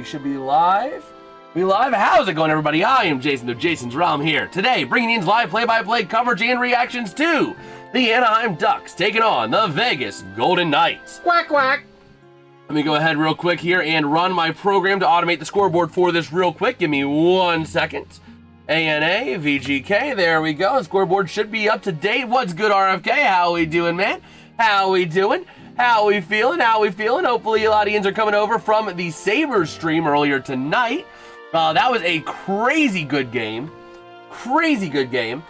We should be live. We live? How's it going, everybody? I am Jason of Jason's Realm here. Today, bringing in live play-by-play coverage and reactions to the Anaheim Ducks taking on the Vegas Golden Knights. Quack, quack. Let me go ahead real quick here and run my program to automate the scoreboard for this real quick. Give me 1 second. ANA, VGK, there we go. The scoreboard should be up to date. What's good, RFK? How we doing, man? How we doing? How we feeling? How we feeling? Hopefully a lot of yins are coming over from the Sabres stream earlier tonight. That was a crazy good game. Crazy good game.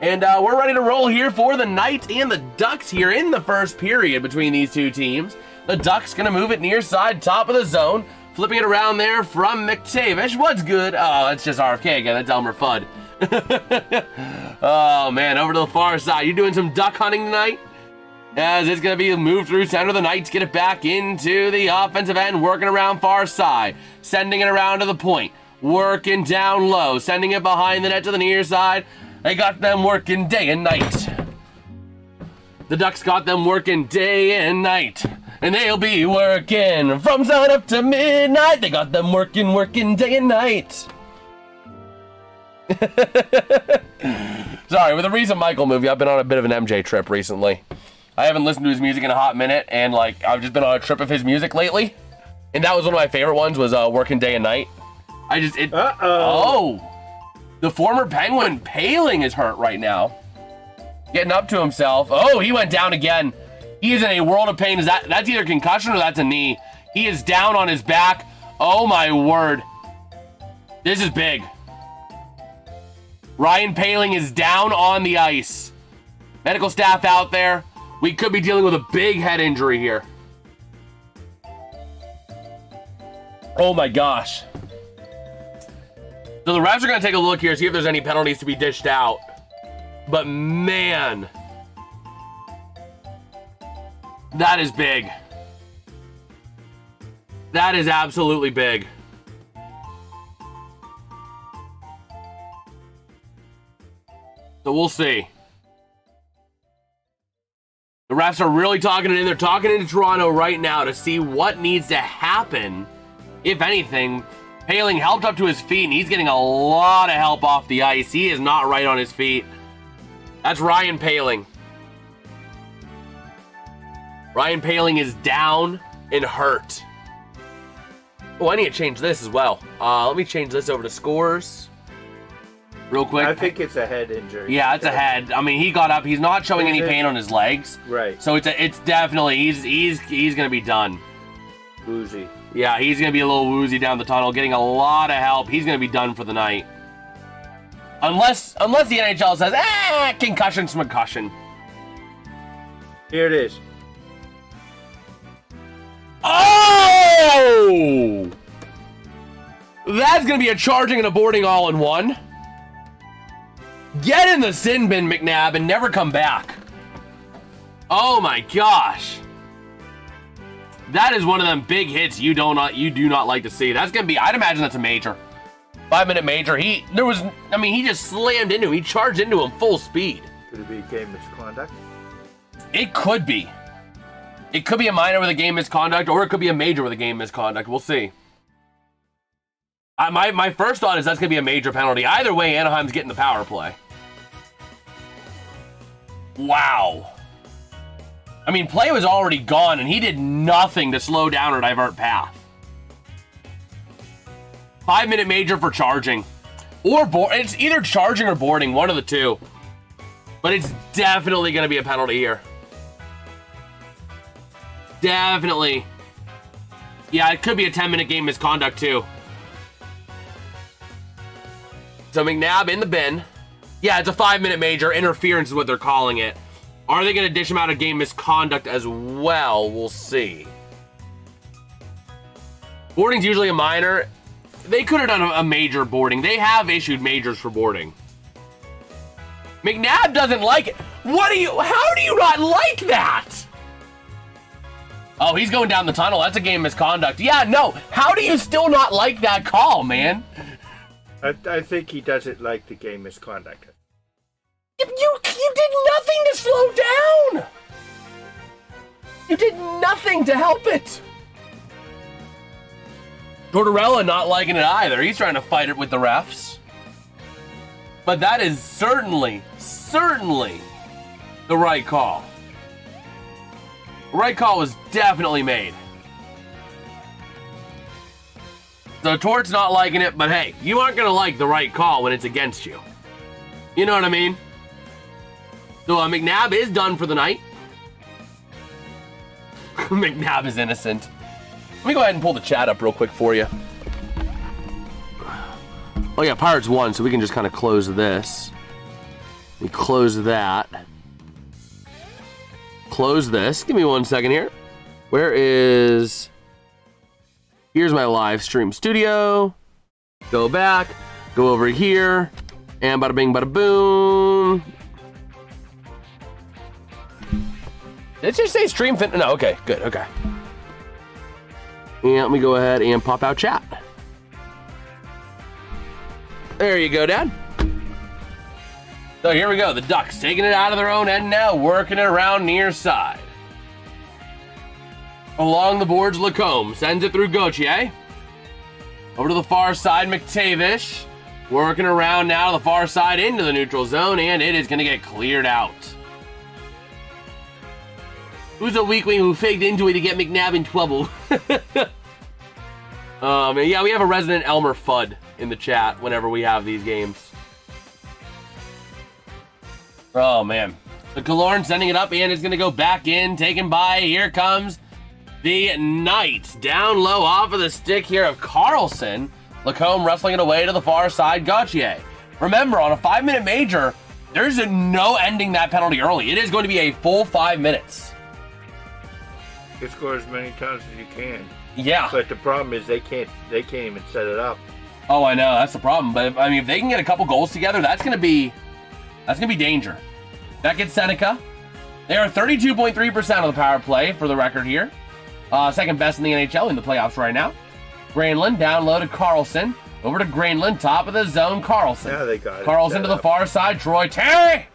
And we're ready to roll here for the Knights and the Ducks here in the first period between these two teams. The Ducks going to move it near side, top of the zone. Flipping it around there from McTavish. What's good? Oh, it's just RFK again. That's Elmer Fudd. Oh, man. Over to the far side. You doing some duck hunting tonight? As it's going to be moved through center. The Knights get it back into the offensive end. Working around far side. Sending it around to the point. Working down low. Sending it behind the net to the near side. They got them working day and night. The Ducks got them working day and night. And they'll be working from sun up to midnight. They got them working day and night. Sorry, with the recent Michael movie, I've been on a bit of an MJ trip recently. I haven't listened to his music in a hot minute, and like I've just been on a trip of his music lately. And that was one of my favorite ones, was Working Day and Night. Oh, the former Penguin Paling is hurt right now. Getting up to himself. Oh, he went down again. He is in a world of pain. That's either concussion or that's a knee. He is down on his back. Oh my word. This is big. Ryan Paling is down on the ice. Medical staff out there. We could be dealing with a big head injury here. Oh my gosh. So the refs are going to take a look here, see if there's any penalties to be dished out. But man, that is big. That is absolutely big. So we'll see. The refs are really talking it in. They're talking into Toronto right now to see what needs to happen, if anything. Paling helped up to his feet, and he's getting a lot of help off the ice. He is not right on his feet. That's Ryan Paling. Ryan Paling is down and hurt. Oh, I need to change this as well. Let me change this over to scores real quick. I think it's a head injury. Yeah, it's a head. I mean, he got up. He's not showing any pain on his legs. Right. So it's definitely he's going to be done. Woozy. Yeah, he's going to be a little woozy down the tunnel, getting a lot of help. He's going to be done for the night. Unless the NHL says, concussion, smacussion. Here it is. Oh! That's going to be a charging and a boarding all in one. Get in the sin bin, McNabb, and never come back. Oh my gosh. That is one of them big hits you do not like to see. That's going to be, I'd imagine that's a major. 5-minute major. He just slammed into him. He charged into him full speed. Could it be game misconduct? It could be. It could be a minor with a game misconduct, or it could be a major with a game misconduct. We'll see. My first thought is that's going to be a major penalty. Either way, Anaheim's getting the power play. Wow. I mean, play was already gone, and he did nothing to slow down or divert path. 5-minute major for charging. Or it's either charging or boarding, one of the two. But it's definitely going to be a penalty here. Definitely. Yeah, it could be a 10-minute game misconduct, too. So McNabb in the bin. Yeah, it's a 5-minute major. Interference is what they're calling it. Are they going to dish him out of game misconduct as well? We'll see. Boarding's usually a minor. They could have done a major boarding. They have issued majors for boarding. McNabb doesn't like it. How do you not like that? Oh, he's going down the tunnel. That's a game misconduct. Yeah, no. How do you still not like that call, man? I think he doesn't like the game misconduct. You did nothing to slow down. You did nothing to help it. Tortorella not liking it either. He's trying to fight it with the refs. But that is certainly the right call. The right call was definitely made. So Tort's not liking it, but hey, you aren't going to like the right call when it's against you. You know what I mean? So McNabb is done for the night. McNabb is innocent. Let me go ahead and pull the chat up real quick for you. Oh yeah, Pirates won, so we can just kind of close this. We close that. Close this. Give me 1 second here. Where is... Here's my live stream studio. Go back. Go over here. And bada bing, bada boom. Did it just say stream fin? No, okay, good, okay. And let me go ahead and pop out chat. There you go, Dad. So here we go. The Ducks taking it out of their own end now, working it around near side. Along the boards, Lacombe sends it through Gauthier. Over to the far side, McTavish. Working around now to the far side into the neutral zone, and it is going to get cleared out. Who's a weakling who faked into it to get McNabb in trouble? Yeah, we have a resident Elmer Fudd in the chat whenever we have these games. Oh, man. The Killorn sending it up, and it's going to go back in, taken by, here comes the Knights. Down low off of the stick here of Carlson. Lacombe wrestling it away to the far side, Gauthier. Remember, on a 5-minute major, there's no ending that penalty early. It is going to be a full 5 minutes. You score as many times as you can. Yeah. But the problem is they can't even set it up. Oh, I know, that's the problem. But if they can get a couple goals together, that's gonna be danger. That gets Seneca. They are 32.3% of the power play for the record here. Second best in the NHL in the playoffs right now. Granlund down low to Carlson. Over to Granlund, top of the zone, Carlson. Yeah, they got it. Carlson to the far side, Troy Terry.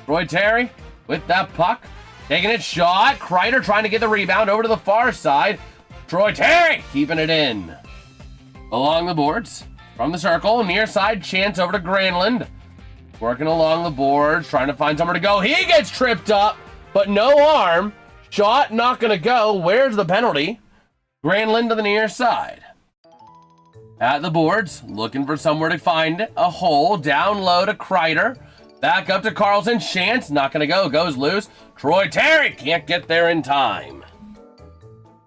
Troy Terry with that puck. Taking it, shot. Kreider trying to get the rebound over to the far side. Troy Terry keeping it in. Along the boards, from the circle, near side, chance over to Granlund. Working along the boards, trying to find somewhere to go. He gets tripped up, but no arm. Shot not going to go. Where's the penalty? Granlund to the near side. At the boards, looking for somewhere to find a hole. Down low to Kreider. Back up to Carlson. Chance, not going to go. Goes loose. Troy Terry can't get there in time.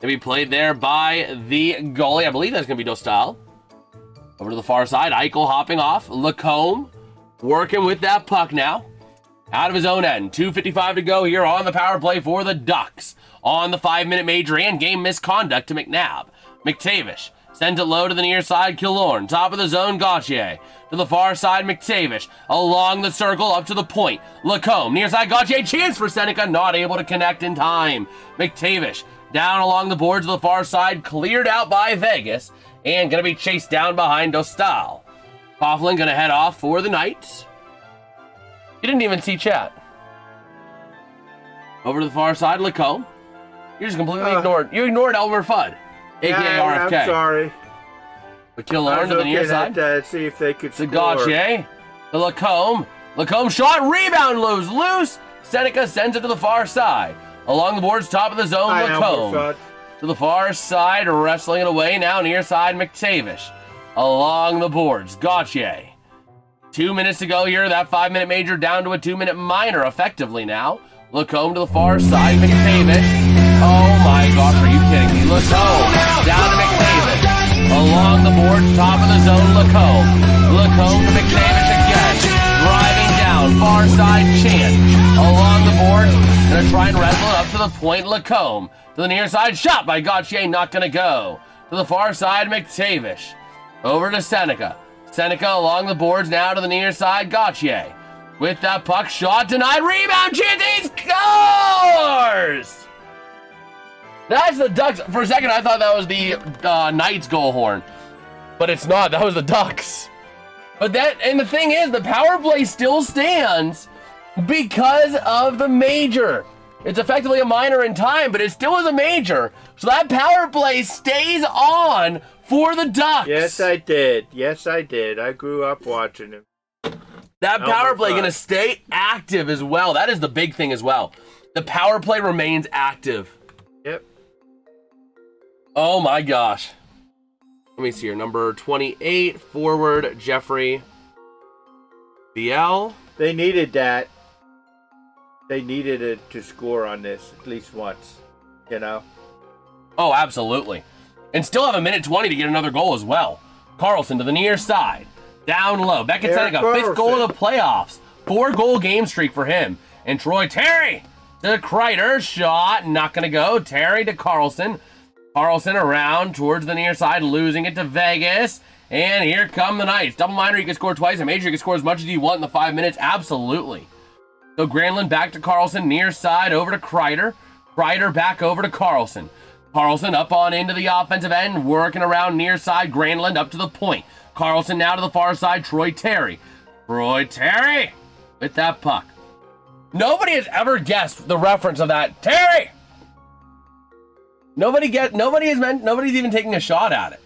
To be played there by the goalie. I believe that's going to be Dostal. Over to the far side. Eichel hopping off. Lacombe working with that puck now. Out of his own end. 2:55 to go here on the power play for the Ducks. On the 5-minute major and game misconduct to McNabb. McTavish sends it low to the near side. Killorn. Top of the zone. Gauthier. To the far side. McTavish. Along the circle up to the point. Lacombe. Near side. Gauthier. Chance for Seneca. Not able to connect in time. McTavish. Down along the boards of the far side. Cleared out by Vegas. And going to be chased down behind Dostal. Coughlin going to head off for the Knights. You didn't even see chat. Over to the far side. Lacombe. You just completely ignored. You ignored Elmer Fudd, aka RFK. I'm sorry. But Killorn to the near side. See if they could to Gauthier. To Lacombe. Lacombe shot. Rebound loose. Seneca sends it to the far side. Along the boards, top of the zone, Lacombe. To the far side, wrestling it away now, near side, McTavish. Along the boards, Gauthier. 2 minutes to go here, that 5-minute major down to a 2-minute minor effectively now. Lacombe to the far side, McTavish. Oh my gosh, are you kidding me? Lacombe down to McTavish. Along the boards, top of the zone, Lacombe. Lacombe to McTavish again. Driving down, far side, Chance. Along the boards, gonna try and wrestle it up to the point, Lacombe. To the near side, shot by Gauthier, not gonna go. To the far side, McTavish. Over to Seneca. Seneca along the boards now to the near side, Gauthier. With that puck, shot denied, rebound, Chance, he scores! That's the Ducks. For a second, I thought that was the Knights goal horn. But it's not, that was the Ducks. But and the thing is, the power play still stands because of the major. It's effectively a minor in time, but it still is a major. So that power play stays on for the Ducks. Yes, I did. Yes, I did. I grew up watching him. That power play going to stay active as well. That is the big thing as well. The power play remains active. Yep. Oh my gosh. Let me see here. Number 28, forward, Jeffrey Viel. They needed that. They needed it to score on this at least once, you know? Oh, absolutely. And still have a minute 20 to get another goal as well. Carlson to the near side. Down low. Beckett Seneca, 5th goal of the playoffs. 4-goal game streak for him. And Troy Terry to Kreider. Shot, not going to go. Terry to Carlson. Carlson around towards the near side, losing it to Vegas. And here come the Knights. Double minor, you can score twice. A major, you can score as much as you want in the 5 minutes. Absolutely. So Granlund back to Carlson, near side over to Kreider. Kreider back over to Carlson. Carlson up on into the offensive end, working around near side. Granlund up to the point. Carlson now to the far side. Troy Terry. Troy Terry with that puck. Nobody has ever guessed the reference of that. Terry! Nobody's even taking a shot at it.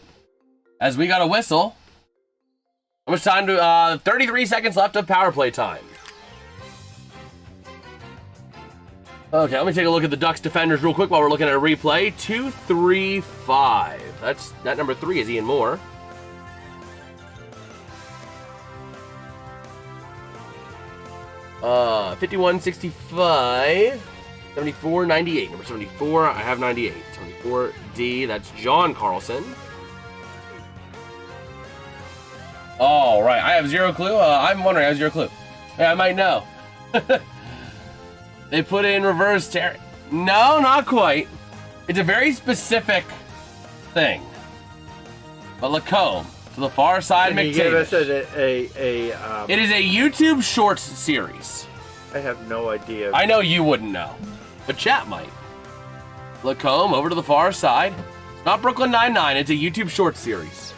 As we got a whistle. How much time to 33 seconds left of power play time. Okay, let me take a look at the Ducks defenders real quick while we're looking at a replay. 2-3-5. That number 3 is Ian Moore. Uh, 51-65. 74-98. Number 74, I have 98. 74D, that's John Carlson. All right, I have zero clue. I'm wondering, I have zero clue. Yeah, I might know. They put in reverse Terry. No, not quite. It's a very specific thing. But Lacombe to the far side. Can you give us It is a YouTube Shorts series. I have no idea. I know you wouldn't know, but chat might. Lacombe over to the far side. It's not Brooklyn Nine-Nine. It's a YouTube Shorts series.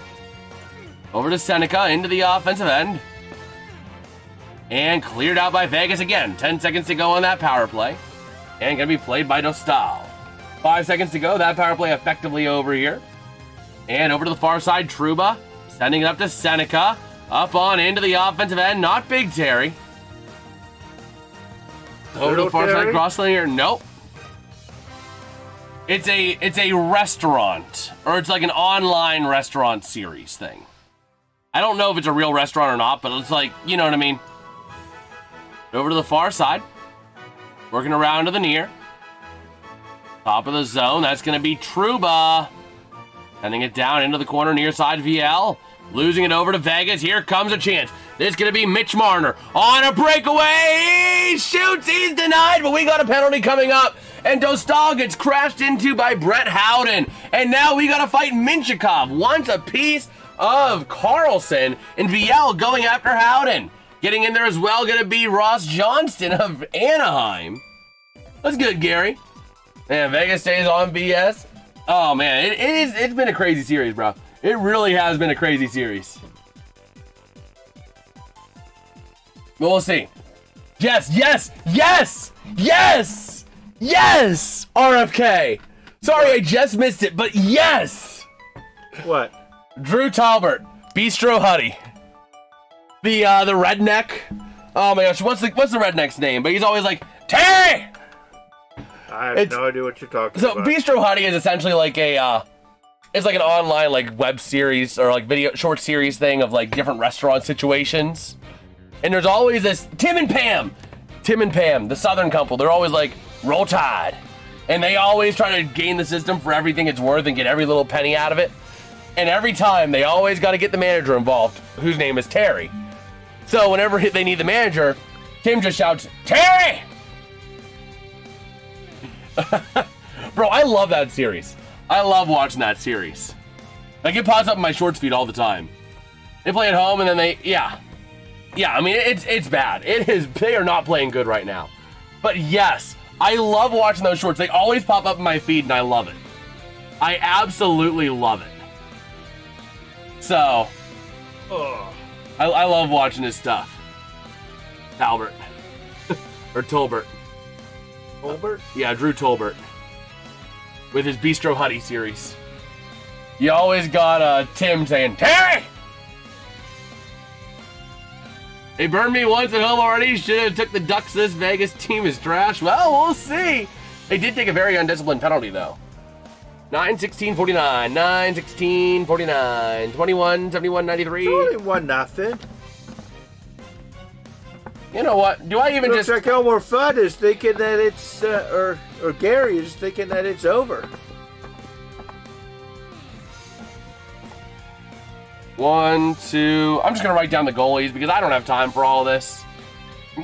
Over to Seneca into the offensive end. And cleared out by Vegas again. 10 seconds to go on that power play. And going to be played by Nostal. 5 seconds to go. That power play effectively over here. And over to the far side, Trouba. Sending it up to Seneca. Up on into the offensive end. Not Big Terry. Over to the far side, cross lane here. Nope. It's a restaurant. Or it's like an online restaurant series thing. I don't know if it's a real restaurant or not, but it's like, you know what I mean. Over to the far side. Working around to the near. Top of the zone. That's going to be Trouba. Sending it down into the corner near side VL. Losing it over to Vegas. Here comes a chance. This is going to be Mitch Marner on a breakaway. He shoots. He's denied, but we got a penalty coming up. And Dostal gets crashed into by Brett Howden. And now we got to fight Minchikov. Wants a piece of Carlson. And VL going after Howden. Getting in there as well, going to be Ross Johnston of Anaheim. That's good, Gary. And Vegas stays on BS. Oh, man, it's been a crazy series, bro. It really has been a crazy series. But we'll see. Yes, RFK. Sorry, I just missed it, but yes. What? Drew Talbert, Bistro Huddy. The redneck. Oh my gosh, what's the redneck's name? But he's always like, Terry! I have no idea what you're talking about. So Bistro Huddy is essentially like it's like an online like web series or like video short series thing of like different restaurant situations. And there's always this Tim and Pam, the Southern couple. They're always like, roll tide. And they always try to gain the system for everything it's worth and get every little penny out of it. And every time they always got to get the manager involved, whose name is Terry. So whenever they need the manager, Tim just shouts, Terry! Bro, I love that series. I love watching that series. Like, it pops up in my shorts feed all the time. They play at home and then yeah, I mean, it's bad. They are not playing good right now. But yes, I love watching those shorts. They always pop up in my feed and I love it. I absolutely love it. So, I love watching his stuff. Talbert. Or Tolbert. Tolbert? Yeah, Drew Tolbert. With his Bistro Huddy series. You always got Tim saying, Terry! They burned me once at home already. Should have took the Ducks. This Vegas team is trash. Well, we'll see. They did take a very undisciplined penalty, though. 9-16-49. 9-16-49. 21-71-93. It's only 1-0. You know what? Do I even Looks like Elmer Fudd is thinking that it's, or Gary is thinking that it's over. 1, 2. I'm just going to write down the goalies because I don't have time for all this.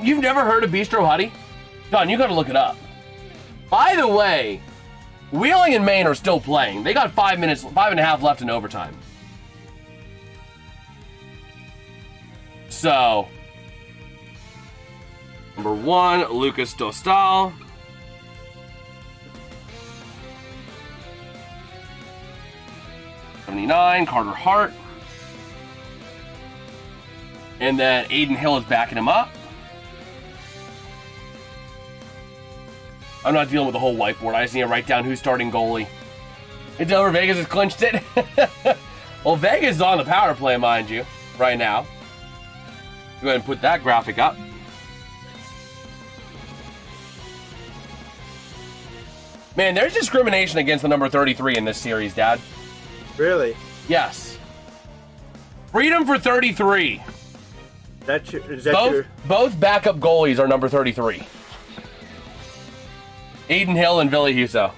You've never heard of Bistro Huddy? Don, you got to look it up. By the way, Wheeling and Maine are still playing. They got 5 minutes, 5.5 left in overtime. So, number 1, Lucas Dostal. '79, Carter Hart. And then Aiden Hill is backing him up. I'm not dealing with the whole whiteboard. I just need to write down who's starting goalie. It's over. Vegas has clinched it. Well, Vegas is on the power play, mind you, right now. Go ahead and put that graphic up. Man, there's discrimination against the number 33 in this series, Dad. Really? Yes. Freedom for 33. Both backup goalies are number 33. Aiden Hill and Ville Husso.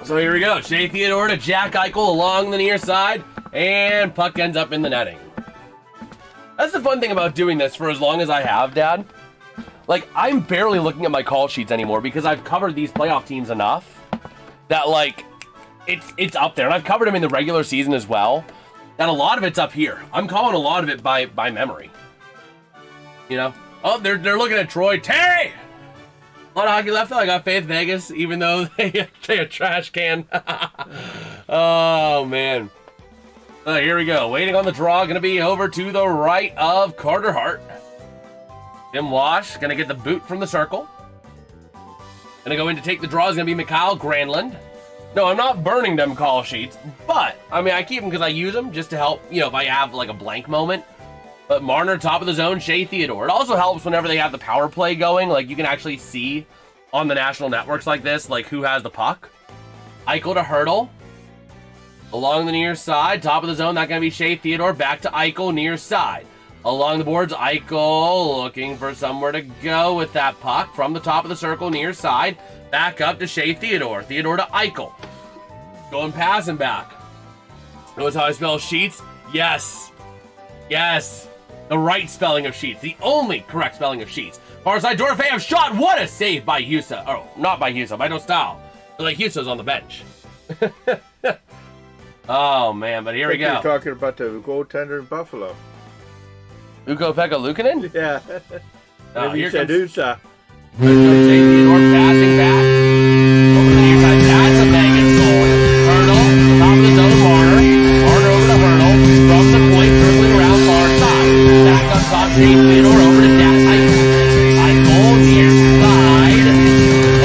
So here we go. Shea Theodore to Jack Eichel along the near side, and puck ends up in the netting. That's the fun thing about doing this for as long as I have, Dad. Like, I'm barely looking at my call sheets anymore because I've covered these playoff teams enough that, like, it's up there. And I've covered them in the regular season as well. And a lot of it's up here. I'm calling a lot of it by memory. You know? Oh, they're looking at Troy. Terry! A lot of hockey left, though. I got Faith Vegas, even though they a trash can. Oh, man. Here we go. Waiting on the draw. Going to be over to the right of Carter Hart. Tim Wash going to get the boot from the circle. Going to go in to take the draw is going to be Mikhail Granlund. No, I'm not burning them call sheets, but, I mean, I keep them because I use them just to help, you know, if I have, like, a blank moment. But Marner, top of the zone, Shea Theodore. It also helps whenever they have the power play going. Like, you can actually see on the national networks like this, like, who has the puck. Eichel to Hurdle. Along the near side, top of the zone, that's going to be Shea Theodore. Back to Eichel, near side. Along the boards, Eichel looking for somewhere to go with that puck. From the top of the circle, near side. Back up to Shea Theodore. Theodore to Eichel. Going passing back. Knows how I spell sheets? Yes. Yes. The right spelling of sheets. The only correct spelling of sheets. Far side, Dorofeyev shot. What a save by Husso. Oh, not by Husso, by Dostal. But like Husso's on the bench. Oh, man, but here we go. You're talking about the goaltender in Buffalo. Ukko-Pekka Luukkonen? Yeah. Maybe you said Usa. Theodore passing back. Over the near side. That's a Vegas goal. Hurdle. Top of the zone, Marner. Marner over to Hurdle. From the point, dribbling around far side. Back up top, Shea Theodore over to Jack Eichel. Eichel near side.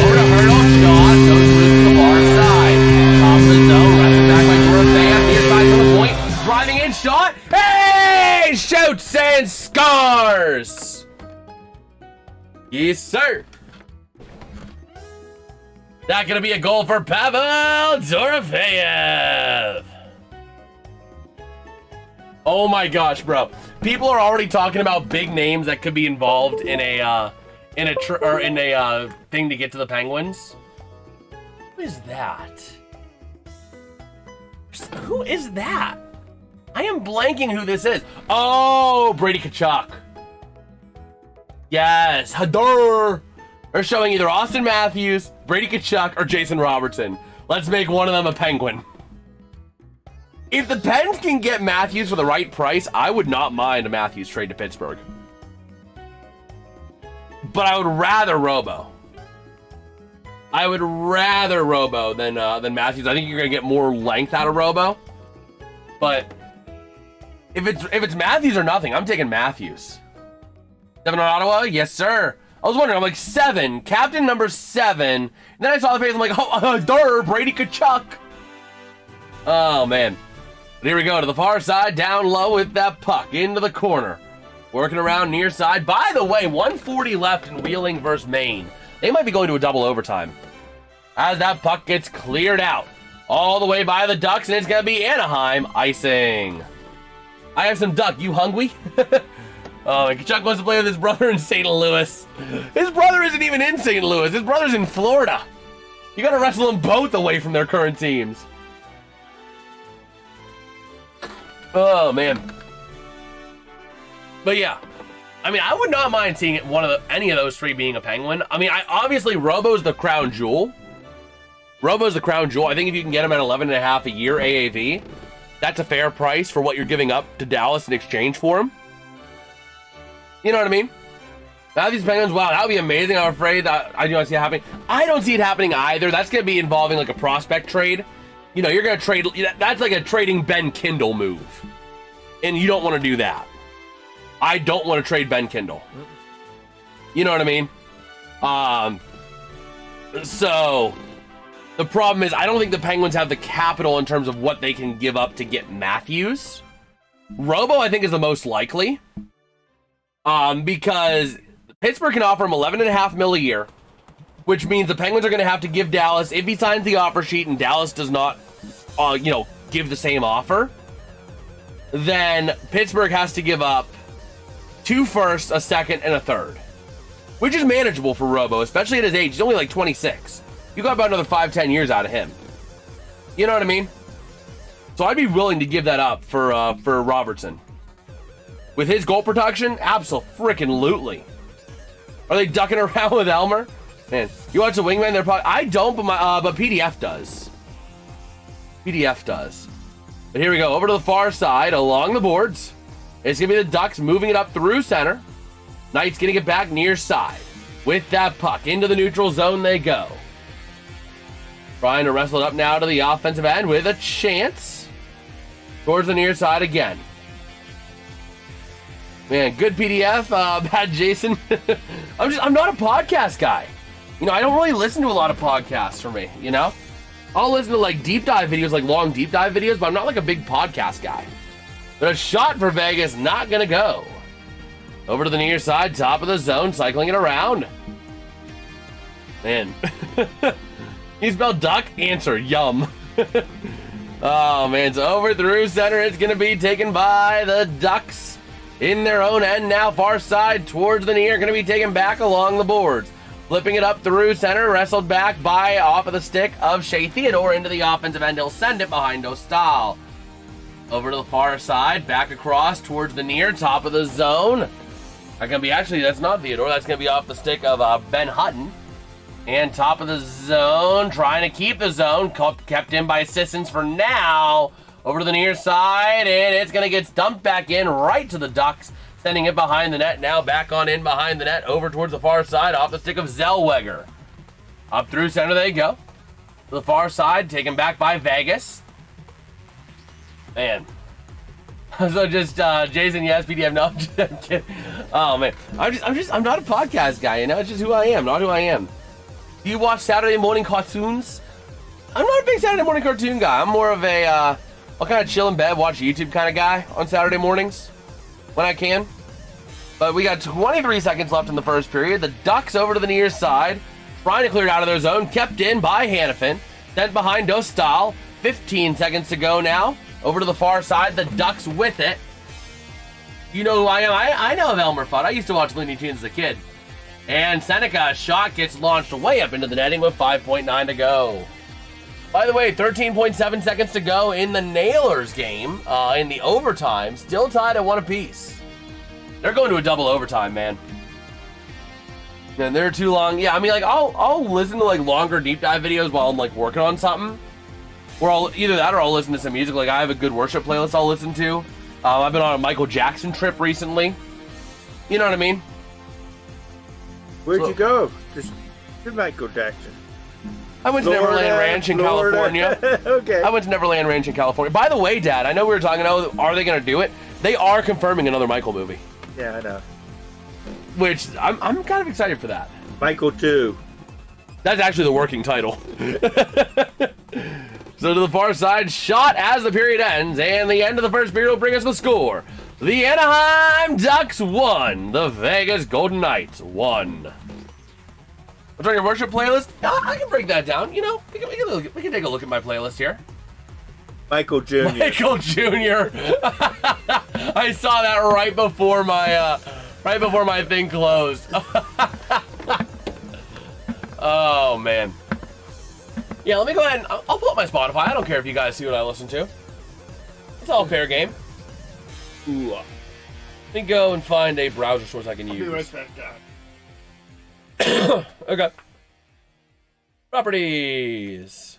Over to Hurdle. Shot goes loose to the far side. Top of the zone. Wrapped back by Dorofeyev. Near side to the point. Driving in. Shot. Hey! Shoots and scores! Yes, sir. That gonna be a goal for Pavel Dorofeyev. Oh my gosh, bro! People are already talking about big names that could be involved in a thing to get to the Penguins. Who is that? Who is that? I am blanking who this is. Oh, Brady Tkachuk. Yes, Hadar. They're showing either Austin Matthews, Brady Tkachuk, or Jason Robertson. Let's make one of them a Penguin. If the Pens can get Matthews for the right price, I would not mind a Matthews trade to Pittsburgh. But I would rather Robo. I would rather Robo than Matthews. I think you're gonna get more length out of Robo. But if it's Matthews or nothing, I'm taking Matthews. 7 on Ottawa? Yes, sir. I was wondering, I'm like, 7. Captain number 7. And then I saw the face, I'm like, Brady Tkachuk. Oh, man. But here we go to the far side, down low with that puck into the corner. Working around near side. By the way, 1:40 left in Wheeling versus Maine. They might be going to a double overtime. As that puck gets cleared out. All the way by the Ducks, and it's going to be Anaheim icing. I have some duck. You hungry? Oh, and Tkachuk wants to play with his brother in St. Louis. His brother isn't even in St. Louis. His brother's in Florida. You got to wrestle them both away from their current teams. Oh, man. But yeah, I mean, I would not mind seeing any of those three being a Penguin. I mean, obviously, Robo's the crown jewel. Robo's the crown jewel. I think if you can get him at 11.5 a year AAV, that's a fair price for what you're giving up to Dallas in exchange for him. You know what I mean? Now these Penguins, wow, that would be amazing. I'm afraid I do not see it happening. I don't see it happening either. That's going to be involving like a prospect trade. You know, you're going to trade. That's like a trading Ben Kindle move. And you don't want to do that. I don't want to trade Ben Kindle. You know what I mean? So the problem is I don't think the Penguins have the capital in terms of what they can give up to get Matthews. Robo, I think, is the most likely. Because Pittsburgh can offer him $11.5 million a year, which means the Penguins are going to have to give Dallas, if he signs the offer sheet and Dallas does not, give the same offer, then Pittsburgh has to give up 2 firsts, a second, and a third, which is manageable for Robo, especially at his age. He's only like 26. You got about another 5-10 years out of him. You know what I mean? So I'd be willing to give that up for Robertson. With his goal production, abso-freaking-lutely. Are they ducking around with Elmer? Man, you watch the wingman? They're probably. I don't, but PDF does. PDF does. But here we go, over to the far side, along the boards. It's gonna be the Ducks moving it up through center. Knight's gonna get back near side with that puck into the neutral zone. They go. Trying to wrestle it up now to the offensive end with a chance towards the near side again. Man, good PDF, bad Jason. I'm not a podcast guy. You know, I don't really listen to a lot of podcasts for me, you know? I'll listen to like deep dive videos, like long deep dive videos, but I'm not like a big podcast guy. But a shot for Vegas, not gonna go. Over to the near side, top of the zone, cycling it around. Man. You spelled duck? Answer, yum. Oh man, it's over through center. It's gonna be taken by the Ducks. In their own end now, far side towards the near, going to be taken back along the boards. Flipping it up through center, wrestled back by off of the stick of Shea Theodore into the offensive end. He'll send it behind Dostal. Over to the far side, back across towards the near, top of the zone. That's going to be, actually, that's not Theodore. That's going to be off the stick of Ben Hutton. And top of the zone, trying to keep the zone. Kept in by Sissons for now. Over to the near side, and it's going to get dumped back in right to the Ducks, sending it behind the net. Now back on in behind the net, over towards the far side, off the stick of Zellweger. Up through center they go. To the far side, taken back by Vegas. Man. So just, Jason, yes, PDF, no, I'm kidding. Oh, man. I'm not a podcast guy, you know? It's just who I am, not who I am. Do you watch Saturday morning cartoons? I'm not a big Saturday morning cartoon guy. I'm more of a, I'll kind of chill in bed, watch YouTube kind of guy on Saturday mornings when I can. But we got 23 seconds left in the first period. The Ducks over to the near side, trying to clear it out of their zone. Kept in by Hannafin. Sent behind Dostal. 15 seconds to go now. Over to the far side. The Ducks with it. You know who I am? I know of Elmer Fudd. I used to watch Looney Tunes as a kid. And Seneca's shot gets launched way up into the netting with 5.9 to go. By the way, 13.7 seconds to go in the Nailers game, in the overtime, still tied at 1 apiece. They're going to a double overtime, man. And they're too long. Yeah, I mean, like, I'll listen to, like, longer deep dive videos while I'm, like, working on something. Or either that or I'll listen to some music. Like, I have a good worship playlist I'll listen to. I've been on a Michael Jackson trip recently. You know what I mean? Where'd you go? Just to Michael Jackson. I went to Neverland Ranch in California. Okay. I went to Neverland Ranch in California. By the way, Dad, I know we were talking, are they going to do it? They are confirming another Michael movie. Yeah, I know. which I'm kind of excited for that. Michael 2. That's actually the working title. So to the far side, shot as the period ends, and the end of the first period will bring us the score. The Anaheim Ducks 1, the Vegas Golden Knights 1. What's on your worship playlist? I can break that down. You know, we can take a look at my playlist here. Michael Jr. Michael Jr. I saw that right before my thing closed. Oh man. Yeah, let me go ahead and I'll pull up my Spotify. I don't care if you guys see what I listen to. It's all fair game. Ooh. Let me go and find a browser source I can use. Be right back down. Okay. Properties.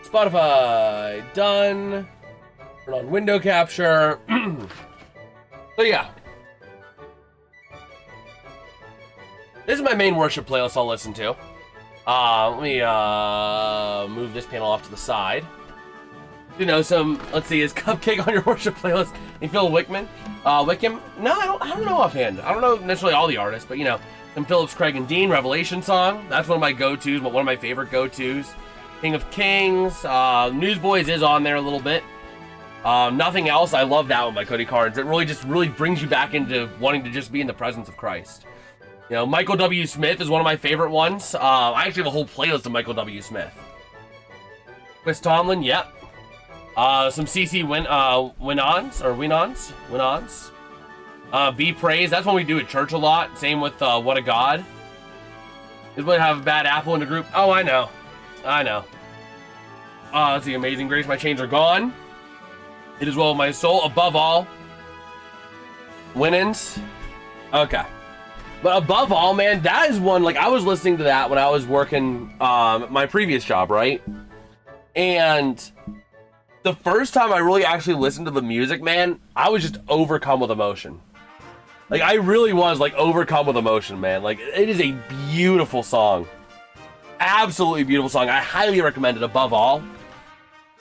Spotify. Done. Turn on window capture. So yeah. This is my main worship playlist I'll listen to. Let me move this panel off to the side. You know, let's see, is Cupcake on your worship playlist? And Phil Wickham? No, I don't know offhand. I don't know necessarily all the artists, but you know, some Phillips, Craig, and Dean, Revelation song. That's one of my go-tos, but one of my favorite go-tos. King of Kings, Newsboys is on there a little bit. Nothing Else, I love that one by Cody Carnes. It really brings you back into wanting to just be in the presence of Christ. You know, Michael W. Smith is one of my favorite ones. I actually have a whole playlist of Michael W. Smith. Chris Tomlin, yep. Some CC Winons. Be Praised, that's one we do at church a lot. Same with What a God. Is when I have a bad apple in the group. Oh, I know. Let's see, Amazing Grace, My Chains Are Gone. It Is Well With My Soul, Above All. Winans. Okay. But Above All, man, that is one, like, I was listening to that when I was working my previous job, right? And the first time I really actually listened to the music, man, I was just overcome with emotion. Like, I really was, like, overcome with emotion, man. Like, it is a beautiful song. Absolutely beautiful song. I highly recommend it, Above All.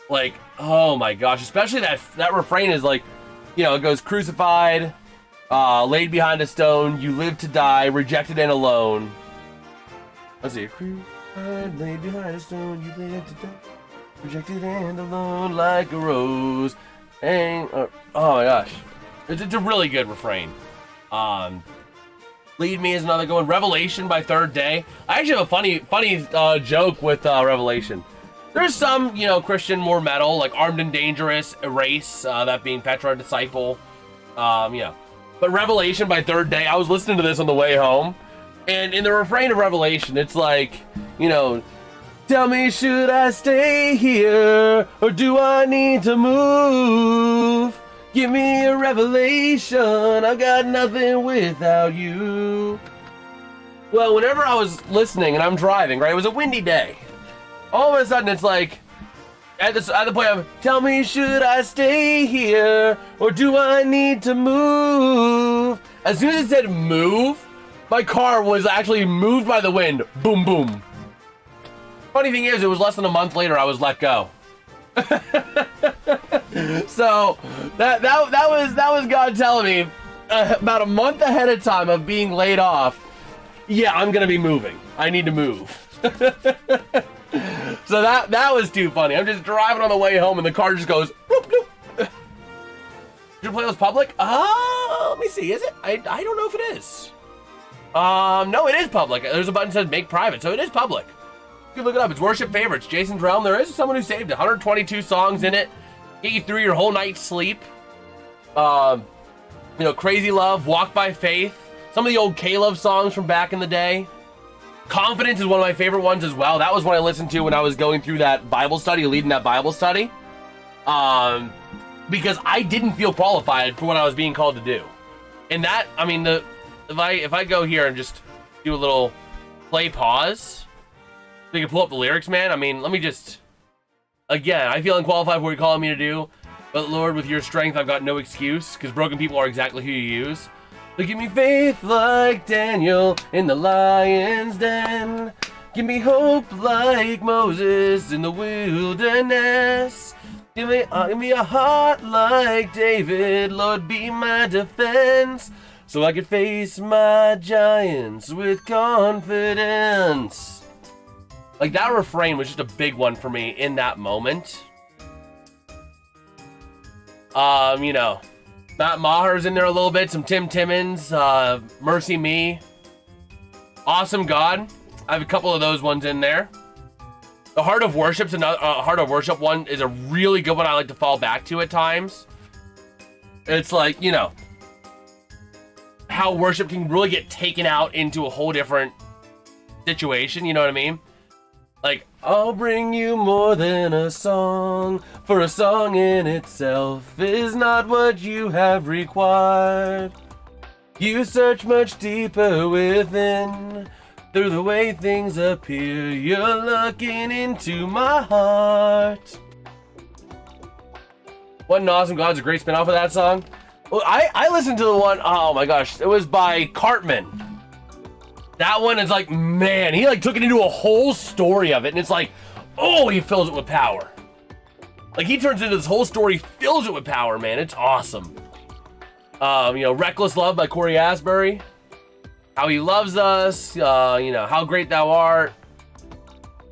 Like, oh my gosh, especially that refrain is like, you know, it goes crucified, laid behind a stone, you live to die, rejected and alone. Let's see, crucified, laid behind a stone, you live to die, rejected and alone like a rose. And oh my gosh, it's a really good refrain. Lead Me is another good one. Revelation by Third Day. I actually have a funny joke with Revelation. There's some, you know, Christian more metal, like Armed and Dangerous, Erase, that being Petra Disciple, you know. But Revelation by Third Day, I was listening to this on the way home, and in the refrain of Revelation, it's like, you know, tell me, should I stay here, or do I need to move? Give me a revelation, I got nothing without you. Well, whenever I was listening and I'm driving, right, it was a windy day. All of a sudden, it's like, at the point of, tell me, should I stay here, or do I need to move? As soon as it said move, my car was actually moved by the wind. Boom, boom. Funny thing is, it was less than a month later I was let go. So, that was God telling me, about a month ahead of time of being laid off, yeah, I'm gonna be moving. I need to move. So that was too funny. I'm just driving on the way home and the car just goes bloop, bloop. Is your playlist public? Let me see. Is it? I don't know if it is. No, it is public. There's a button that says make private, so it is public. You can look it up. It's Worship Favorites, Jason's Realm. There is someone who saved 122 songs in it. Get you through your whole night's sleep. You know, Crazy Love, Walk by Faith. Some of the old K-Love songs from back in the day. Confidence is one of my favorite ones as well. That was one I listened to when I was going through that Bible study, leading that Bible study. Because I didn't feel qualified for what I was being called to do. And that, I mean, if I go here and just do a little play pause, so you can pull up the lyrics, man. I mean, let me just, again, I feel unqualified for what you're calling me to do. But Lord, with your strength, I've got no excuse, because broken people are exactly who you use. So give me faith like Daniel in the lion's den. Give me hope like Moses in the wilderness. Give me a heart like David, Lord, be my defense. so I could face my giants with confidence. Like, that refrain was just a big one for me in that moment. You know, Matt Maher's in there a little bit, some Tim Timmons, Mercy Me, Awesome God. I have a couple of those ones in there. The Heart of Worship's another Heart of Worship one is a really good one I like to fall back to at times. It's like, you know, how worship can really get taken out into a whole different situation, you know what I mean? Like, I'll bring you more than a song, for a song in itself is not what you have required. You search much deeper within, through the way things appear, you're looking into my heart. What an Awesome God's a great spin-off of that song. Well, I listened to the one, oh my gosh, it was by Cartman. That one is like, man, he like took it into a whole story of it, and it's like, oh, he fills it with power. Like, he turns into this whole story, fills it with power, man. It's awesome. You know, Reckless Love by Corey Asbury. How He Loves Us, you know, How Great Thou Art.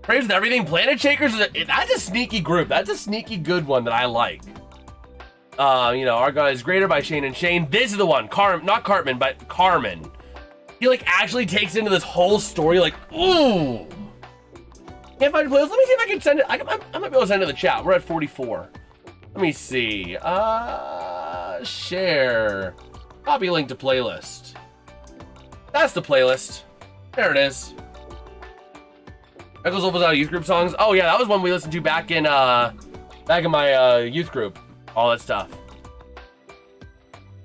Praise with Everything. Planet Shakers, that's a sneaky group. That's a sneaky good one that I like. You know, Our God is Greater by Shane and Shane. This is the one, not Cartman, but Carmen. He like actually takes into this whole story, like, ooh. Can't find a playlist. Let me see if I can send it. I might be able to send it to the chat. We're at 44. Let me see. Share. Copy link to playlist. That's the playlist. There it is. Echoes Levels Out of Youth Group songs. Oh yeah, that was one we listened to back in my youth group. All that stuff.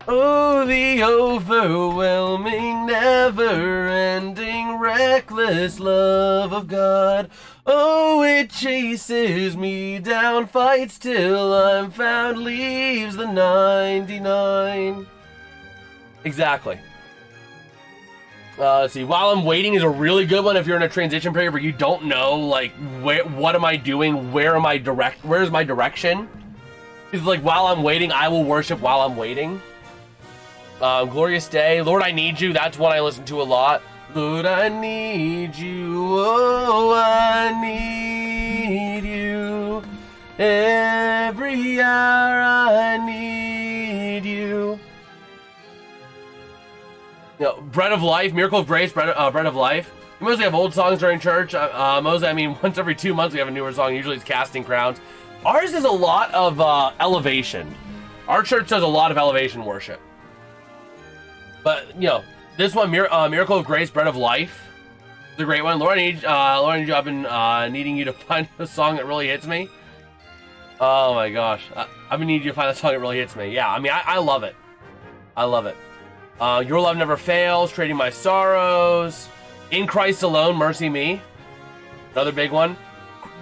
Oh, the overwhelming, never-ending, reckless love of God. Oh, it chases me down, fights till I'm found, leaves the 99. Exactly. Let's see. While I'm Waiting is a really good one if you're in a transition period where you don't know, like, what am I doing? Where's my direction? It's like, while I'm waiting, I will worship while I'm waiting. Glorious Day, Lord, I Need You. That's one I listen to a lot. Lord, I need you. Oh, I need you. Every hour I need you. You know, Bread of Life, Miracle of Grace, Bread of Life. We mostly have old songs during church. Mostly, I mean, once every 2 months we have a newer song. Usually it's Casting Crowns. Ours is a lot of elevation. Our church does a lot of elevation worship. But, you know, this one, Miracle of Grace, Bread of Life, is a great one. Lord, I need you. I've been needing you to find a song that really hits me. Oh my gosh. I've been needing you to find a song that really hits me. Yeah, I mean, I love it. I love it. Your Love Never Fails, Trading My Sorrows, In Christ Alone, Mercy Me. Another big one.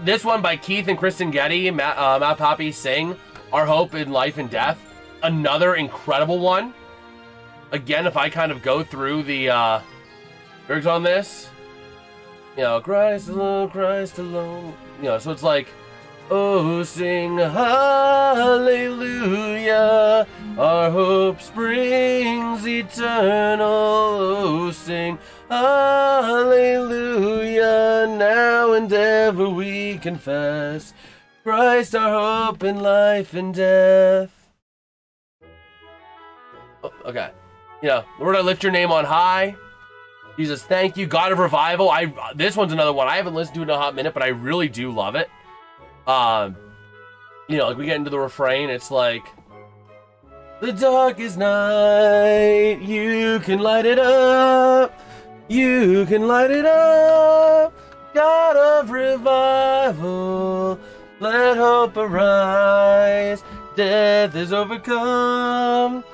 This one by Keith and Kristen Getty, Matt Poppy sing, Our Hope in Life and Death. Another incredible one. Again, if I kind of go through the lyrics on this, you know, Christ alone, you know, so it's like, oh, sing hallelujah, our hope springs eternal, oh, sing hallelujah, now and ever we confess, Christ our hope in life and death. Oh, okay. Yeah, Lord, I lift your name on high. Jesus, thank you. God of Revival. This one's another one I haven't listened to in a hot minute, but I really do love it. You know, like we get into the refrain, it's like, the darkest night, you can light it up. You can light it up. God of Revival, let hope arise. Death is overcome.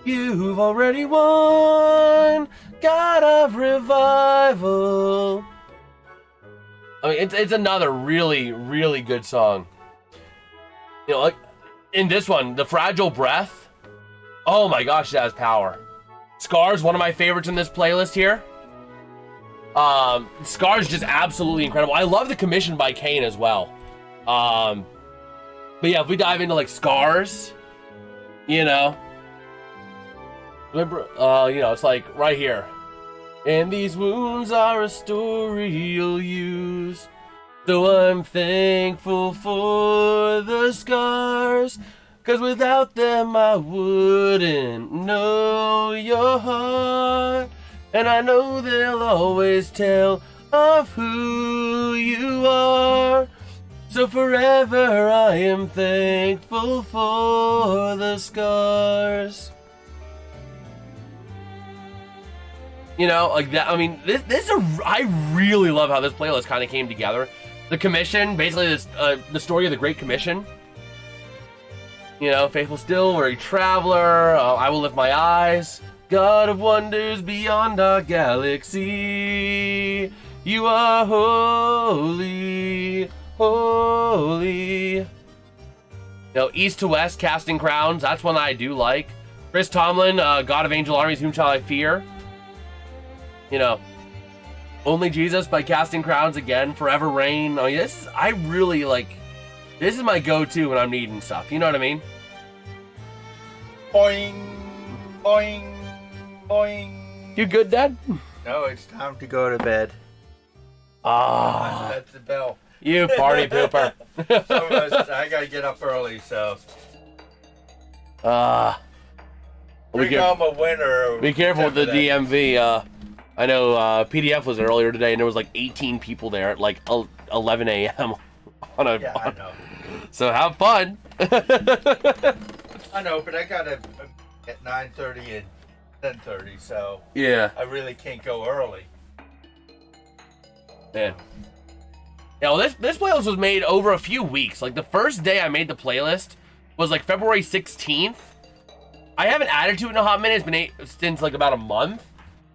You've already won, God of Revival. I mean, it's another really, really good song. You know, like in this one, The Fragile Breath. Oh my gosh, that has power. Scars, one of my favorites in this playlist here. Scars just absolutely incredible. I love the commission by Kane as well. But yeah, if we dive into like Scars, you know. It's like right here. And these wounds are a story you'll use. So I'm thankful for the scars, 'cause without them I wouldn't know your heart. And I know they'll always tell of who you are. So forever I am thankful for the scars. You know, like that. I mean, I really love how this playlist kind of came together. The Commission, basically the story of the Great Commission. You know, Faithful Still, Weary Traveler, I Will Lift My Eyes, God of Wonders Beyond Our Galaxy, You Are Holy, Holy. You know, East to West, Casting Crowns, that's one that I do like. Chris Tomlin, God of Angel Armies, Whom Shall I Fear? You know, Only Jesus by Casting Crowns again, Forever Rain. I mean, I really like, this is my go-to when I'm needing stuff. You know what I mean? Boing, boing, boing. You good, Dad? No, it's time to go to bed. Ah, That's the bell. you party pooper. I gotta get up early, so. Be I'm a winner. Be careful with the DMV. I know PDF was there earlier today, and there was like 18 people there at like 11 a.m. on a. Yeah, I know. So have fun. I know, but I gotta at 9:30 and 10:30, so Yeah. I really can't go early. Yeah. Yeah, well, this playlist was made over a few weeks. Like the first day I made the playlist was like February 16th. I haven't added to it in a hot minute. It's been since like about a month.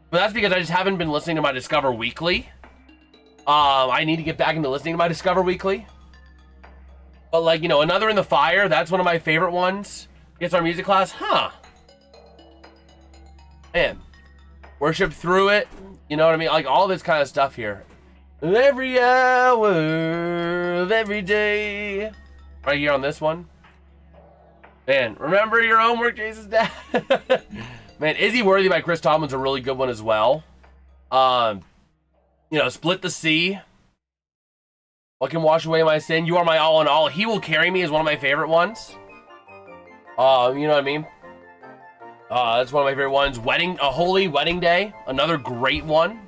But that's because I just haven't been listening to my Discover Weekly. I need to get back into listening to my Discover Weekly. But like, you know, Another in the Fire, that's one of my favorite ones. Gets our music class, huh? Man. Worship Through It. You know what I mean? Like all this kind of stuff here. Every hour of every day. Right here on this one. Man, remember your homework, Jason's dad. Man, Is He Worthy by Chris Tomlin's a really good one as well. You know, Split the Sea. What Can Wash Away My Sin? You Are My All in All. He Will Carry Me is one of my favorite ones. You know what I mean? That's one of my favorite ones. A Holy Wedding Day. Another great one.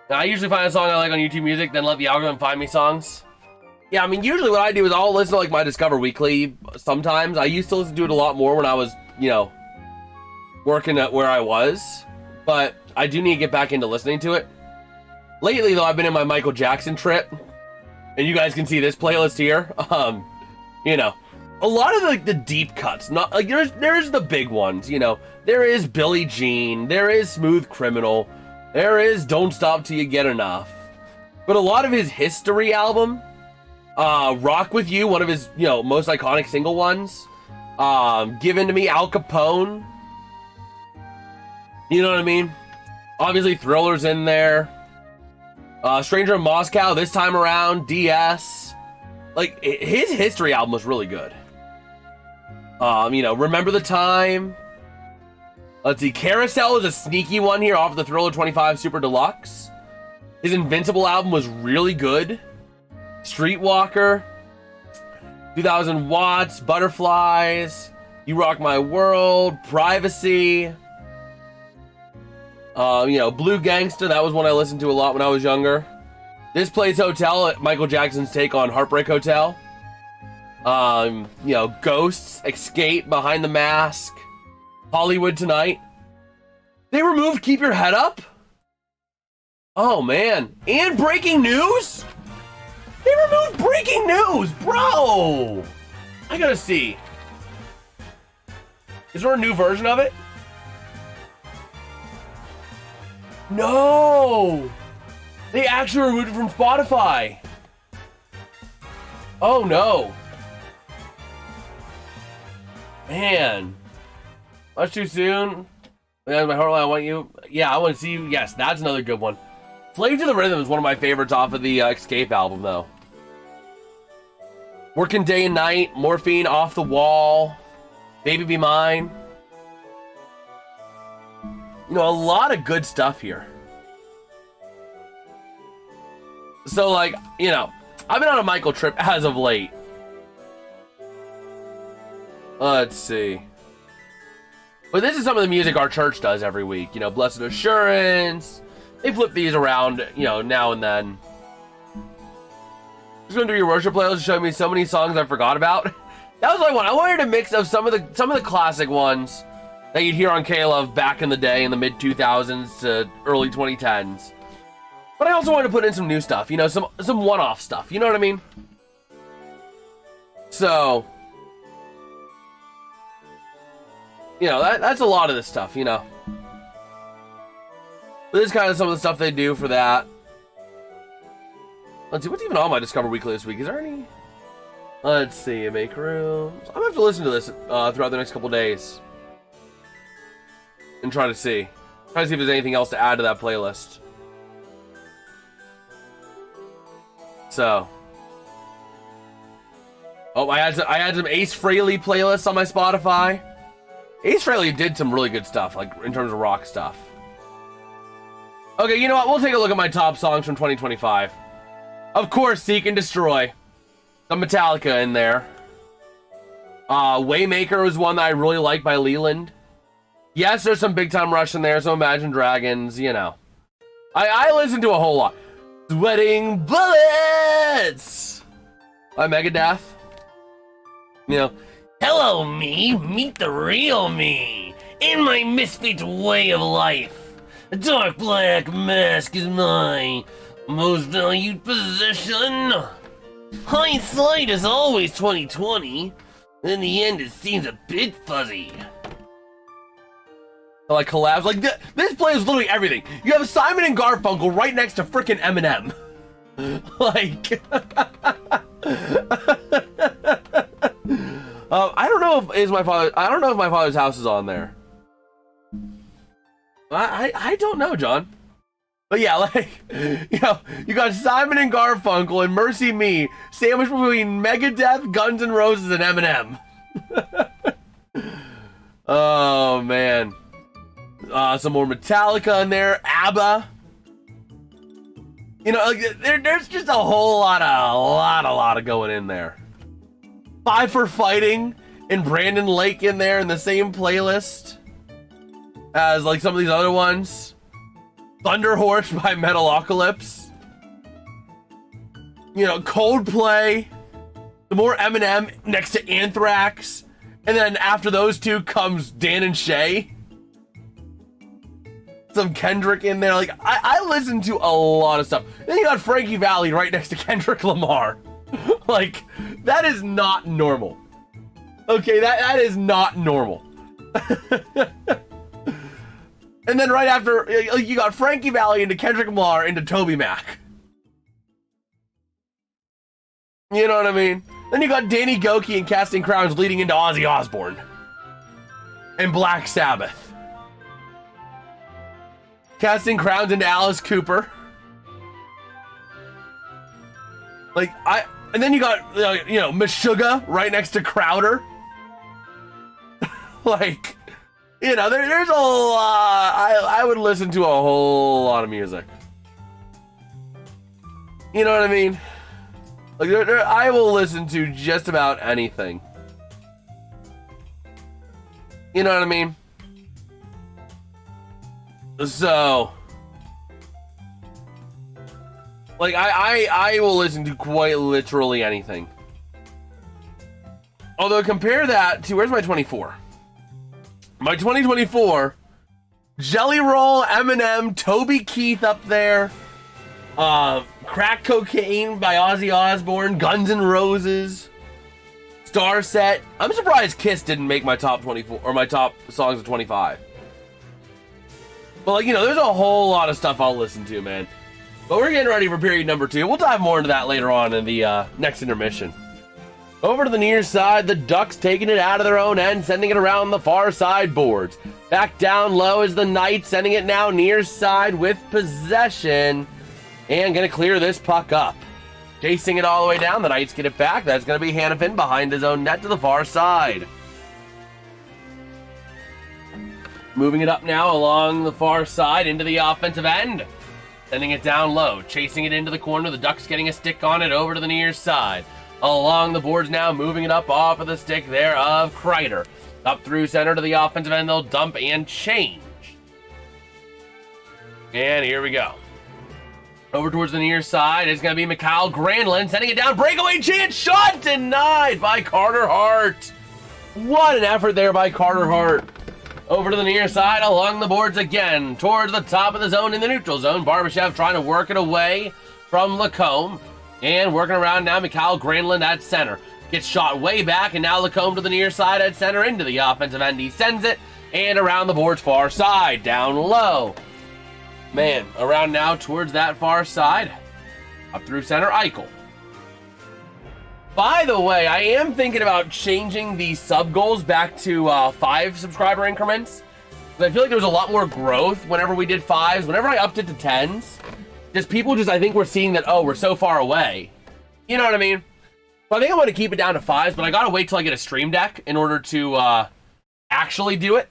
Now, I usually find a song I like on YouTube Music, then let the algorithm find me songs. Yeah, I mean, usually what I do is I'll listen to, like, my Discover Weekly sometimes. I used to listen to it a lot more when I was, you know, working at where I was. But I do need to get back into listening to it. Lately, though, I've been in my Michael Jackson trip. And you guys can see this playlist here. You know, a lot of, like, the deep cuts. Not like there's the big ones, you know. There is Billie Jean. There is Smooth Criminal. There is Don't Stop Till You Get Enough. But a lot of his history album, Rock With You, one of his, you know, most iconic single ones. Given to Me, Al Capone. You know what I mean? Obviously, Thriller's in there. Stranger in Moscow, this time around, DS. Like, his history album was really good. You know, Remember the Time. Let's see, Carousel is a sneaky one here off the Thriller 25 Super Deluxe. His Invincible album was really good. Streetwalker, 2000 Watts, Butterflies, You Rock My World, Privacy. You know, Blue Gangsta, that was one I listened to a lot when I was younger. This Place Hotel, Michael Jackson's take on Heartbreak Hotel. You know, Ghosts, Escape, Behind the Mask, Hollywood Tonight. They removed Keep Your Head Up? Oh, man. And Breaking News? They removed Breaking News, bro! I gotta see. Is there a new version of it? No! They actually removed it from Spotify. Oh, no. Man. Much too soon. My heart, I want you. Yeah, I want to see you. Yes, that's another good one. Slave to the Rhythm is one of my favorites off of the Escape album, though. Working Day and Night, Morphine, Off the Wall, Baby Be Mine. You know, a lot of good stuff here. So, like, you know, I've been on a Michael trip as of late. Let's see. But this is some of the music our church does every week. You know, Blessed Assurance. They flip these around, you know, now and then. Just going through your worship playlist to show me so many songs I forgot about. That was what I wanted. I wanted a mix of some of the classic ones that you'd hear on K-Love back in the day in the mid 2000s to early 2010s. But I also wanted to put in some new stuff, you know, some one-off stuff. You know what I mean? So, you know, that's a lot of this stuff, you know. But this is kind of some of the stuff they do for that. Let's see, what's even on my Discover Weekly this week? Is there any? Let's see, make room. I'm gonna have to listen to this throughout the next couple days. And try to see if there's anything else to add to that playlist. So, oh, I had some Ace Frehley playlists on my Spotify. Ace Frehley did some really good stuff, like in terms of rock stuff. Okay, you know what? We'll take a look at my top songs from 2025. Of course, Seek and Destroy. Some Metallica in there. Waymaker was one that I really like by Leland. Yes, there's some Big Time Rush in there, some Imagine Dragons, you know. I listen to a whole lot. Sweating Bullets by Megadeth. You know, hello me, meet the real me, in my misfit way of life. A dark black mask is my most valued possession. Hindsight is always 20/20. In the end, it seems a bit fuzzy. Like collabs, like this play is literally everything. You have Simon and Garfunkel right next to frickin' Eminem. Like, I don't know if my father's house is on there. I don't know, John. But yeah, like, you know, you got Simon and Garfunkel and Mercy Me sandwiched between Megadeth, Guns N' Roses, and Eminem. Oh man. Some more Metallica in there, ABBA. You know, like, there's just a whole lot of going in there. Five for Fighting and Brandon Lake in there in the same playlist as like some of these other ones. Thunder Horse by Metalocalypse. You know, Coldplay. The more Eminem next to Anthrax. And then after those two comes Dan and Shay. Some Kendrick in there. Like, I listen to a lot of stuff. Then you got Frankie Valli right next to Kendrick Lamar. Like, that is not normal. Okay, that is not normal. And then right after, you got Frankie Valli into Kendrick Lamar into Toby Mac. You know what I mean? Then you got Danny Goki and Casting Crowns leading into Ozzy Osbourne. And Black Sabbath. Casting Crowns into Alice Cooper. Like, and then you got, you know, Meshuggah right next to Crowder. Like, you know, there's a lot. I would listen to a whole lot of music. You know what I mean? Like, I will listen to just about anything. You know what I mean? So, like, I will listen to quite literally anything. Although, compare that to, where's my 24? My 2024, Jelly Roll, Eminem, Toby Keith up there, Crack Cocaine by Ozzy Osbourne, Guns N' Roses, Starset. I'm surprised Kiss didn't make my top 24, or my top songs of 25. But, like, you know, there's a whole lot of stuff I'll listen to, man. But we're getting ready for period number 2. We'll dive more into that later on in the next intermission. Over to the near side, the Ducks taking it out of their own end, sending it around the far side boards. Back down low is the Knights, sending it now near side with possession. And going to clear this puck up. Chasing it all the way down, the Knights get it back. That's going to be Hannafin behind his own net to the far side. Moving it up now along the far side into the offensive end. Sending it down low, chasing it into the corner. The Ducks getting a stick on it over to the near side. Along the boards now, moving it up off of the stick there of Kreider. Up through center to the offensive end, they'll dump and change. And here we go. Over towards the near side, it's going to be Mikael Granlund sending it down. Breakaway chance, shot denied by Carter Hart. What an effort there by Carter Hart. Over to the near side, along the boards again, towards the top of the zone in the neutral zone. Barbashev trying to work it away from Lacombe. And working around now, Mikael Granlund at center. Gets shot way back, and now Lacombe to the near side at center into the offensive end. He sends it, and around the boards far side, down low. Man, around now towards that far side. Up through center, Eichel. By the way, I am thinking about changing the sub goals back to 5 subscriber increments. I feel like there was a lot more growth whenever we did 5s. Whenever I upped it to 10s, I think we're seeing that, oh, we're so far away. You know what I mean? So I think I want to keep it down to 5s, but I gotta wait till I get a stream deck in order to actually do it.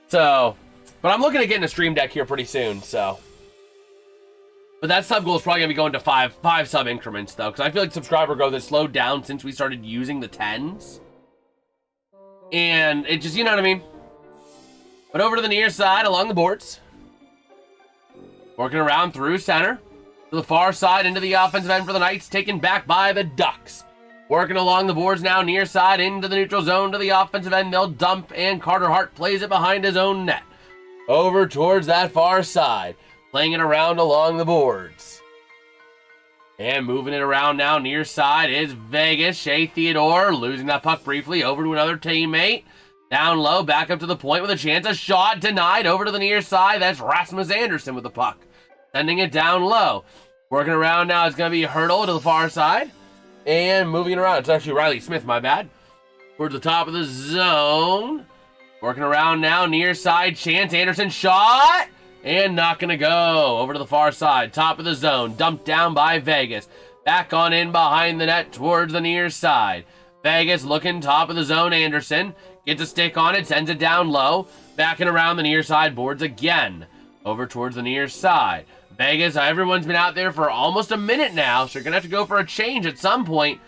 So, but I'm looking at getting a stream deck here pretty soon, so. But that sub goal is probably going to be going to 5 sub increments, though, because I feel like subscriber growth has slowed down since we started using the 10s. And it just, you know what I mean? But over to the near side, along the boards. Working around through center. To the far side, into the offensive end for the Knights, taken back by the Ducks. Working along the boards now, near side, into the neutral zone to the offensive end. They'll dump, and Carter Hart plays it behind his own net. Over towards that far side. Playing it around along the boards. And moving it around now near side is Vegas. Shea Theodore losing that puck briefly over to another teammate. Down low, back up to the point with a chance. A shot denied over to the near side. That's Rasmus Anderson with the puck. Sending it down low. Working around now, it's going to be Hurdle to the far side. And moving it around. It's actually Riley Smith, my bad. Towards the top of the zone. Working around now, near side. Chance Anderson shot. And not going to go. Over to the far side. Top of the zone. Dumped down by Vegas. Back on in behind the net towards the near side. Vegas looking top of the zone. Anderson gets a stick on it. Sends it down low. Backing around the near side boards again. Over towards the near side. Vegas, everyone's been out there for almost a minute now. So you're going to have to go for a change at some point.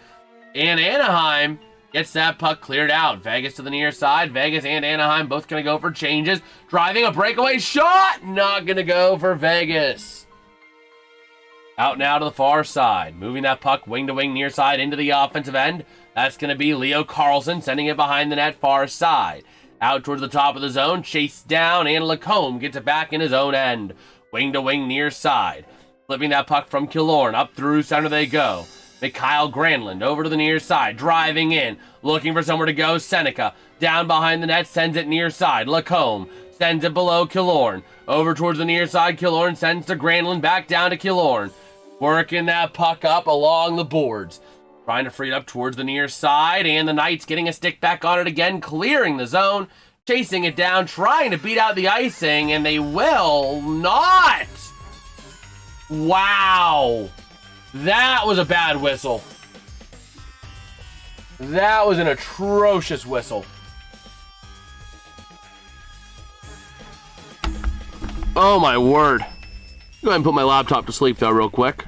And Anaheim gets that puck cleared out. Vegas to the near side. Vegas and Anaheim both going to go for changes. Driving a breakaway shot. Not going to go for Vegas. Out now to the far side. Moving that puck wing to wing near side into the offensive end. That's going to be Leo Carlsson sending it behind the net far side. Out towards the top of the zone. Chased down, and Lacombe gets it back in his own end. Wing to wing near side. Flipping that puck from Killorn. Up through center they go. Mikael Granlund over to the near side, driving in, looking for somewhere to go. Seneca down behind the net, sends it near side. Lacombe sends it below Killorn. Over towards the near side, Killorn sends to Granlund, back down to Killorn. Working that puck up along the boards. Trying to free it up towards the near side, and the Knights getting a stick back on it again, clearing the zone, chasing it down, trying to beat out the icing, and they will not. Wow. That was a bad whistle. That was an atrocious whistle. Oh my word. Go ahead and put my laptop to sleep though real quick.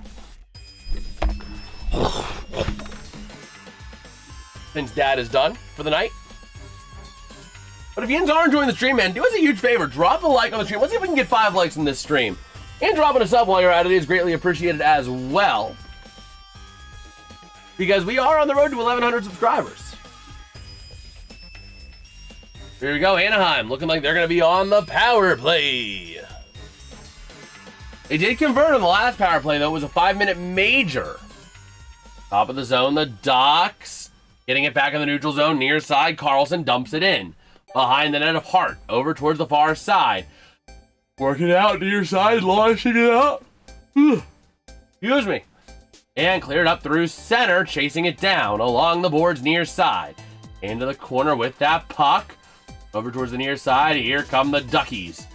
Since Dad is done for the night. But if you are enjoying the stream, man, do us a huge favor. Drop a like on the stream. Let's see if we can get 5 likes in this stream. And dropping a sub while you're at it is greatly appreciated as well. Because we are on the road to 1,100 subscribers. Here we go, Anaheim. Looking like they're going to be on the power play. They did convert on the last power play, though. It was a 5-minute major. Top of the zone, the Ducks. Getting it back in the neutral zone, near side. Carlson dumps it in. Behind the net of Hart. Over towards the far side. Working it out near side, launching it up. Excuse me. And cleared up through center, chasing it down along the boards near side. Into the corner with that puck. Over towards the near side, here come the Duckies.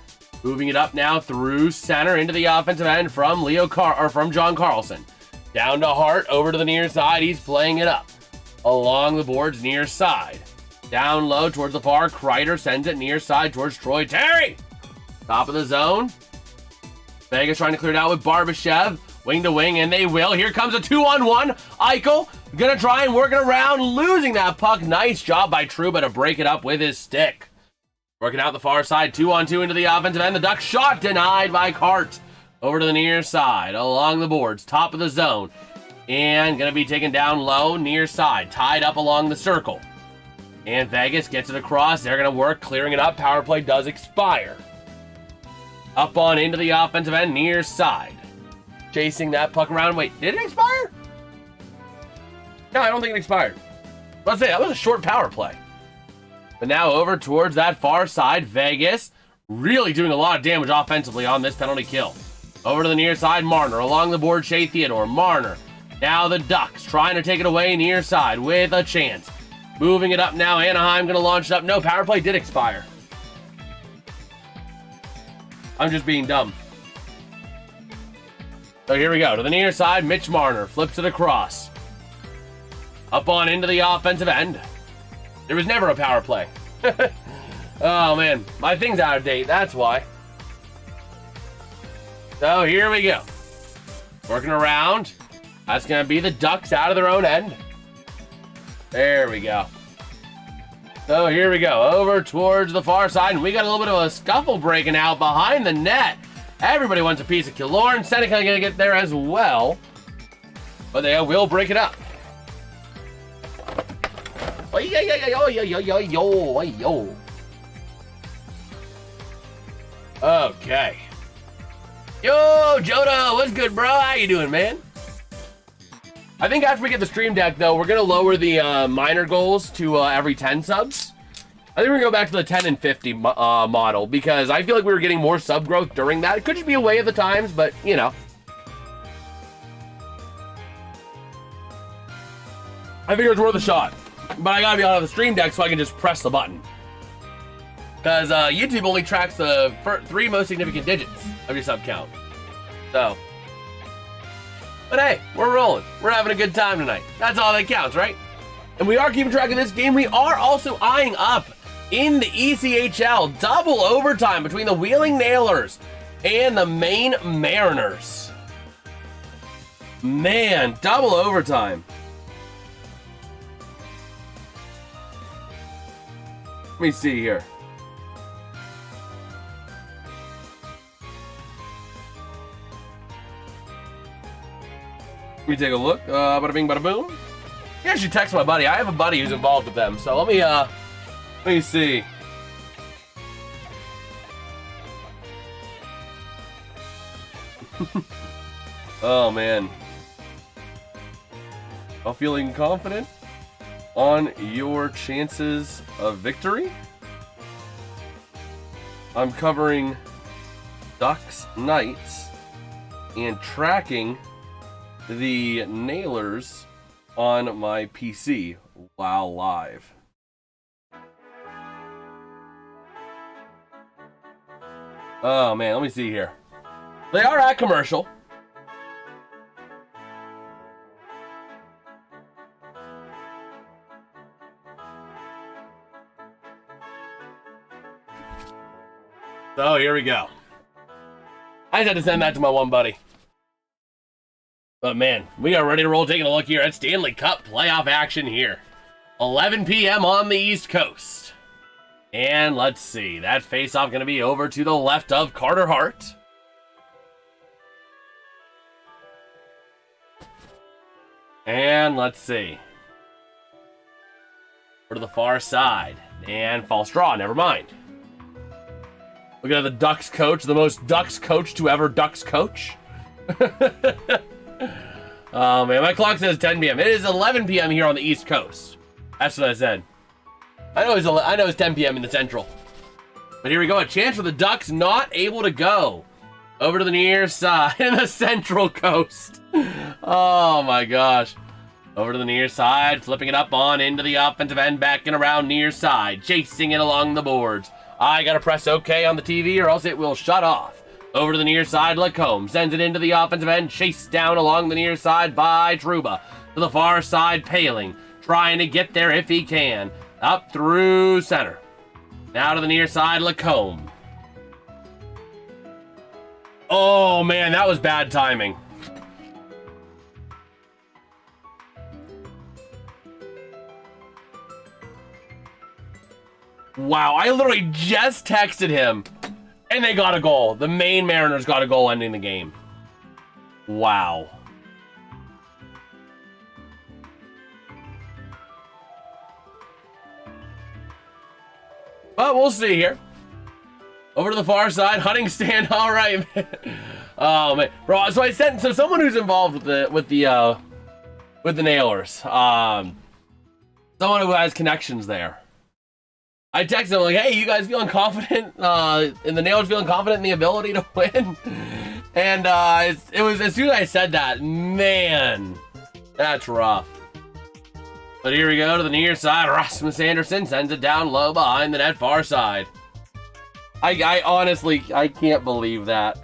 Moving it up now through center into the offensive end from from John Carlson. Down to Hart, over to the near side, he's playing it up. Along the boards near side. Down low towards the far. Kreider sends it near side towards Troy Terry. Top of the zone. Vegas trying to clear it out with Barbashev. Wing to wing, and they will. Here comes a 2-on-1. Eichel gonna try and work it around, losing that puck. Nice job by Trouba to break it up with his stick. Working out the far side, 2-on-2 into the offensive end. The Ducks shot denied by Cart. Over to the near side, along the boards, top of the zone. And gonna be taken down low, near side, tied up along the circle. And Vegas gets it across. They're gonna work, clearing it up. Power play does expire. Up on into the offensive end, near side. Chasing that puck around. Wait, did it expire? No, I don't think it expired. Let's say that was a short power play. But now over towards that far side, Vegas really doing a lot of damage offensively on this penalty kill. Over to the near side, Marner along the board, Shea Theodore, Marner. Now the Ducks trying to take it away near side with a chance. Moving it up now, Anaheim gonna launch it up. No, power play did expire. I'm just being dumb. So here we go. To the near side, Mitch Marner flips it across. Up on into the offensive end. There was never a power play. Oh, man. My thing's out of date. That's why. So here we go. Working around. That's going to be the Ducks out of their own end. There we go. So here we go. Over towards the far side. And we got a little bit of a scuffle breaking out behind the net. Everybody wants a piece of Killorn. Seneca going to get there as well. But they will break it up. Okay. Yo, Jodo, what's good, bro? How you doing, man? I think after we get the stream deck, though, we're going to lower the minor goals to every 10 subs. I think we're going to go back to the 10 and 50 model, because I feel like we were getting more sub growth during that. It could just be a way of the times, but, you know. I figure it's worth a shot. But I got to be on the stream deck so I can just press the button. Because YouTube only tracks the 3 most significant digits of your sub count. So. But hey, we're rolling. We're having a good time tonight. That's all that counts, right? And we are keeping track of this game. We are also eyeing up in the ECHL double overtime between the Wheeling Nailers and the Maine Mariners. Man, double overtime. Let me see here. Let me take a look. Bada bing, bada boom. Yeah, I should text my buddy. I have a buddy who's involved with them. So let me see. Oh, man. I'm feeling confident on your chances of victory. I'm covering Ducks Knights and tracking the Nailers on my PC while live. Oh man, let me see here. They are at commercial. So here we go. I just had to send that to my one buddy. But man, we are ready to roll. Taking a look here at Stanley Cup playoff action here. 11 p.m. on the East Coast. And let's see. That face-off going to be over to the left of Carter Hart. And let's see. Over to the far side. And false draw. Never mind. Looking at the Ducks coach. The most Ducks coach to ever Ducks coach. Oh man, my clock says 10 p.m. It is 11 p.m. here on the East Coast. That's what I said. I know it's 10 p.m. in the Central. But here we go. A chance for the Ducks, not able to go over to the near side in the Central Coast. Oh my gosh. Over to the near side, flipping it up on into the offensive end, back and around near side, chasing it along the boards. I gotta press OK on the TV or else it will shut off. Over to the near side, Lacombe sends it into the offensive end, chased down along the near side by Trouba. To the far side, Paling, trying to get there if he can. Up through center. Now to the near side, Lacombe. Oh, man, that was bad timing. Wow, I literally just texted him, and they got a goal. The Maine Mariners got a goal ending the game. Wow. But we'll see here. Over to the far side, hunting stand. All right, man. Oh man, bro. So I sent someone who's involved with the Nailers. Someone who has connections there. I texted him like, "Hey, you guys feeling confident? And the Nailers feeling confident in the ability to win?" And it was as soon as I said that, man, that's rough. But here we go to the near side. Rasmus Anderson sends it down low behind the net far side. I honestly, I can't believe that.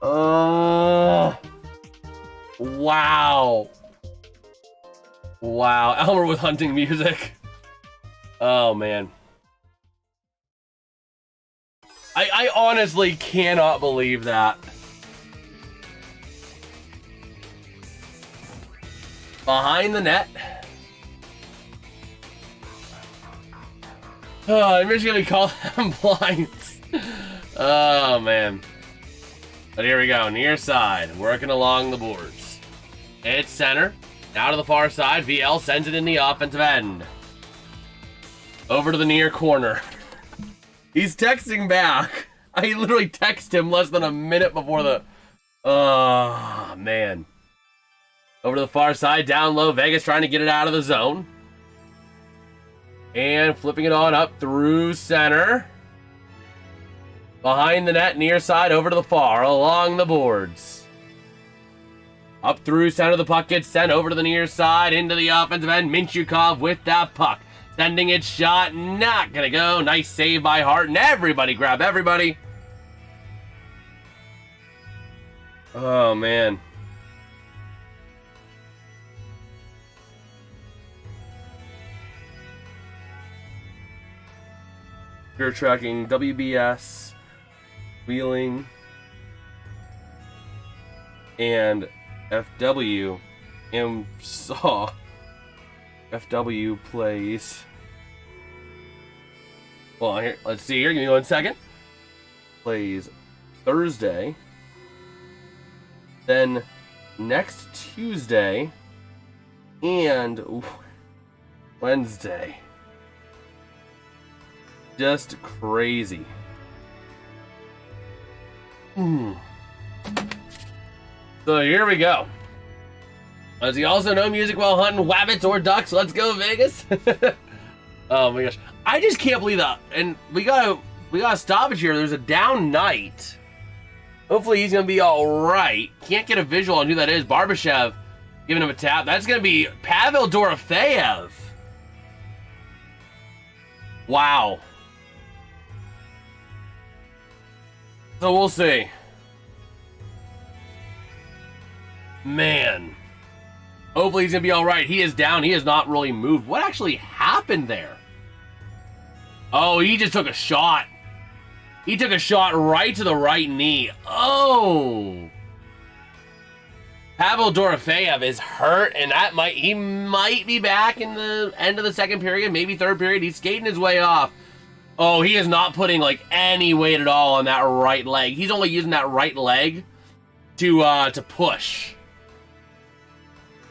Wow. Wow. Elmer with hunting music. Oh, man. I honestly cannot believe that. Behind the net. Oh, I'm just gonna call them blinds. Oh, man. But here we go. Near side. Working along the boards. It's center. Now to the far side. VL sends it in the offensive end. Over to the near corner. He's texting back. I literally texted him less than a minute before the... Oh, man. Over to the far side, down low. Vegas trying to get it out of the zone. And flipping it on up through center. Behind the net, near side, over to the far, along the boards. Up through center, the puck gets sent over to the near side, into the offensive end. Minchukov with that puck. Sending it shot, not gonna go. Nice save by Hart, and everybody grab everybody. Oh, man. You're tracking WBS, Wheeling, and FW. And saw FW plays. Well, here, let's see here. Give me 1 second. Plays Thursday. Then next Tuesday and Wednesday. Just crazy. So here we go. Does he also know music while hunting wabbits or ducks? Let's go, Vegas. Oh my gosh. I just can't believe that. And we got a stoppage here. There's a down night. Hopefully he's gonna be alright. Can't get a visual on who that is. Barbashev giving him a tap. That's gonna be Pavel Dorofeyev. Wow. So we'll see. Man. Hopefully he's going to be alright. He is down. He has not really moved. What actually happened there? Oh, he just took a shot. He took a shot right to the right knee. Oh. Pavel Dorofeyev is hurt, and he might be back in the end of the second period, maybe third period. He's skating his way off. Oh, he is not putting like any weight at all on that right leg. He's only using that right leg to push.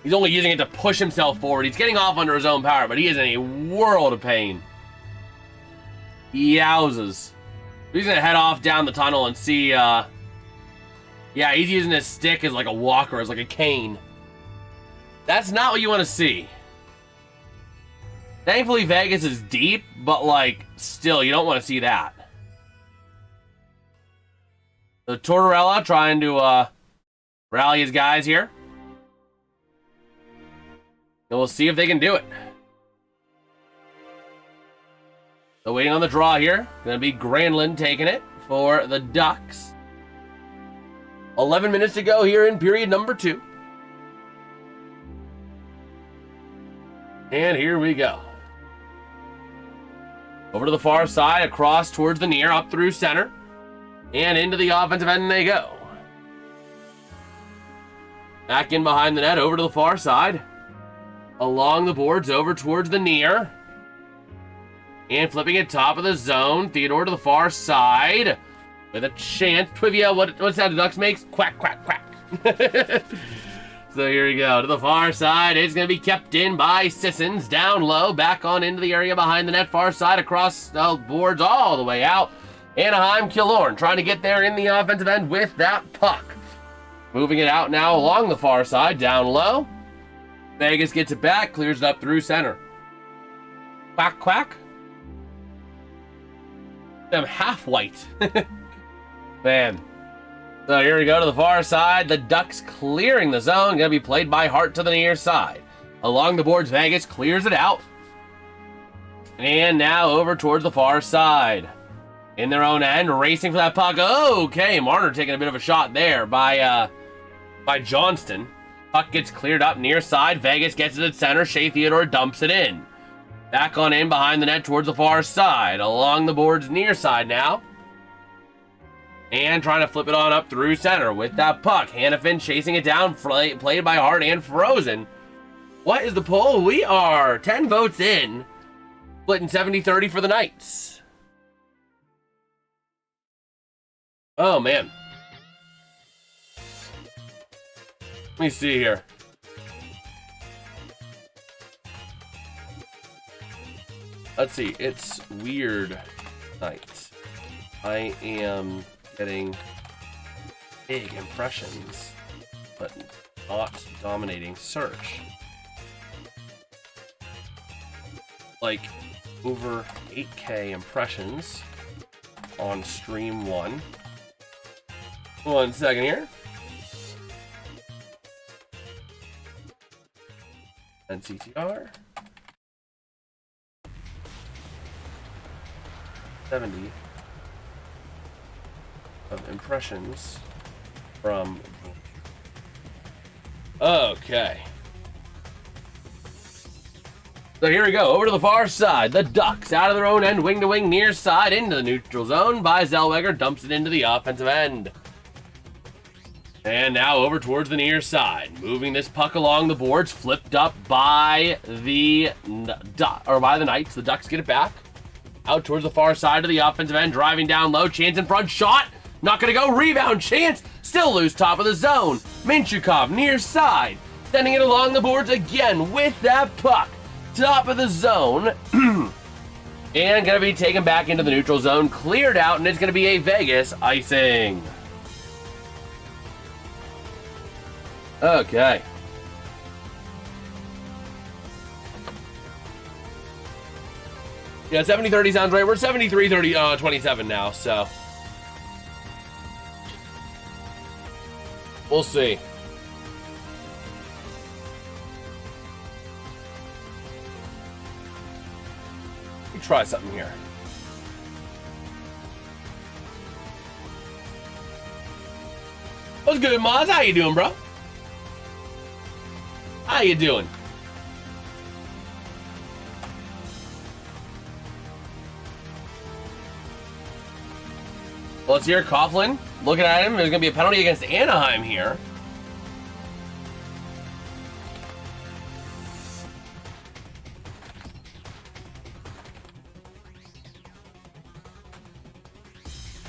He's only using it to push himself forward. He's getting off under his own power, but he is in a world of pain. Yowzes. He's gonna head off down the tunnel and see. Yeah, he's using his stick as like a walker, as like a cane. That's not what you want to see. Thankfully, Vegas is deep, but, like, still, you don't want to see that. So, Tortorella trying to rally his guys here. And we'll see if they can do it. So, waiting on the draw here. Going to be Granlund taking it for the Ducks. 11 minutes to go here in period number 2. And here we go. Over to the far side, across towards the near, up through center. And into the offensive end they go. Back in behind the net, over to the far side. Along the boards, over towards the near. And flipping it top of the zone. Theodore to the far side. With a chance. Twivia, what sound the Ducks makes? Quack, quack, quack. So here we go. To the far side. It's going to be kept in by Sissons. Down low. Back on into the area behind the net. Far side across the boards all the way out. Anaheim Killorn trying to get there in the offensive end with that puck. Moving it out now along the far side. Down low. Vegas gets it back. Clears it up through center. Quack, quack. I'm half white. Man. So here we go to the far side. The Ducks clearing the zone. Going to be played by Hart to the near side. Along the boards, Vegas clears it out. And now over towards the far side. In their own end, racing for that puck. Okay, Marner taking a bit of a shot there by Johnston. Puck gets cleared up near side. Vegas gets it at center. Shea Theodore dumps it in. Back on in behind the net towards the far side. Along the boards near side now. And trying to flip it on up through center with that puck. Hannafin chasing it down, played by Hart and frozen. What is the poll? We are 10 votes in. Splitting 70-30 for the Knights. Oh, man. Let me see here. Let's see. It's weird night. I am getting big impressions, but not dominating search. Like over 8K impressions on stream 1. 1 second here. And CTR. 70 of impressions from. Okay. So here we go. Over to the far side. The Ducks out of their own end, wing to wing, near side into the neutral zone by Zellweger. Dumps it into the offensive end. And now over towards the near side. Moving this puck along the boards. Flipped up by the Knights. The Ducks get it back. Out towards the far side of the offensive end. Driving down low. Chance in front. Shot. Not going to go. Rebound. Chance. Still loose top of the zone. Minchukov near side. Sending it along the boards again with that puck. Top of the zone. And going to be taken back into the neutral zone. Cleared out. And it's going to be a Vegas icing. Okay. Yeah, 70-30 sounds right. We're 73-30, 27 now, so. We'll see. Let me try something here. What's good, Maz? How you doing, bro? How you doing? Well, it's here, Coughlin. Looking at him, there's going to be a penalty against Anaheim here.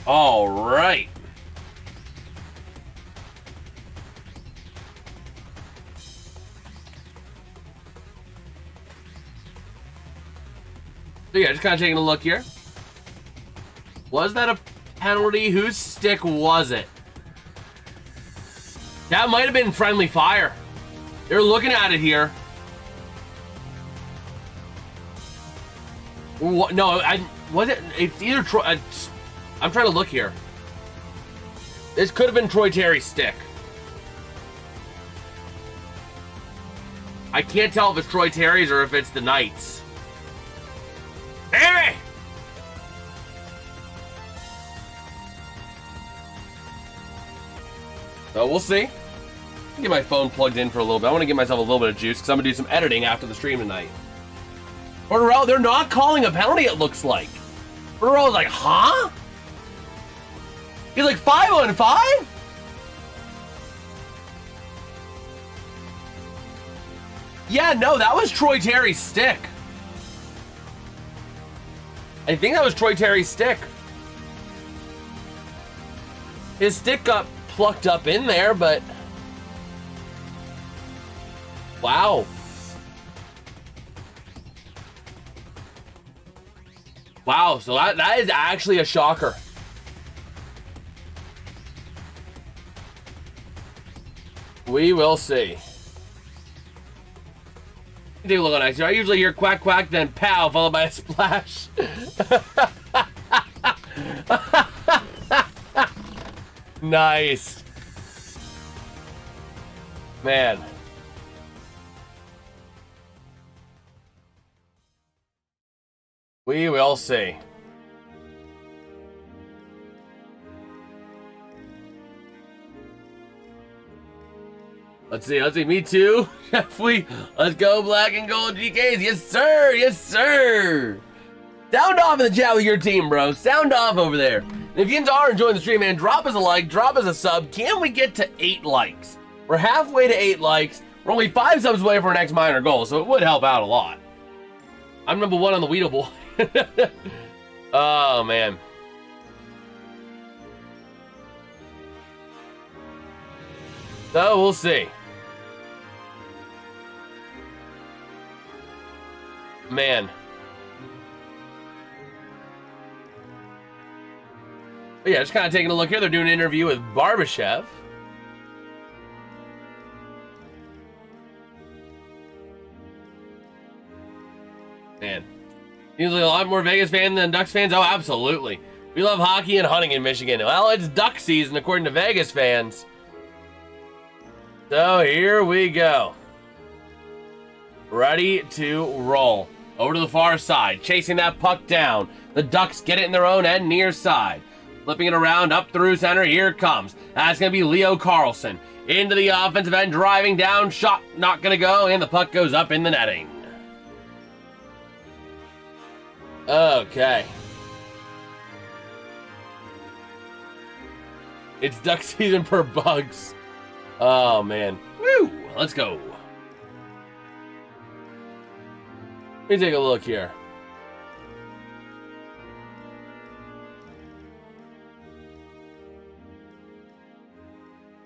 All right. So yeah, just kind of taking a look here. Was that a penalty? Whose stick was it? That might have been friendly fire. They're looking at it here. What? No, was it? It's either Troy. I'm trying to look here. This could have been Troy Terry's stick. I can't tell if it's Troy Terry's or if it's the Knights. Damn it! So we'll see. Get my phone plugged in for a little bit. I want to give myself a little bit of juice because I'm going to do some editing after the stream tonight. Tortorella, they're not calling a penalty, it looks like. Tortorella's like, huh? He's like 5-on-5? Yeah, no, that was Troy Terry's stick. I think that was Troy Terry's stick. His stick got plucked up in there, but... Wow. Wow, so that is actually a shocker. We will see. Take a look on ice. I usually hear quack quack, then pow, followed by a splash. Nice. Man. We will see. Let's see, me too. Let's go black and gold GKs. Yes, sir, yes, sir. Sound off in the chat with your team, bro. Sound off over there. And if you are enjoying the stream, man, drop us a like, drop us a sub. Can we get to 8 likes? We're halfway to 8 likes. We're only 5 subs away from our next minor goal, so it would help out a lot. I'm number 1 on the Weedable. Oh, man. So, we'll see. Man. But yeah, just kind of taking a look here. They're doing an interview with Barbashev. Man. Usually a lot more Vegas fans than Ducks fans. Oh, absolutely. We love hockey and hunting in Michigan. Well, it's duck season according to Vegas fans. So here we go. Ready to roll. Over to the far side, chasing that puck down. The Ducks get it in their own end, near side. Flipping it around, up through center, here it comes. That's going to be Leo Carlson. Into the offensive end, driving down, shot not going to go, and the puck goes up in the netting. Okay. It's duck season per Bugs. Oh, man. Woo! Let's go. Let me take a look here.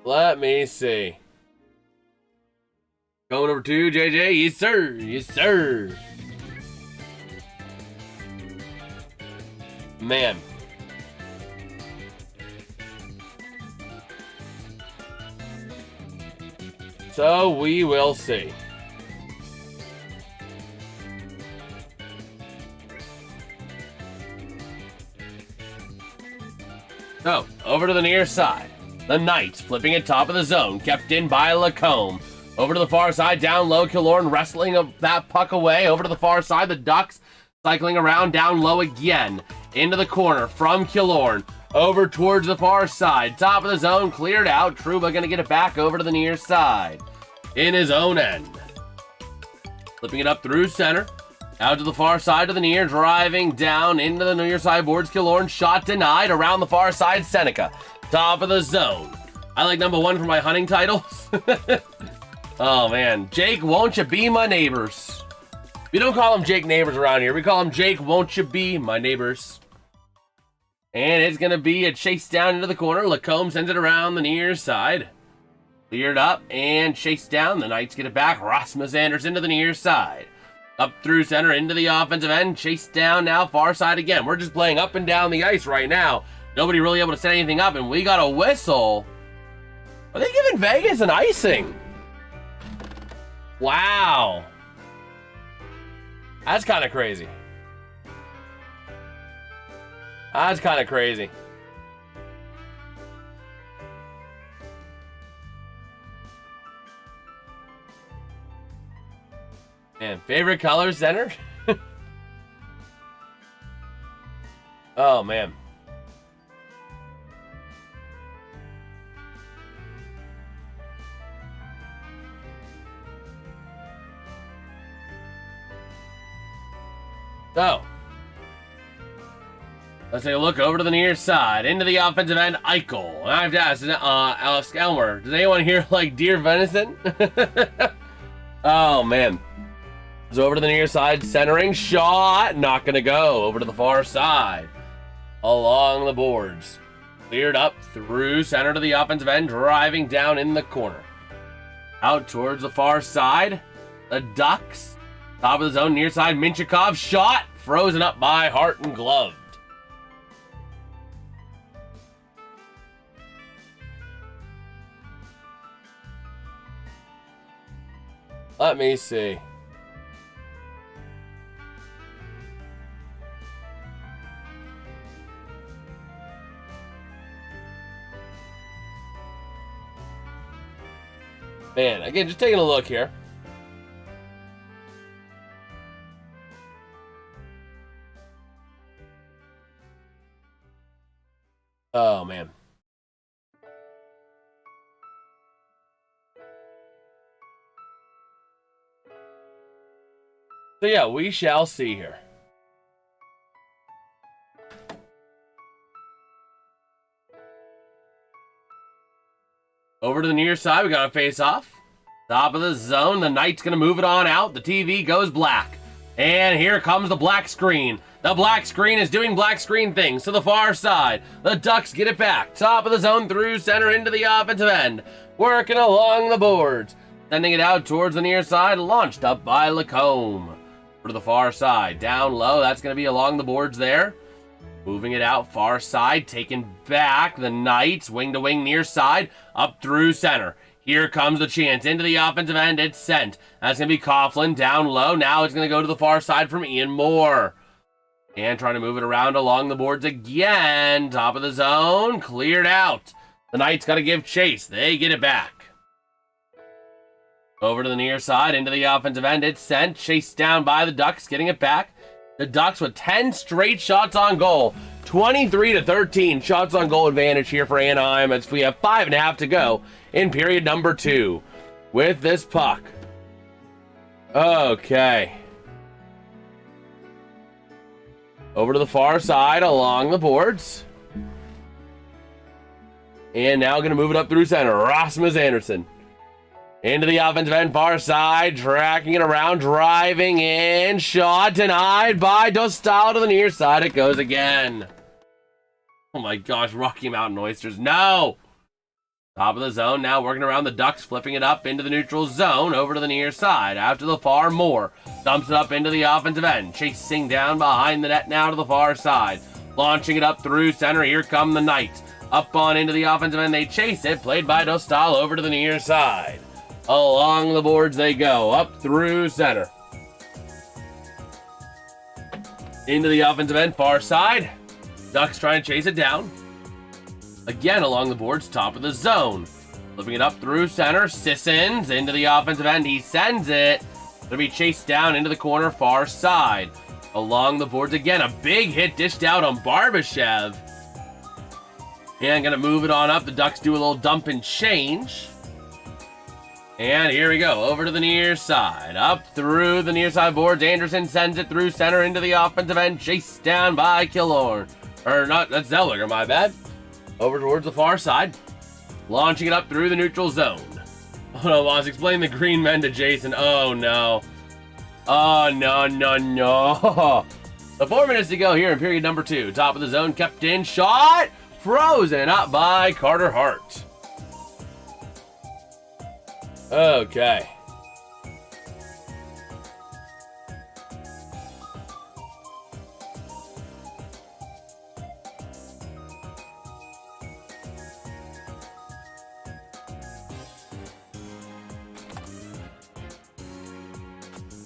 Let me see. Going over to JJ. Yes, sir. Yes, sir. Man. So we will see. So, over to the near side. The Knights flipping it top of the zone. Kept in by Lacombe. Over to the far side, down low. Killorn wrestling that puck away. Over to the far side, the Ducks cycling around down low again. Into the corner from Killorn. Over towards the far side. Top of the zone, cleared out. Trouba going to get it back over to the near side. In his own end. Flipping it up through center. Out to the far side of the near, driving down into the near side boards. Killorn, shot denied. Around the far side, Seneca. Top of the zone. I like number 1 for my hunting titles. Oh, man. Jake, won't you be my neighbors? We don't call him Jake Neighbors around here. We call him Jake, won't you be my neighbors? And it's going to be a chase down into the corner. Lacombe sends it around the near side. Cleared up and chased down. The Knights get it back. Rasmus Anderson to the near side. Up through center into the offensive end. Chased down now far side again. We're just playing up and down the ice right now. Nobody really able to set anything up, and we got a whistle. Are they giving Vegas an icing? Wow. That's kind of crazy. That's kind of crazy. Man, favorite color center? Oh, man. So, let's take a look over to the near side. Into the offensive end, Eichel. And I have to ask, Alex Elmer, does anyone here like deer venison? Oh, man. So over to the near side, centering, shot, not going to go. Over to the far side, along the boards. Cleared up through center to the offensive end, driving down in the corner. Out towards the far side, the Ducks. Top of the zone, near side, Minchikov, shot, frozen up by Hart and gloved. Let me see. Man, again, just taking a look here. Oh, man. So, yeah, we shall see here. Over to the near side, we got a face-off. Top of the zone, the Knight's going to move it on out. The TV goes black. And here comes the black screen. The black screen is doing black screen things to the far side. The Ducks get it back. Top of the zone, through center, into the offensive end. Working along the boards. Sending it out towards the near side, launched up by Lacombe. Over to the far side, down low, that's going to be along the boards there. Moving it out far side, taken back. The Knights, wing to wing, near side, up through center. Here comes the chance. Into the offensive end, it's sent. That's going to be Coughlin, down low. Now it's going to go to the far side from Ian Moore. And trying to move it around along the boards again. Top of the zone, cleared out. The Knights got to give chase. They get it back. Over to the near side, into the offensive end, it's sent. Chased down by the Ducks, getting it back. The Ducks with 10 straight shots on goal. 23-13 shots on goal advantage here for Anaheim as we have 5.5 to go in period number 2 with this puck. Okay. Over to the far side along the boards. And now going to move it up through center. Rasmus Andersson. Into the offensive end, far side, tracking it around, driving in, shot denied by Dostal to the near side. It goes again. Oh my gosh, Rocky Mountain Oysters, no! Top of the zone, now working around the Ducks, flipping it up into the neutral zone, over to the near side. Out to the far, Moore dumps it up into the offensive end, chasing down behind the net now to the far side. Launching it up through center, here come the Knights. Up on into the offensive end, they chase it, played by Dostal over to the near side. Along the boards they go, up through center. Into the offensive end, far side. Ducks trying to chase it down. Again along the boards, top of the zone. Flipping it up through center, Sissons into the offensive end, he sends it. Gonna be chased down into the corner, far side. Along the boards again, a big hit dished out on Barbashev. And gonna move it on up, the Ducks do a little dump and change. And here we go, over to the near side. Up through the near side boards. Anderson sends it through center into the offensive end. Chased down by Killorn. Or not, that's Zellweger, my bad. Over towards the far side. Launching it up through the neutral zone. Oh no, Moss, explain the green men to Jason. Oh no. Oh no, no, no. So 4 minutes to go here in period number 2. Top of the zone, kept in, shot. Frozen up by Carter Hart. Okay.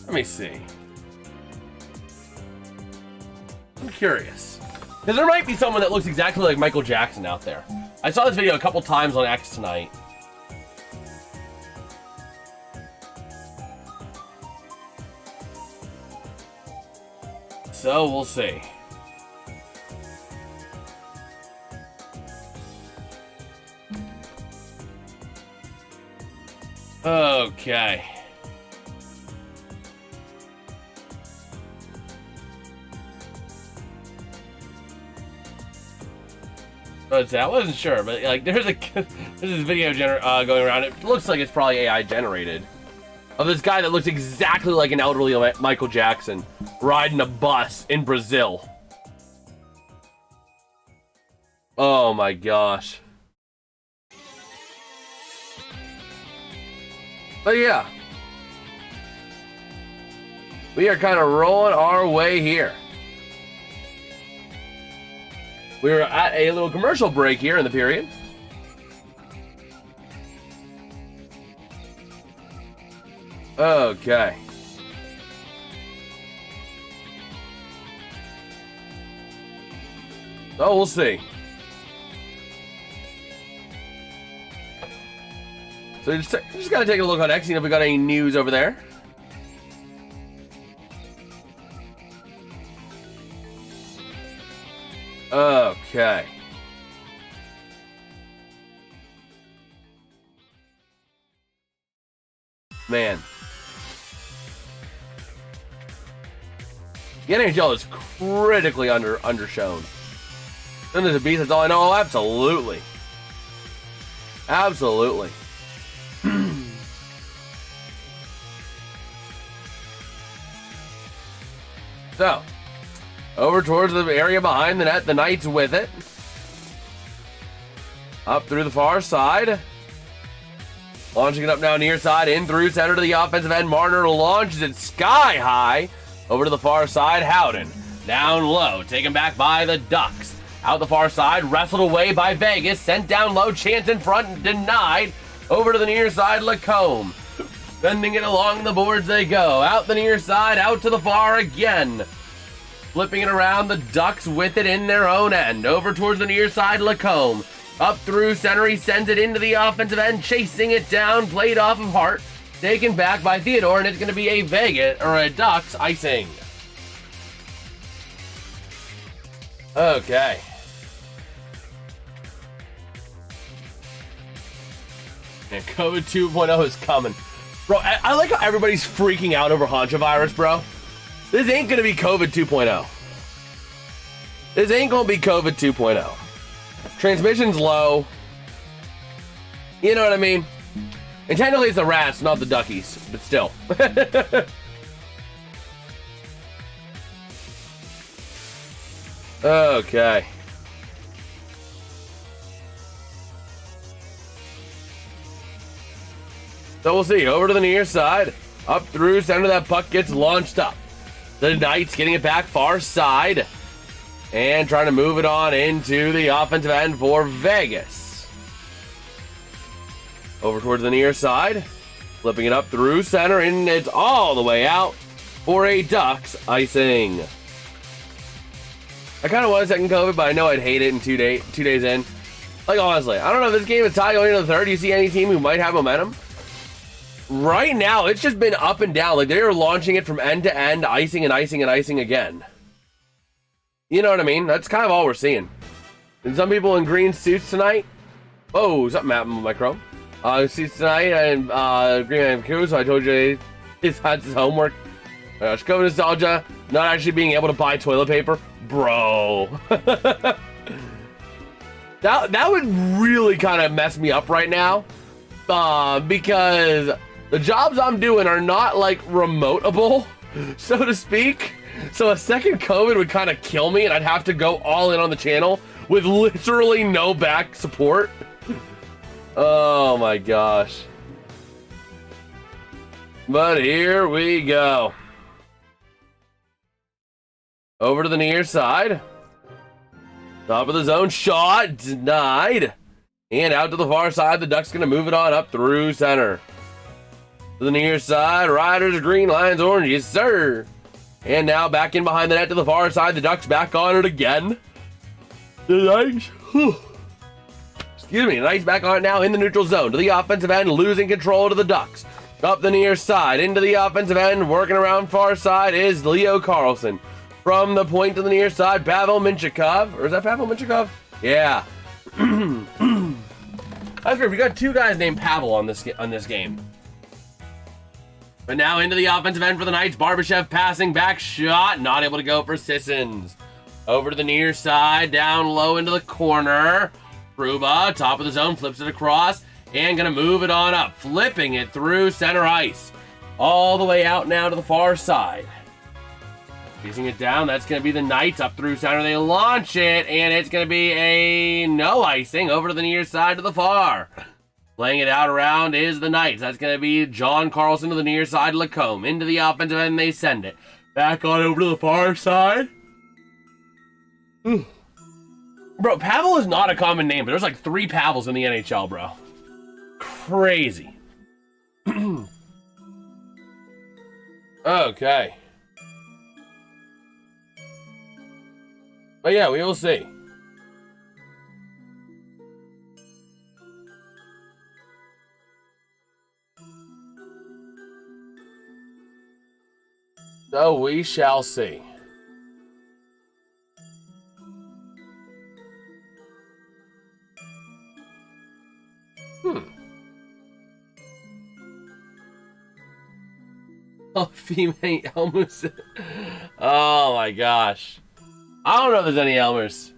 Let me see. I'm curious. Because there might be someone that looks exactly like Michael Jackson out there. I saw this video a couple times on X tonight. So we'll see. Okay. I wasn't sure, but like there's this video going around. It looks like it's probably AI generated. Of this guy that looks exactly like an elderly Michael Jackson riding a bus in Brazil. Oh my gosh. But yeah. We are kind of rolling our way here. We were at a little commercial break here in the period. Okay. So we'll see. So just gotta take a look on X, see if we got any news over there. Okay. Man. The NHL is critically undershown. And there's a beast, that's all I know. Oh, absolutely. Absolutely. So, over towards the area behind the net, the Knights with it. Up through the far side. Launching it up now near side, in through center to the offensive end. Marner launches it sky high. Over to the far side, Howden. Down low, taken back by the Ducks. Out the far side, wrestled away by Vegas. Sent down low, chance in front, denied. Over to the near side, Lacombe. Sending it along the boards they go. Out the near side, out to the far again. Flipping it around, the Ducks with it in their own end. Over towards the near side, Lacombe. Up through center, he sends it into the offensive end, chasing it down, played off of Hart. Taken back by Theodore, and it's going to be a Vegas, or a Ducks, icing. Okay. And COVID 2.0 is coming. Bro, I like how everybody's freaking out over hantavirus, bro. This ain't gonna be COVID 2.0. This ain't gonna be COVID 2.0. Transmission's low. You know what I mean? And technically it's the rats, not the duckies, but still. Okay. So we'll see. Over to the near side. Up through center. That puck gets launched up. The Knights getting it back far side. And trying to move it on into the offensive end for Vegas. Over towards the near side. Flipping it up through center. And it's all the way out for a Ducks icing. I kind of want a second COVID, but I know I'd hate it in 2 days in. Like, honestly, I don't know if this game is tied going into the third. Do you see any team who might have momentum? Right now, it's just been up and down. Like, they are launching it from end to end, icing and icing and icing again. You know what I mean? That's kind of all we're seeing. And some people in green suits tonight. Oh, something happened with my Chrome. Suits tonight and green and cool, so I told you he's had his homework. COVID nostalgia, not actually being able to buy toilet paper. Bro. that would really kind of mess me up right now. Because the jobs I'm doing are not like remoteable, so to speak. So a second COVID would kind of kill me and I'd have to go all in on the channel with literally no back support. Oh my gosh. But here we go. Over to the near side. Top of the zone shot, denied. And out to the far side, the Ducks going to move it on up through center. To the near side, Riders green, Lions orange, yes sir. And now back in behind the net to the far side, the Ducks back on it again. The Knights, excuse me, the Knights back on it now in the neutral zone. To the offensive end, losing control to the Ducks. Up the near side, into the offensive end, working around far side is Leo Carlson. From the point to the near side, Pavel Minchikov. Or is that Pavel Minchikov? Yeah. That's weird. We got two guys named Pavel on this game. But now into the offensive end for the Knights. Barbashev passing back shot. Not able to go for Sissons. Over to the near side. Down low into the corner. Truba, top of the zone, flips it across, and gonna move it on up, flipping it through center ice. All the way out now to the far side. Chasing it down, that's gonna be the Knights up through center. They launch it, and it's gonna be a no icing over to the near side to the far. Playing it out around is the Knights. That's gonna be John Carlson to the near side, Lacombe. Into the offensive end, they send it. Back on over to the far side. Bro, Pavel is not a common name, but there's like 3 Pavels in the NHL, bro. Crazy. Okay. But yeah, we will see. So we shall see. Oh, female Elmers. Oh my gosh. I don't know if there's any Elmers.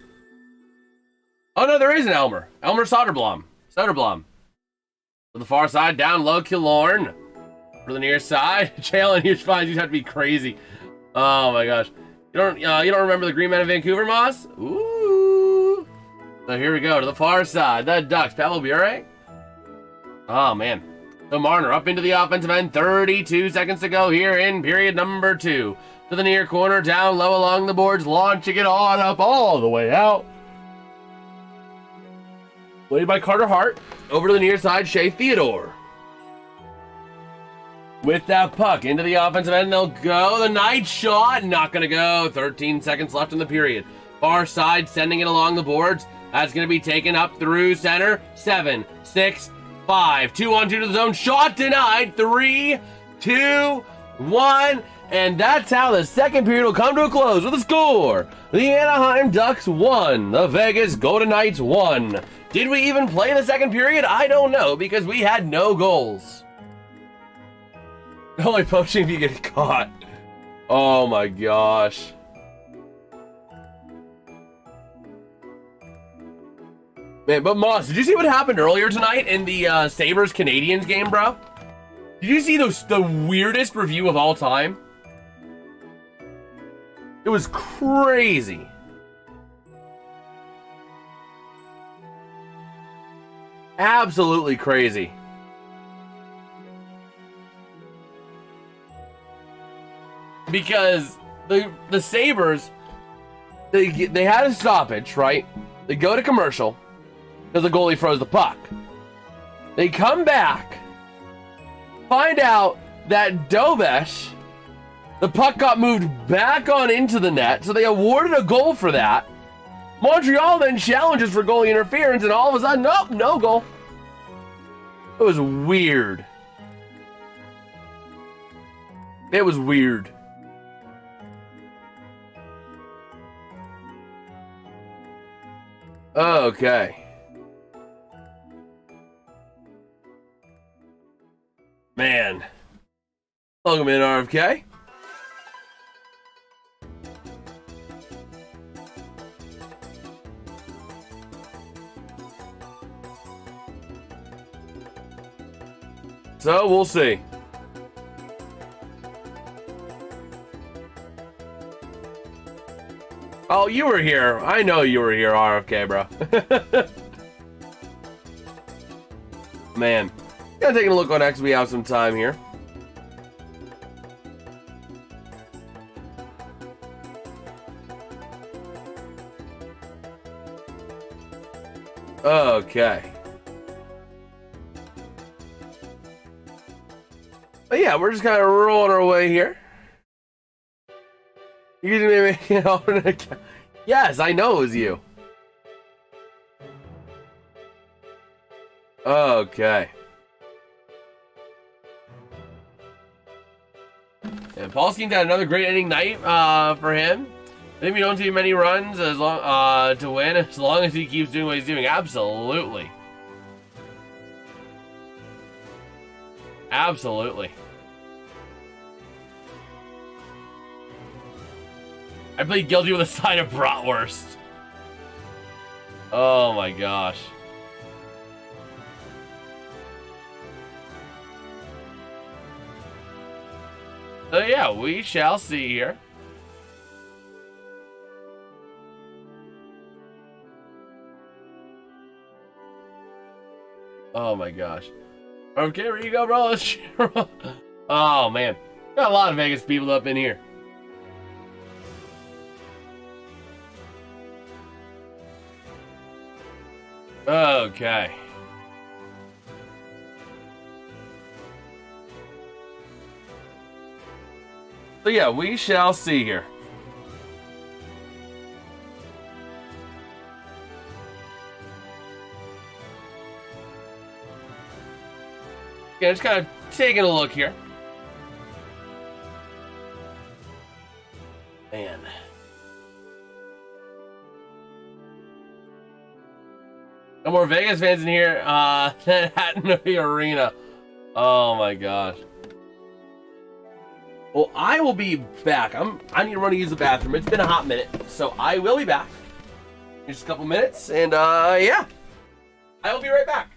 Oh no, there is an Elmer. Elmer Soderblom. To the far side, down low, Killorn. For the near side, Jalen, you'd have to be crazy. Oh my gosh. You don't remember the Green Man of Vancouver, Moss? Ooh. So here we go to the far side. The Ducks, Pavel Bure. Oh man. So Marner up into the offensive end. 32 seconds to go here in period number 2. To the near corner, down low along the boards, launching it on up all the way out. Played by Carter Hart. Over to the near side, Shea Theodore. With that puck into the offensive end, they'll go. The night shot, not going to go. 13 seconds left in the period. Far side, sending it along the boards. That's going to be taken up through center. 7, 6, 5. 2-on-2 to the zone. Shot denied. 3, 2, 1. And that's how the second period will come to a close with a score. The Anaheim Ducks 1. The Vegas Golden Knights 1. Did we even play the second period? I don't know, because we had no goals. Only poaching if you get caught. Oh my gosh. Man, but Moss, did you see what happened earlier tonight in the Sabres-Canadiens game, bro? Did you see the weirdest review of all time? It was crazy. Absolutely crazy. Because the Sabres, they had a stoppage, right? They go to commercial because the goalie froze the puck. They come back, find out that Dobesh, the puck got moved back on into the net, so they awarded a goal for that. Montreal then challenges for goalie interference, and all of a sudden, nope, no goal. It was weird. It was weird. Okay. Man. Welcome in, RFK. So, we'll see. Oh, you were here. I know you were here, RFK, bro. Man. Gotta take a look on X. We have some time here. Okay. But yeah, we're just kind of rolling our way here. You can make an alternate account. Yes, I know it was you. Okay. And Paul Skeens had another great inning night for him. I think we don't see many runs as long to win as long as he keeps doing what he's doing. Absolutely. Absolutely. I plead guilty with a side of bratwurst. Oh my gosh. So yeah, we shall see here. Oh my gosh. Okay, where you go, bro? Let's cheer. Oh man, got a lot of Vegas people up in here. Okay. So yeah, we shall see here. Yeah, just kind of taking a look here. Man. No more Vegas fans in here than at the arena. Oh my gosh. Well, I will be back. I need to run to use the bathroom. It's been a hot minute, so I will be back in just a couple minutes, and yeah, I will be right back.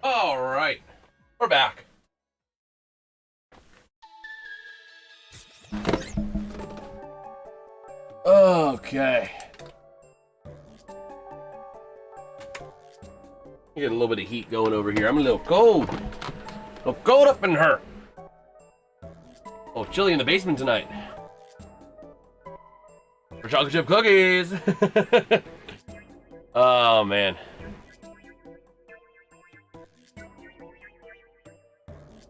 All right, we're back. Okay. Get a little bit of heat going over here. I'm a little cold. A little cold up in her. Oh, chilly in the basement tonight. For chocolate chip cookies. Oh, man.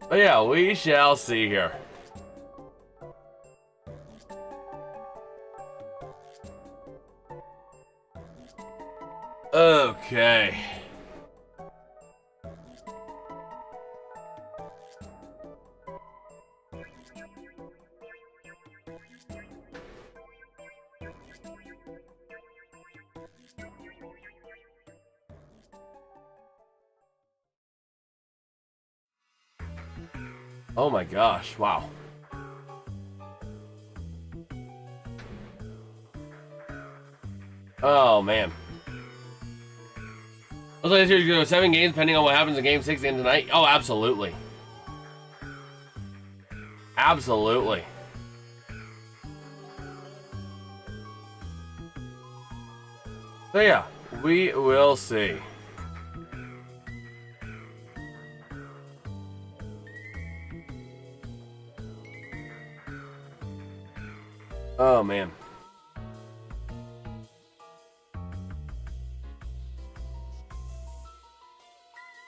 But yeah, we shall see here. Okay. Oh my gosh, wow. Oh man. Looks like this year's gonna go 7 games depending on what happens in game 6 and tonight. Oh, absolutely. Absolutely. So yeah, we will see. Oh man.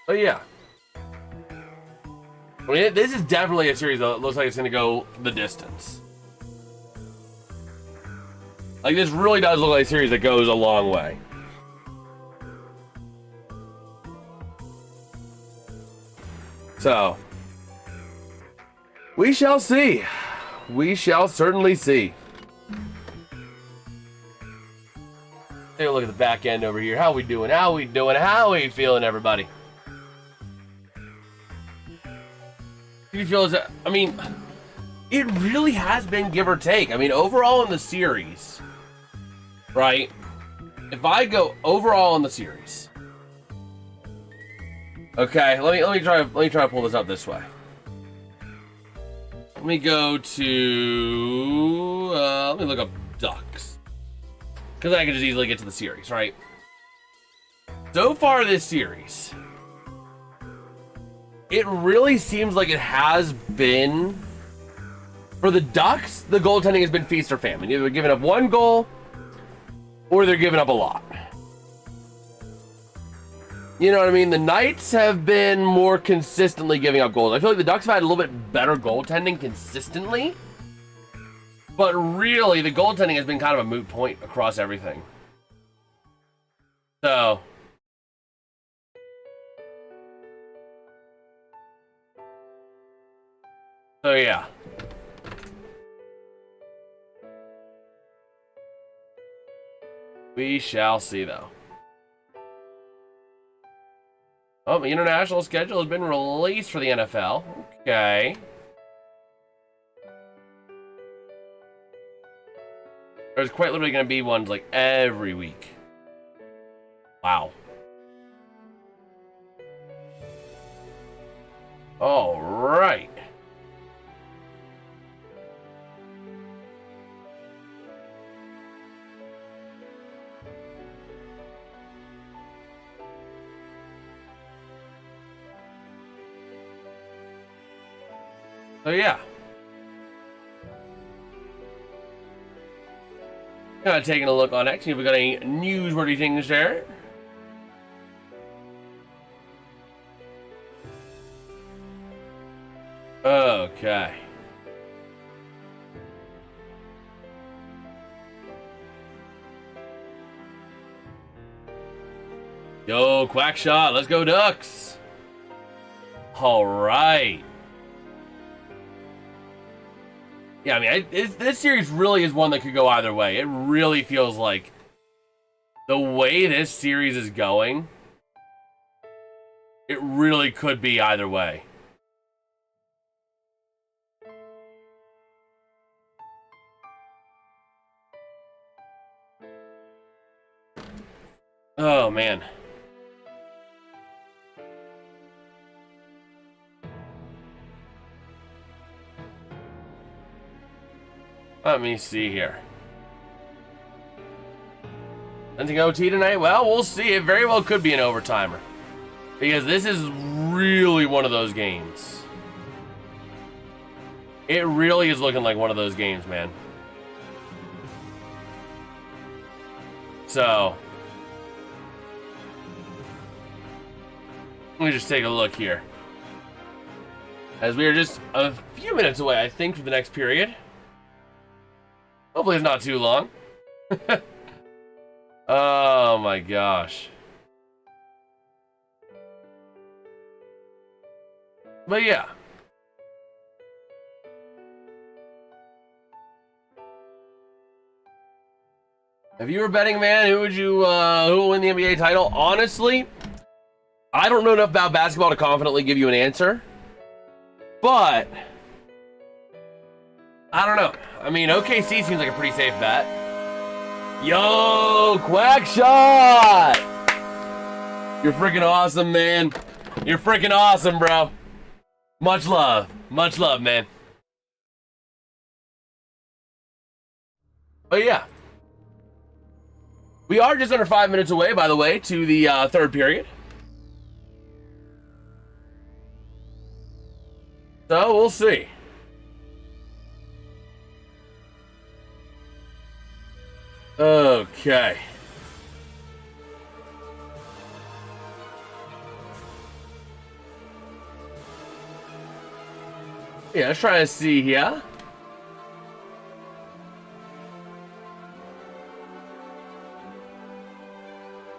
But yeah. I mean, this is definitely a series that looks like it's going to go the distance. Like, this really does look like a series that goes a long way. So, we shall see. We shall certainly see. Take a look at the back end over here. How we doing? How we doing? How we feeling, everybody? Do you feel as that? I mean, it really has been give or take. I mean, overall in the series, right? If I go overall in the series, okay. Let me try to pull this up this way. Let me go to let me look up Ducks, because I can just easily get to the series, right? So far this series, it really seems like it has been, for the Ducks, the goaltending has been feast or famine. Either they're giving up one goal or they're giving up a lot. You know what I mean? The Knights have been more consistently giving up goals. I feel like the Ducks have had a little bit better goaltending consistently. But really, the goaltending has been kind of a moot point across everything. So yeah. We shall see, though. Oh, the international schedule has been released for the NFL. Okay. There's quite literally going to be ones like every week. Wow. All right. So yeah. Kind of taking a look on X, see if we got any newsworthy things there. Okay. Yo, quack shot. Let's go, Ducks. All right. Yeah, I mean, this series really is one that could go either way. It really feels like the way this series is going, it really could be either way. Oh, man. Let me see here. Sensing OT tonight? Well, we'll see. It very well could be an overtimer. Because this is really one of those games. It really is looking like one of those games, man. So, let me just take a look here. As we are just a few minutes away, I think, from the next period. Hopefully it's not too long. Oh my gosh. But yeah. If you were betting, man, who will win the NBA title? Honestly, I don't know enough about basketball to confidently give you an answer. But I don't know. I mean, OKC seems like a pretty safe bet. Yo, Quack Shot! You're freaking awesome, man. You're freaking awesome, bro. Much love, man. But yeah. We are just under 5 minutes away, by the way, to the third period. So, we'll see. Okay. Yeah, let's try to see here.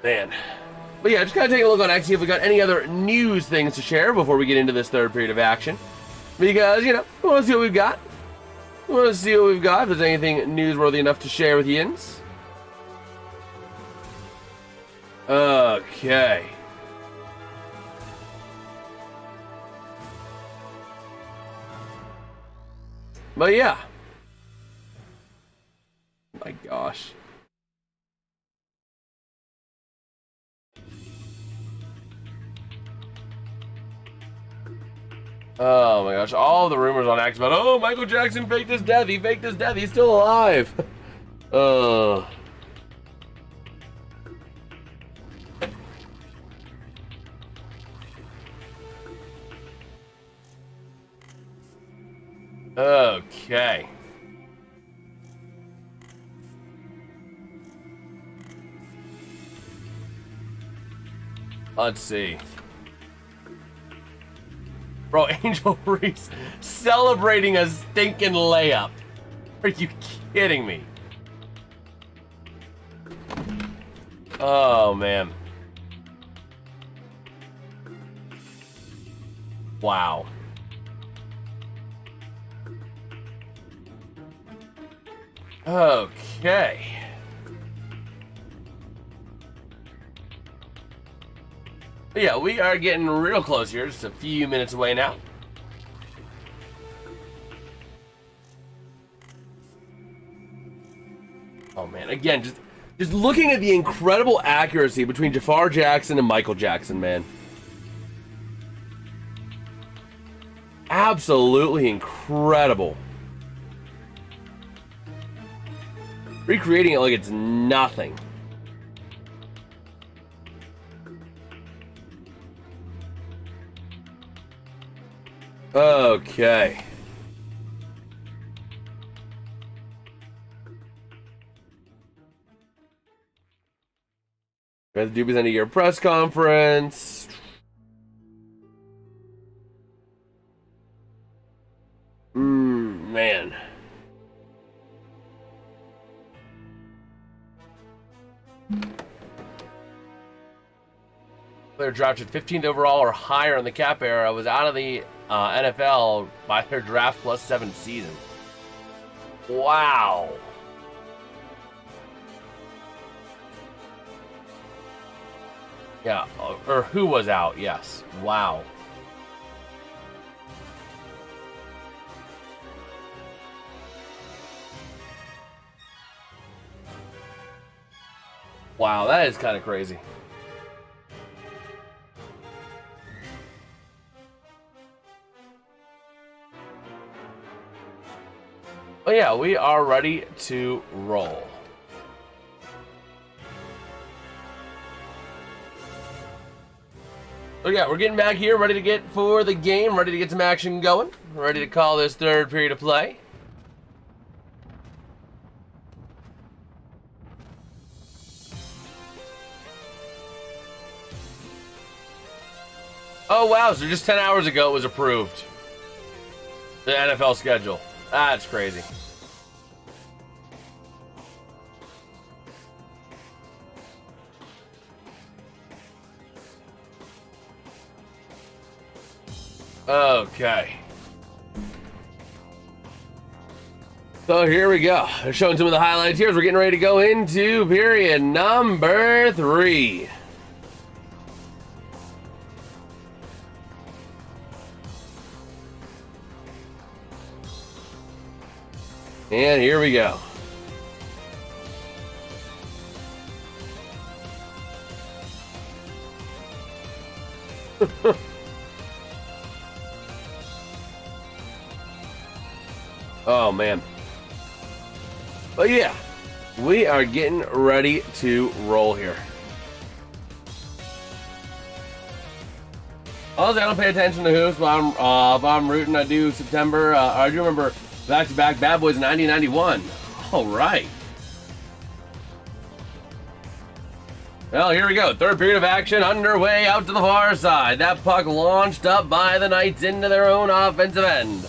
Man. But yeah, just kind of take a look on X, see if we got any other news things to share before we get into this third period of action. Because, you know, we want to see what we've got. We want to see what we've got, if there's anything newsworthy enough to share with yins. Okay. But yeah. My gosh. Oh my gosh, all the rumors on X about, oh, Michael Jackson faked his death, he faked his death, he's still alive. Okay. Let's see. Bro, Angel Reese celebrating a stinking layup. Are you kidding me? Oh, man. Wow. Okay. But yeah, we are getting real close here. Just a few minutes away now. Oh man, again, just looking at the incredible accuracy between Jafar Jackson and Michael Jackson, man. Absolutely incredible. Recreating it like it's nothing. Okay. We have the Doobies end of year press conference. Man. Player drafted 15th overall or higher in the cap era was out of the NFL by their draft plus 7th season. Wow. Yeah, or who was out, yes. Wow. Wow, that is kind of crazy. But yeah, we are ready to roll. So yeah, we're getting back here, ready to get for the game, ready to get some action going, ready to call this third period of play. Oh wow, so just 10 hours ago it was approved. The NFL schedule. That's crazy. Okay. So here we go. They're showing some of the highlights here as we're getting ready to go into period number 3. And here we go. Oh man. But yeah, we are getting ready to roll here. Honestly, I don't pay attention to who's, but if I'm rooting, I do September. I do remember back-to-back Bad Boys 90-91. All right. Well, here we go. Third period of action underway out to the far side. That puck launched up by the Knights into their own offensive end.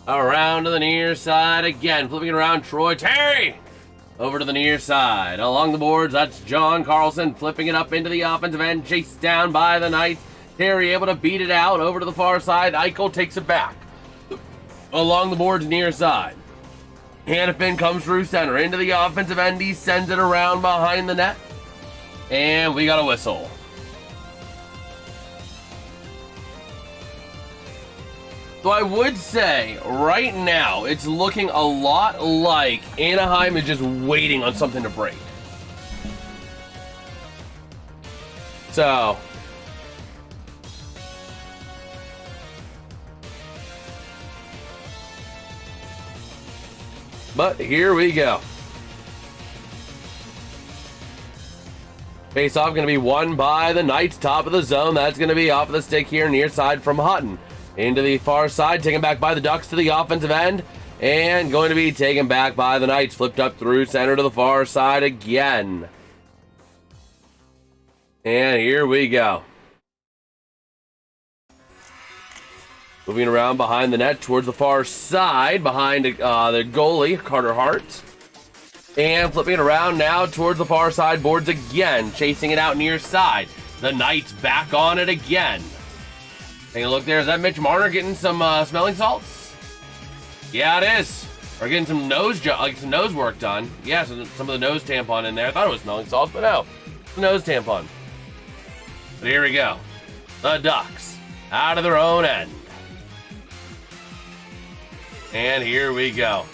Around to the near side again. Flipping it around, Troy Terry. Over to the near side. Along the boards, that's John Carlson flipping it up into the offensive end. Chased down by the Knights. Terry able to beat it out over to the far side. Eichel takes it back. Along the boards near side. Hannafin comes through center. Into the offensive end. He sends it around behind the net. And we got a whistle. So I would say right now it's looking a lot like Anaheim is just waiting on something to break. So but here we go. Face off going to be won by the Knights, top of the zone. That's going to be off of the stick here, near side from Hutton. Into the far side, taken back by the Ducks to the offensive end. And going to be taken back by the Knights. Flipped up through center to the far side again. And here we go. Moving around behind the net towards the far side, behind the goalie, Carter Hart. And flipping it around now towards the far side boards again. Chasing it out near side. The Knights back on it again. Take a look there. Is that Mitch Marner getting some smelling salts? Yeah, it is. Or getting some some nose work done. Yeah, some of the nose tampon in there. I thought it was smelling salts, but no. It's nose tampon. But here we go. The Ducks out of their own end. And here we go.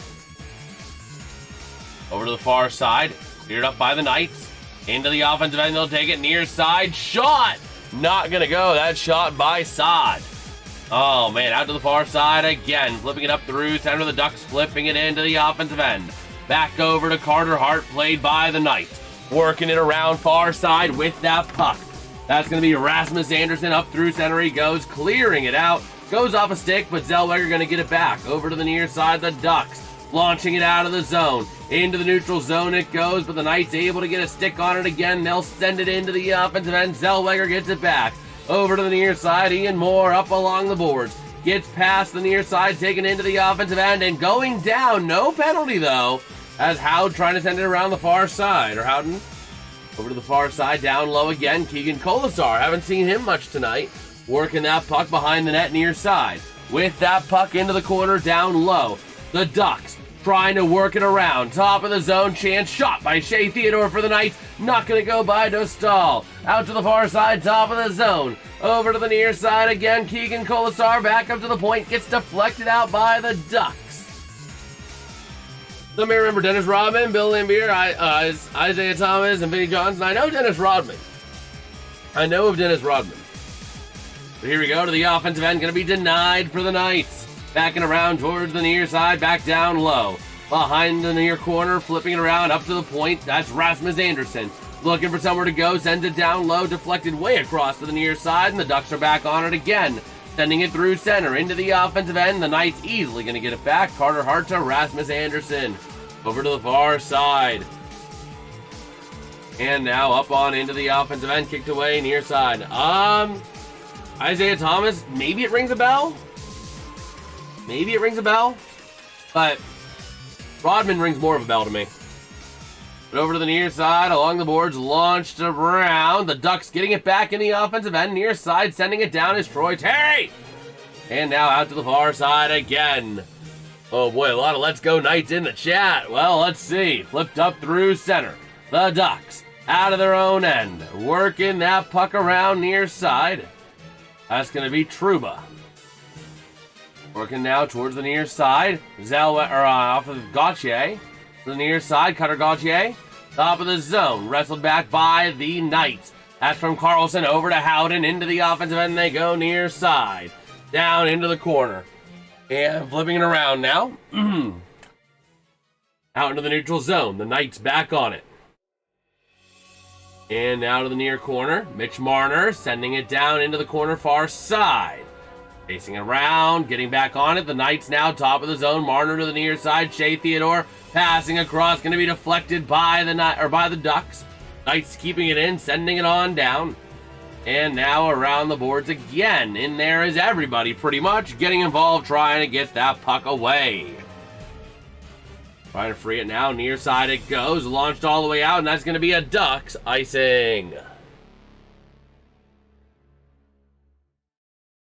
Over to the far side. Cleared up by the Knights. Into the offensive end. They'll take it near side. Shot! Not gonna go. That shot by Saad. Oh man, out to the far side again. Flipping it up through center of the Ducks. Flipping it into the offensive end. Back over to Carter Hart. Played by the Knights. Working it around far side with that puck. That's gonna be Rasmus Anderson up through center. He goes, clearing it out. Goes off a stick, but Zellweger gonna get it back. Over to the near side, the Ducks. Launching it out of the zone. Into the neutral zone it goes, but the Knights able to get a stick on it again. They'll send it into the offensive end. Zellweger gets it back. Over to the near side. Ian Moore up along the boards. Gets past the near side, taken into the offensive end, and going down. No penalty, though, as Howd trying to send it around the far side. Or Howden over to the far side, down low again. Keegan Colasar. Haven't seen him much tonight. Working that puck behind the net near side. With that puck into the corner, down low. The Ducks trying to work it around. Top of the zone, chance shot by Shea Theodore for the Knights. Not going to go by Dostal. Out to the far side, top of the zone. Over to the near side again. Keegan Colasar back up to the point. Gets deflected out by the Ducks. Some may remember Dennis Rodman, Bill Lambier, Isaiah Thomas, and Vinnie Johnson. I know Dennis Rodman. I know of Dennis Rodman. But here we go to the offensive end. Going to be denied for the Knights. Backing around towards the near side, back down low. Behind the near corner, flipping it around up to the point. That's Rasmus Anderson. Looking for somewhere to go, sends it down low, deflected way across to the near side, and the Ducks are back on it again. Sending it through center into the offensive end. The Knights easily going to get it back. Carter Hart to Rasmus Anderson. Over to the far side. And now up on into the offensive end, kicked away near side. Isaiah Thomas, maybe it rings a bell. Maybe it rings a bell. But Rodman rings more of a bell to me. But over to the near side, along the boards, launched around. The Ducks getting it back in the offensive end. Near side, sending it down is Troy Terry. And now out to the far side again. Oh boy, a lot of Let's Go Knights in the chat. Well, let's see. Flipped up through center. The Ducks out of their own end. Working that puck around near side. That's going to be Trouba. Working now towards the near side. Off of Gauthier. To the near side, Cutter Gauthier. Top of the zone. Wrestled back by the Knights. That's from Carlson over to Howden. Into the offensive end they go near side. Down into the corner. And flipping it around now. Out into the neutral zone. The Knights back on it. And now to the near corner. Mitch Marner sending it down into the corner far side. Facing around, getting back on it. The Knights now top of the zone. Marner to the near side. Shea Theodore passing across. Going to be deflected by the Ducks. Knights keeping it in, sending it on down. And now around the boards again. In there is everybody pretty much getting involved, trying to get that puck away. Trying to free it now. Near side it goes. Launched all the way out, and that's going to be a Ducks icing.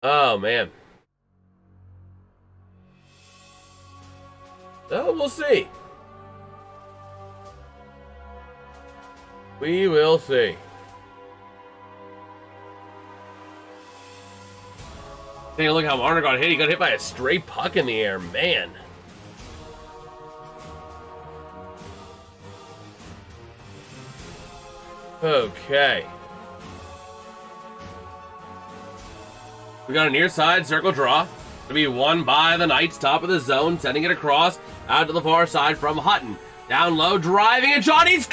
Oh, man. Oh, we'll see. We will see. Take a look how Marner got hit. He got hit by a stray puck in the air. Man. Okay. We got a near side circle draw. To be won by the Knights, top of the zone, sending it across out to the far side from Hutton. Down low, driving, and Johnny scores!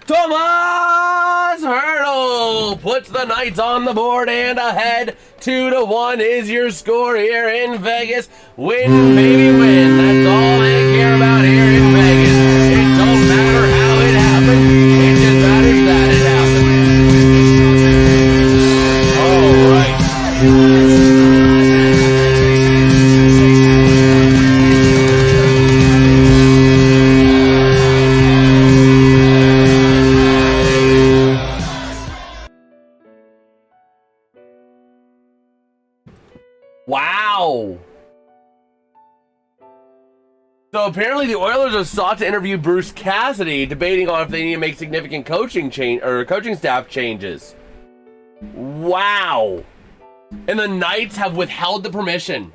Thomas Hertl puts the Knights on the board and ahead. 2-1 is your score here in Vegas. Win, baby, win. That's all they care about here in Vegas. It don't matter how it happened. It just matters that it happened. All right. Wow. So apparently the Oilers have sought to interview Bruce Cassidy, debating on if they need to make significant coaching staff changes. Wow. And the Knights have withheld the permission.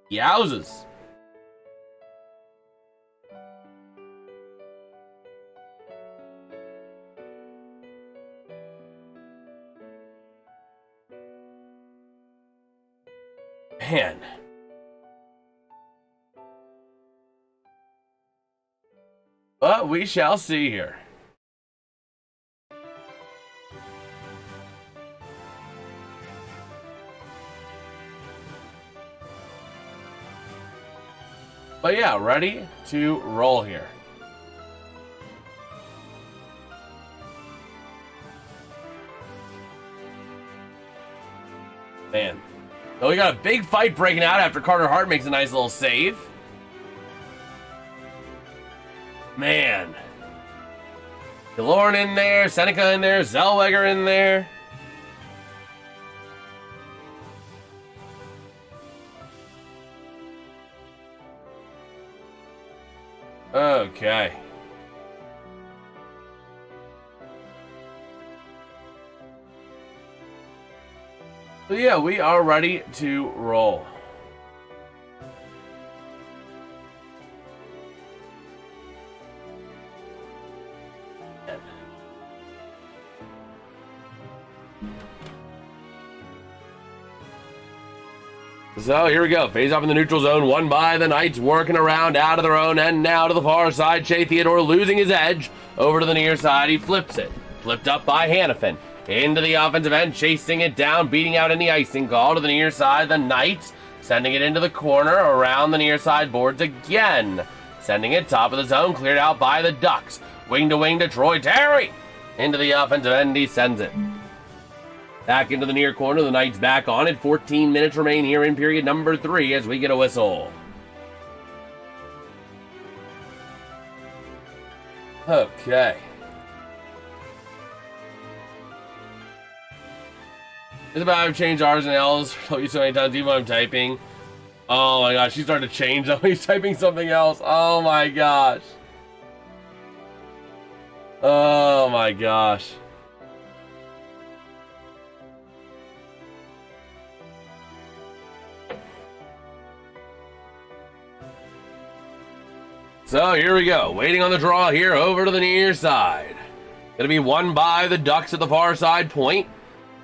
Yowzes. Man. But we shall see here. But yeah, ready to roll here. Man. So we got a big fight breaking out after Carter Hart makes a nice little save. Man. Killorn in there, Seneca in there, Zellweger in there. Okay. So yeah, we are ready to roll. So here we go. Face off in the neutral zone. Won by the Knights. Working around out of their own end. Now to the far side. Shea Theodore losing his edge. Over to the near side. He flips it. Flipped up by Hannafin. Into the offensive end. Chasing it down. Beating out in the icing call to the near side. The Knights sending it into the corner. Around the near side boards again. Sending it top of the zone. Cleared out by the Ducks. Wing to wing to Troy Terry. Into the offensive end. He sends it. Back into the near corner, the Knights back on it. 14 minutes remain here in period number 3 as we get a whistle. Okay. It's about to change R's and L's. Told you so many times, even when I'm typing. Oh my gosh, she's starting to change though. He's typing something else. Oh my gosh. Oh my gosh. So here we go, waiting on the draw here over to the near side. Gonna be won by the Ducks at the far side point.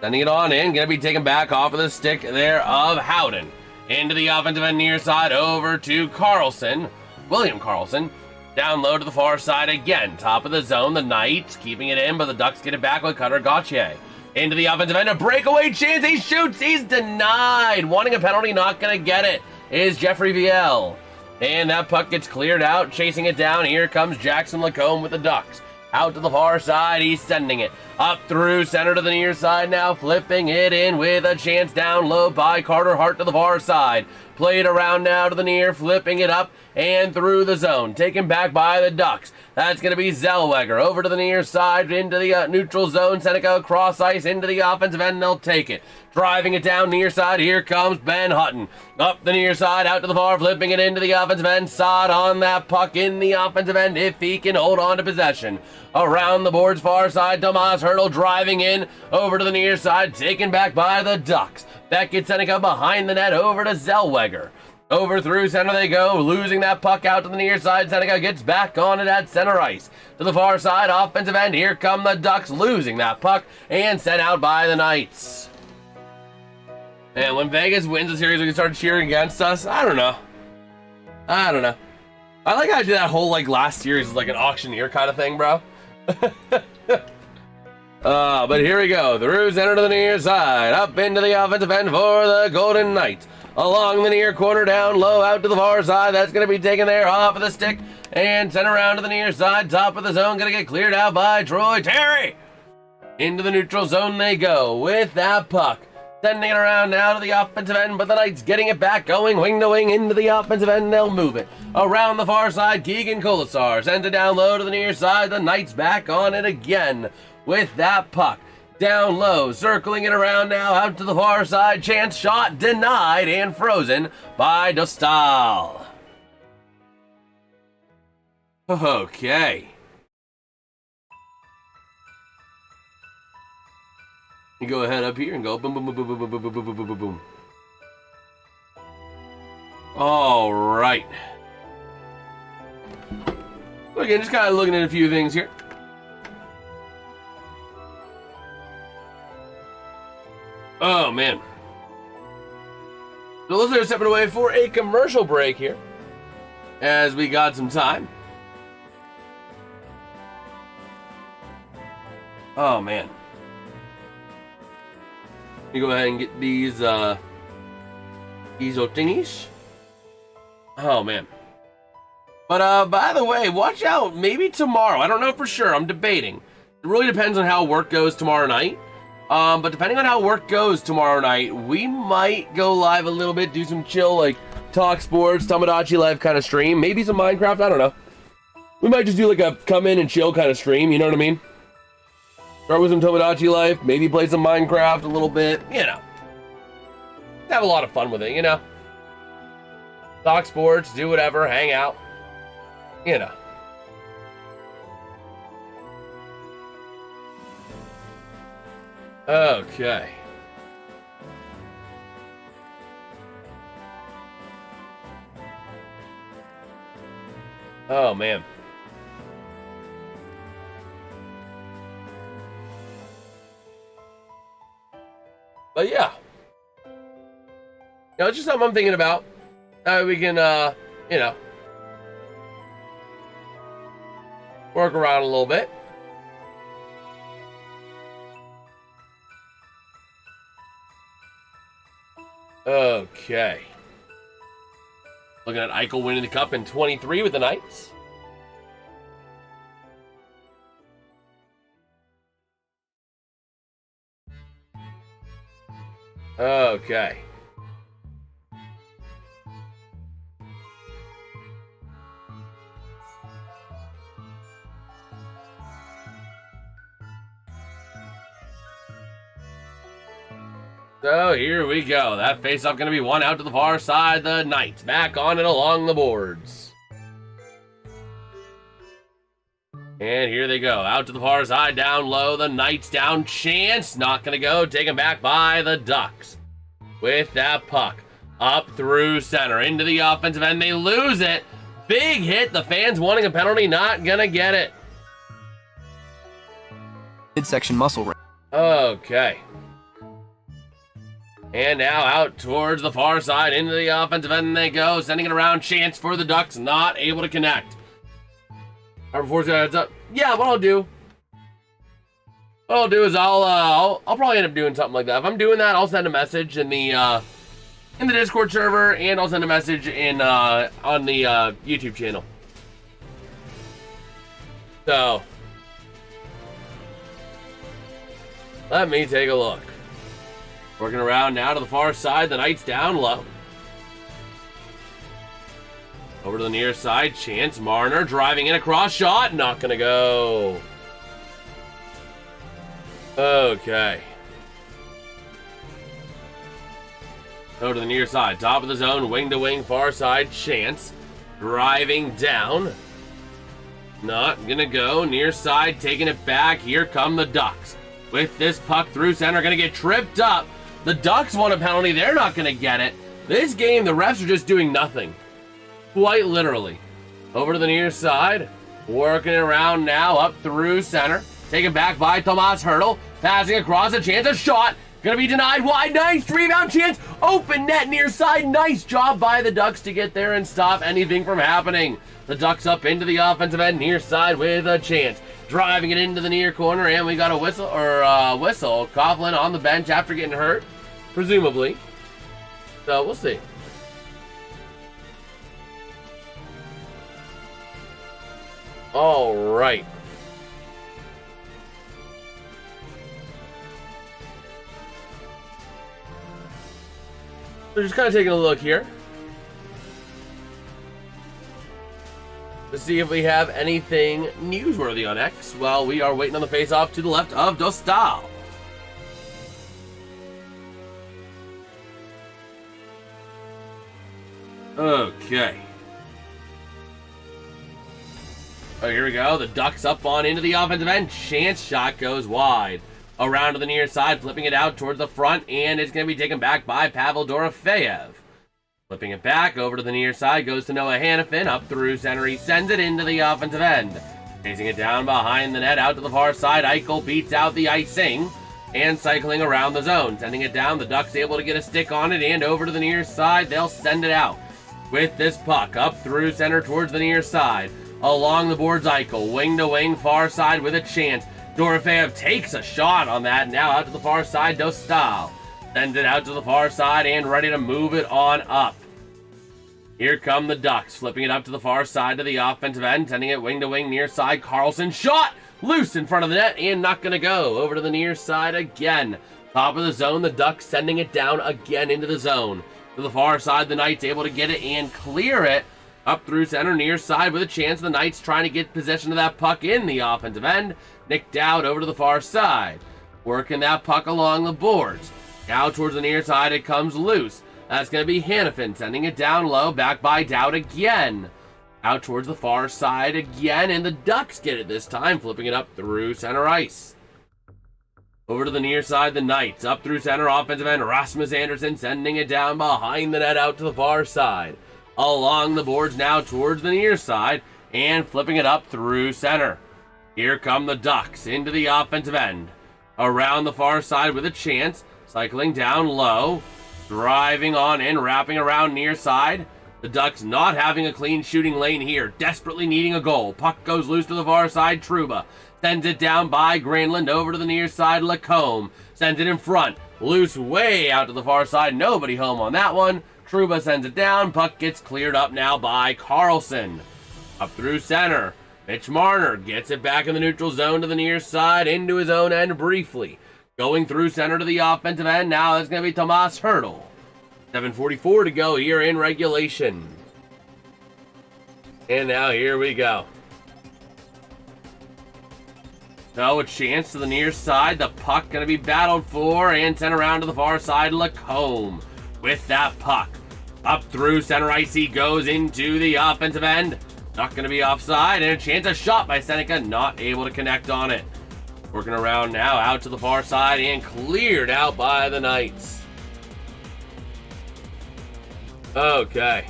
Sending it on in, gonna be taken back off of the stick there of Howden. Into the offensive end near side over to Carlson, William Carlson. Down low to the far side again, top of the zone, the Knights keeping it in, but the Ducks get it back with Cutter Gauthier. Into the offensive end, a breakaway chance, he shoots, he's denied. Wanting a penalty, not gonna get it, is Jeffrey Viel. And that puck gets cleared out, chasing it down. Here comes Jackson Lacombe with the Ducks. Out to the far side, he's sending it. Up through center to the near side now, flipping it in with a chance down low by Carter Hart to the far side. Played around now to the near, flipping it up and through the zone. Taken back by the Ducks. That's going to be Zellweger over to the near side into the neutral zone. Seneca across ice into the offensive end. They'll take it. Driving it down near side. Here comes Ben Hutton. Up the near side, out to the far, flipping it into the offensive end. Sod on that puck in the offensive end if he can hold on to possession. Around the boards far side, Tomas Hertl driving in over to the near side. Taken back by the Ducks. Beckett Seneca behind the net over to Zellweger. Over through center they go, losing that puck out to the near side. Seneca gets back on it at center ice. To the far side, offensive end. Here come the Ducks, losing that puck and sent out by the Knights. And when Vegas wins a series, we can start cheering against us. I don't know. I like how I did that whole last series as an auctioneer kind of thing, bro. But here we go. Through center to the near side. Up into the offensive end for the Golden Knights. Along the near corner, down low, out to the far side. That's going to be taken there off of the stick. And sent around to the near side. Top of the zone. Going to get cleared out by Troy Terry. Into the neutral zone they go with that puck. Sending it around now to the offensive end. But the Knights getting it back. Going wing to wing into the offensive end. They'll move it. Around the far side, Keegan Colasar sends it down low to the near side. The Knights back on it again with that puck. Down low, circling it around now, out to the far side. Chance shot denied and frozen by Dostal. Okay. You go ahead up here and go boom, boom, boom, boom, boom, boom, boom, boom, boom, boom, boom. All right. So again, just kind of looking at a few things here. Oh, man. So let's start stepping away for a commercial break here, as we got some time. Oh, man. Let me go ahead and get these thingies. Oh, man. But, by the way, watch out. Maybe tomorrow. I don't know for sure. I'm debating. It really depends on how work goes tomorrow night. But depending on how work goes tomorrow night, we might go live a little bit, do some chill, talk sports, Tomodachi Life kind of stream. Maybe some Minecraft, I don't know. We might just do a come in and chill kind of stream, you know what I mean? Start with some Tomodachi Life, maybe play some Minecraft a little bit, you know. Have a lot of fun with it, you know. Talk sports, do whatever, hang out, you know. Okay. Oh, man. But yeah. It's just something I'm thinking about. We can, work around a little bit. Okay. Looking at Eichel winning the cup in 23 with the Knights. Okay. So here we go. That face-off going to be one out to the far side. The Knights back on it along the boards. And here they go. Out to the far side, down low. The Knights down. Chance. Not going to go. Taken back by the Ducks. With that puck. Up through center. Into the offensive end. They lose it. Big hit. The fans wanting a penalty. Not going to get it. Midsection muscle. Okay. And now out towards the far side, into the offensive end they go, sending it around. Chance for the Ducks, not able to connect. Before heads up. Yeah, what I'll do is I'll probably end up doing something like that. If I'm doing that, I'll send a message in the Discord server, and I'll send a message in on the YouTube channel. So let me take a look. Working around now to the far side. The Knights down low. Over to the near side. Chance. Marner driving in across. Shot. Not going to go. Okay. Over to the near side. Top of the zone. Wing to wing. Far side. Chance. Driving down. Not going to go. Near side. Taking it back. Here come the Ducks. With this puck through center. Going to get tripped up. The Ducks want a penalty. They're not going to get it. This game, the refs are just doing nothing. Quite literally. Over to the near side. Working around now. Up through center. Taken back by Tomas Hertl. Passing across. A chance. A shot. Going to be denied wide. Nice rebound chance. Open net near side. Nice job by the Ducks to get there and stop anything from happening. The Ducks up into the offensive end. Near side with a chance. Driving it into the near corner. And we got a whistle. Whistle. Coughlin on the bench after getting hurt. Presumably. So, we'll see. All right. So, just kind of taking a look here. To see if we have anything newsworthy on X while we are waiting on the face-off to the left of Dostal. Okay. Oh, here we go. The Ducks up on into the offensive end. Chance shot goes wide. Around to the near side, flipping it out towards the front, and it's going to be taken back by Pavel Dorofeyev. Flipping it back over to the near side, goes to Noah Hannafin. Up through center, he sends it into the offensive end. Chasing it down behind the net, out to the far side. Eichel beats out the icing. And cycling around the zone. Sending it down, the Ducks able to get a stick on it, and over to the near side, they'll send it out. With this puck, up through center towards the near side. Along the boards, Eichel, wing to wing, far side with a chance. Dorofeyev takes a shot on that. Now out to the far side, Dostal. Sends it out to the far side and ready to move it on up. Here come the Ducks, flipping it up to the far side to the offensive end, sending it wing to wing, near side. Carlson shot loose in front of the net and not going to go. Over to the near side again. Top of the zone, the Ducks sending it down again into the zone. To the far side, the Knights able to get it and clear it. Up through center, near side with a chance. The Knights trying to get possession of that puck in the offensive end. Nicked out over to the far side. Working that puck along the boards. Now towards the near side, it comes loose. That's going to be Hannafin sending it down low. Back by Dowd again. Out towards the far side again. And the Ducks get it this time. Flipping it up through center ice. Over to the near side, the Knights. Up through center, offensive end. Rasmus Andersson sending it down behind the net out to the far side. Along the boards now towards the near side. And flipping it up through center. Here come the Ducks into the offensive end. Around the far side with a chance. Cycling down low. driving on in, wrapping around near side. The Ducks not having a clean shooting lane here, desperately needing a goal. Puck goes loose to the far side. Trouba sends it down by Granlund over to the near side. Lacombe sends it in front. Loose way out to the far side. Nobody home on that one. Trouba sends it down. Puck gets cleared up now by Carlson. Up through center. Mitch Marner gets it back in the neutral zone to the near side, into his own end briefly. Going through center to the offensive end. Now that's going to be Tomas Hertl. 7:44 to go here in regulation. And now here we go. So a chance to the near side. The puck going to be battled for and sent around to the far side. Lacombe with that puck. Up through center ice he goes into the offensive end. Not going to be offside, and a chance, a shot by Seneca, not able to connect on it. Working around now, out to the far side, and cleared out by the Knights. Okay.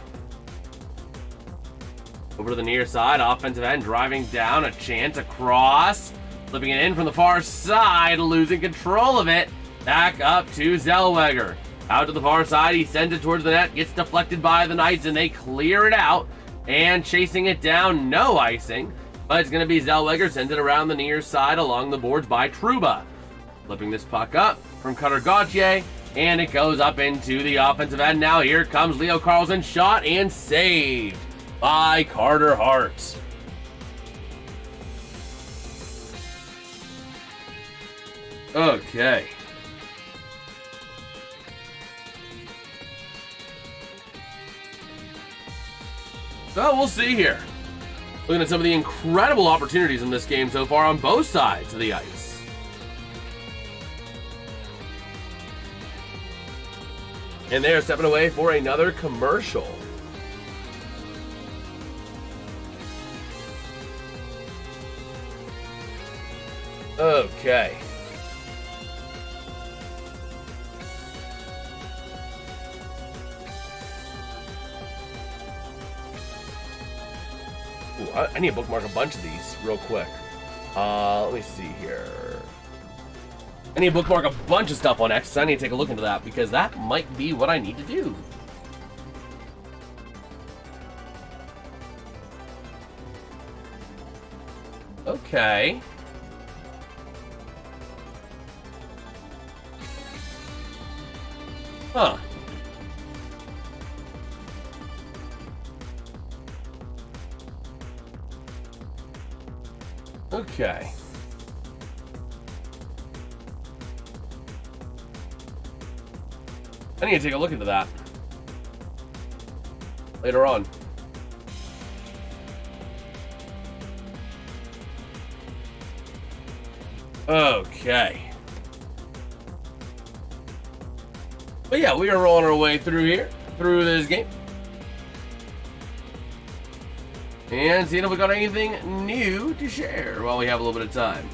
Over to the near side, offensive end, driving down, a chance across. Flipping it in from the far side, losing control of it. Back up to Zellweger. Out to the far side, he sends it towards the net, gets deflected by the Knights, and they clear it out. And chasing it down, no icing. But it's going to be Zellweger, sends it around the near side along the boards by Trouba. Flipping this puck up from Cutter Gauthier, and it goes up into the offensive end. Now here comes Leo Carlson, shot and saved by Carter Hart. Okay. So we'll see here. Looking at some of the incredible opportunities in this game so far on both sides of the ice. And they are stepping away for another commercial. Okay. Ooh, I need to bookmark a bunch of these real quick. Let me see here. I need to bookmark a bunch of stuff on X, so I need to take a look into that because that might be what I need to do. Okay. Huh. Okay. I need to take a look into that later on. Okay. But yeah, we are rolling our way through this game. And seeing if we got anything new to share while we have a little bit of time.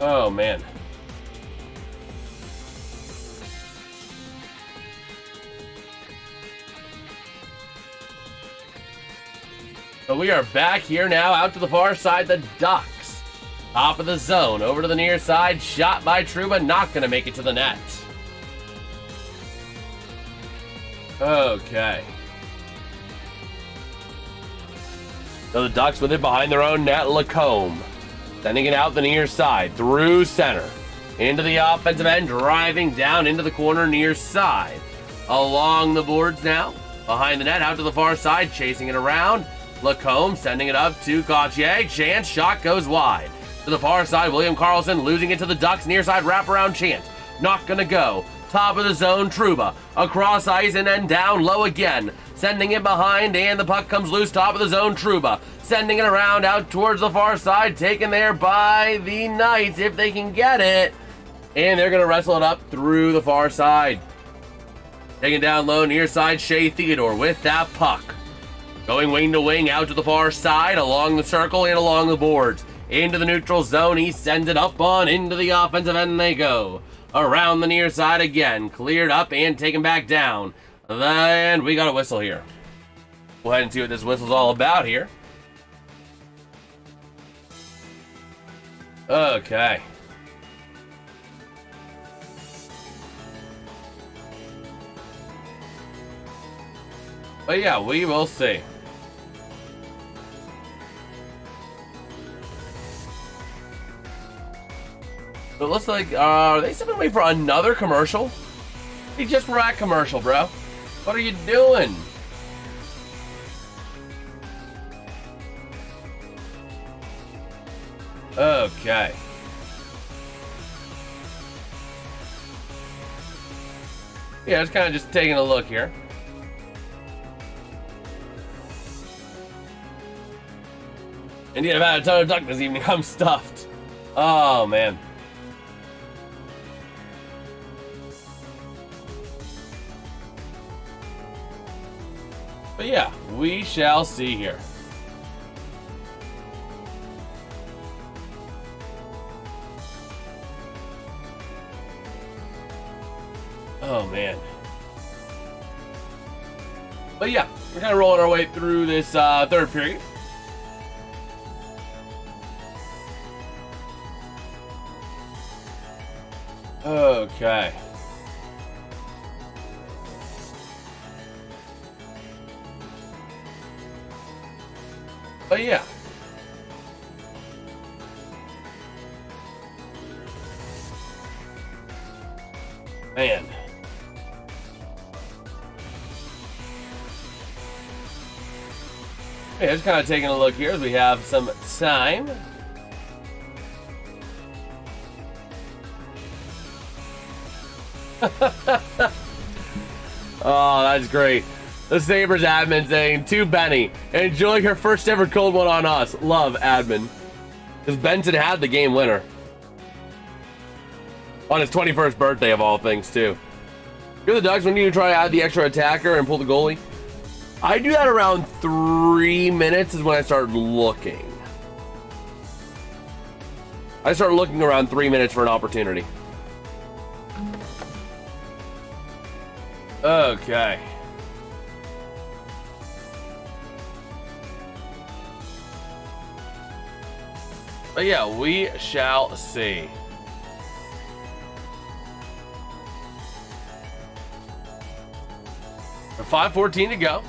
Oh, man. So we are back here now, out to the far side, the Ducks. Top of the zone, over to the near side, shot by Trouba, not going to make it to the net. Okay. So the Ducks with it behind their own net, Lacombe. Sending it out the near side, through center. Into the offensive end, driving down into the corner near side. Along the boards now, behind the net, out to the far side, chasing it around. Lacombe sending it up to Gauthier. Chance, shot goes wide. To the far side, William Karlsson losing it to the Ducks. Near side wraparound chance. Not gonna go. Top of the zone, Trouba. Across ice and then down low again. Sending it behind and the puck comes loose. Top of the zone, Trouba. Sending it around out towards the far side. Taken there by the Knights if they can get it. And they're gonna wrestle it up through the far side. Taken down low, near side, Shea Theodore with that puck. Going wing to wing out to the far side, along the circle and along the boards. into the neutral zone. He sends it up on into the offensive end. They go around the near side again. Cleared up and taken back down. Then we got a whistle here. Go ahead and see what this whistle's all about here. Okay. But yeah, we will see. So it looks like, are they stepping away for another commercial? We just were at commercial, bro. What are you doing? Okay. Yeah, it's kind of just taking a look here. Indeed, I've had a ton of duck this evening. I'm stuffed. Oh, man. But yeah, we shall see here. Oh, man. But yeah, we're kind of rolling our way through this third period. Okay. But yeah. Man. Yeah, just kind of taking a look here as we have some time. Oh, that's great. The Sabres admin saying to Benny, enjoy your first ever cold one on us. Love, admin. Because Benson had the game winner. On his 21st birthday, of all things, too. You're the Ducks, when do you try to add the extra attacker and pull the goalie? I do that around 3 minutes is when I start looking. I start looking around 3 minutes for an opportunity. Okay. But yeah, we shall see. For 5:14 to go.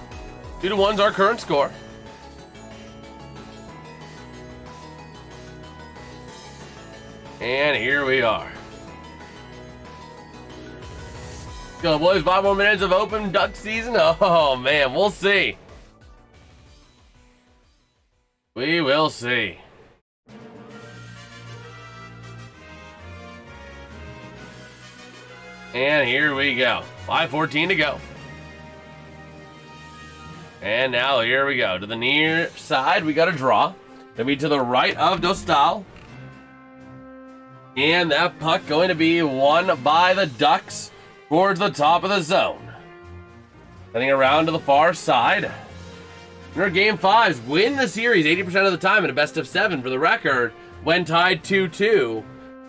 2-1's our current score. And here we are. Go, boys. 5 more minutes of open duck season. Oh, man. We'll see. We will see. And here we go. 5:14 to go. And now here we go. To the near side, we got a draw. Gonna be to the right of Dostal. And that puck going to be won by the Ducks towards the top of the zone. Heading around to the far side. Our Game 5s win the series 80% of the time in a best of 7 for the record when tied 2-2.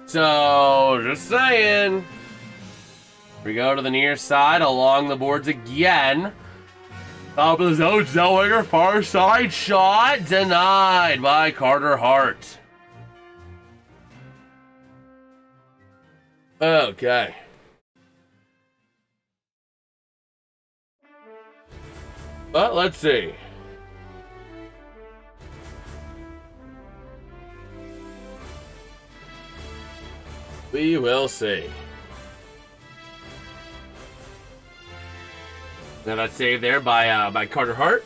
So, just saying. We go to the near side along the boards again. Top of the zone, Zellweger, far side shot denied by Carter Hart. Okay. But let's see. We will see. Now that's saved there by Carter Hart.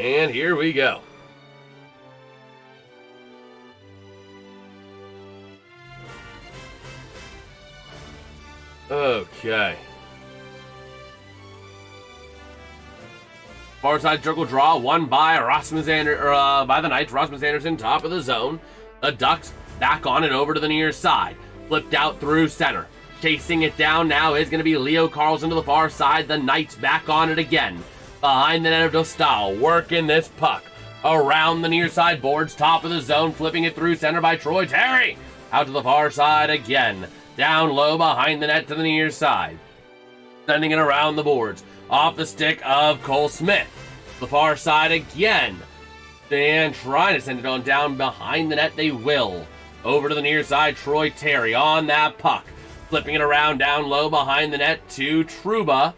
And here we go. Okay. Far side circle draw won by by the Knights. Rasmus Anderson, top of the zone. The Ducks back on and over to the near side. Flipped out through center. Chasing it down now is going to be Leo Carlson to the far side. The Knights back on it again. behind the net of Dostal, working this puck around the near side boards, top of the zone, flipping it through center by Troy Terry. Out to the far side again. Down low behind the net to the near side. Sending it around the boards. Off the stick of Cole Smith. The far side again. And trying to send it on down behind the net, they will. Over to the near side, Troy Terry on that puck. Flipping it around down low behind the net to Trouba.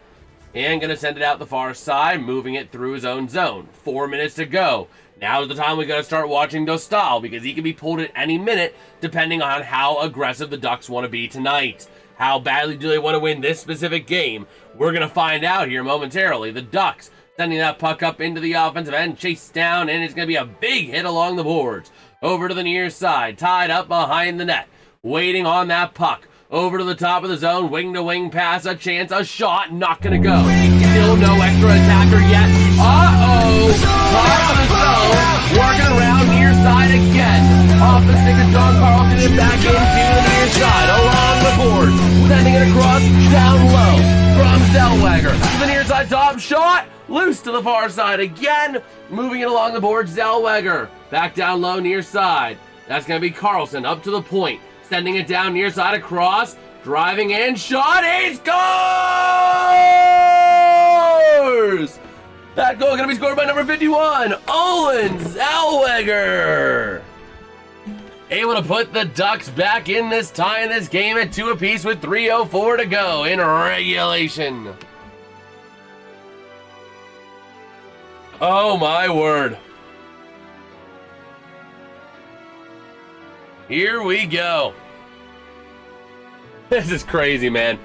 And going to send it out the far side, moving it through his own zone. 4 minutes to go. Now's the time we got to start watching Dostal, because he can be pulled at any minute depending on how aggressive the Ducks want to be tonight. How badly do they want to win this specific game? We're going to find out here momentarily. The Ducks sending that puck up into the offensive end, chased down, and it's going to be a big hit along the boards. Over to the near side, tied up behind the net, waiting on that puck. Over to the top of the zone, wing-to-wing pass, a chance, a shot, not gonna go. Still no extra attacker yet. Uh-oh! Top of the zone, working around near side again. Off the stick of John Carlson and back into the near side, along the board. Sending it across, down low, from Zellweger. To the near side, top shot, loose to the far side again. Moving it along the board, Zellweger. Back down low, near side. That's gonna be Carlson, up to the point. Sending it down near side across, driving in, shot, he scores! That goal going to be scored by number 51, Olin Zellweger. Able to put the Ducks back in this tie in this game at 2 apiece with 3:04 to go in regulation. Oh my word. Here we go. This is crazy, man.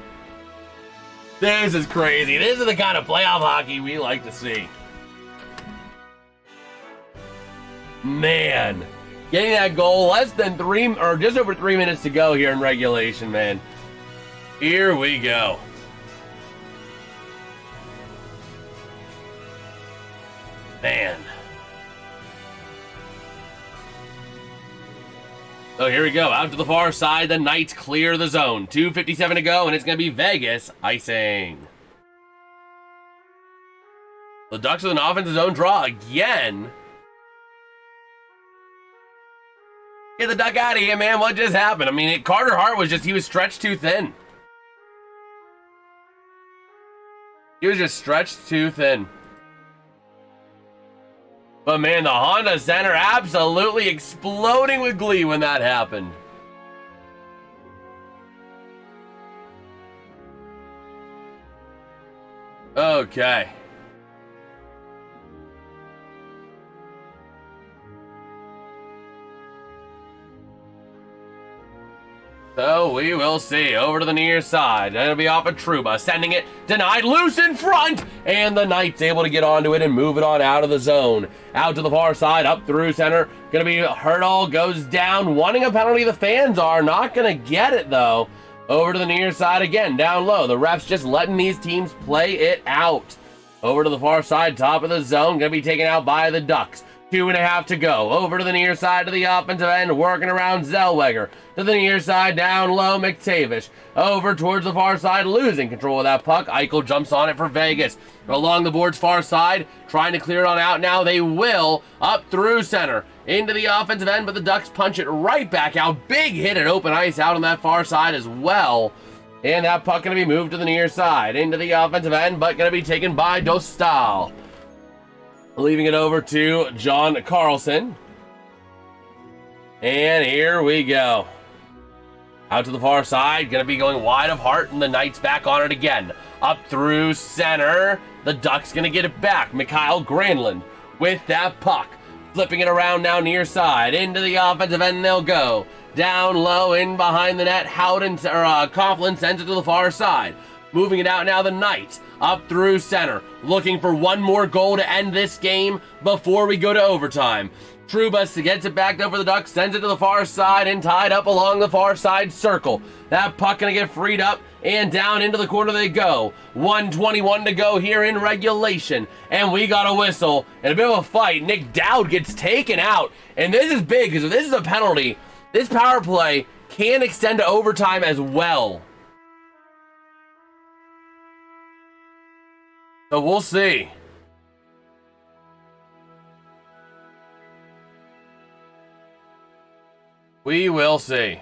This is crazy. This is the kind of playoff hockey we like to see. Man. Getting that goal less than just over 3 minutes to go here in regulation, man. Here we go. Man. So here we go, out to the far side, the Knights clear the zone. 2:57 to go, and it's going to be Vegas icing. The Ducks with an offensive zone draw again. Get the Duck out of here, man. What just happened? I mean, Carter Hart he was stretched too thin. He was just stretched too thin. But man, the Honda Center absolutely exploding with glee when that happened. Okay. So we will see. Over to the near side. It'll be off of Trouba. Sending it. Denied. Loose in front. And the Knights able to get onto it and move it on out of the zone. Out to the far side. Up through center. Going to be Hurdle. Goes down. Wanting a penalty. The fans are not going to get it, though. Over to the near side again. Down low. The refs just letting these teams play it out. Over to the far side. Top of the zone. Going to be taken out by the Ducks. 2.5 to go. Over to the near side to the offensive end, working around Zellweger. To the near side, down low, McTavish. Over towards the far side, losing control of that puck. Eichel jumps on it for Vegas. Along the board's far side, trying to clear it on out now. They will. Up through center. Into the offensive end, but the Ducks punch it right back out. Big hit at open ice out on that far side as well. And that puck going to be moved to the near side. Into the offensive end, but going to be taken by Dostal. Leaving it over to John Carlson. And here we go. Out to the far side. Going to be going wide of Hart, and the Knights back on it again. Up through center. The Ducks going to get it back. Mikhail Granlund with that puck. Flipping it around now near side. Into the offensive end they'll go. Down low, in behind the net. Coughlin sends it to the far side. Moving it out now, the Knights. Up through center, looking for one more goal to end this game before we go to overtime. Trouba gets it back over the Ducks, sends it to the far side, and tied up along the far side circle. That puck gonna get freed up, and down into the corner they go. 1:21 to go here in regulation, and we got a whistle and a bit of a fight. Nick Dowd gets taken out, and this is big, because if this is a penalty, this power play can extend to overtime as well. So we'll see. We will see.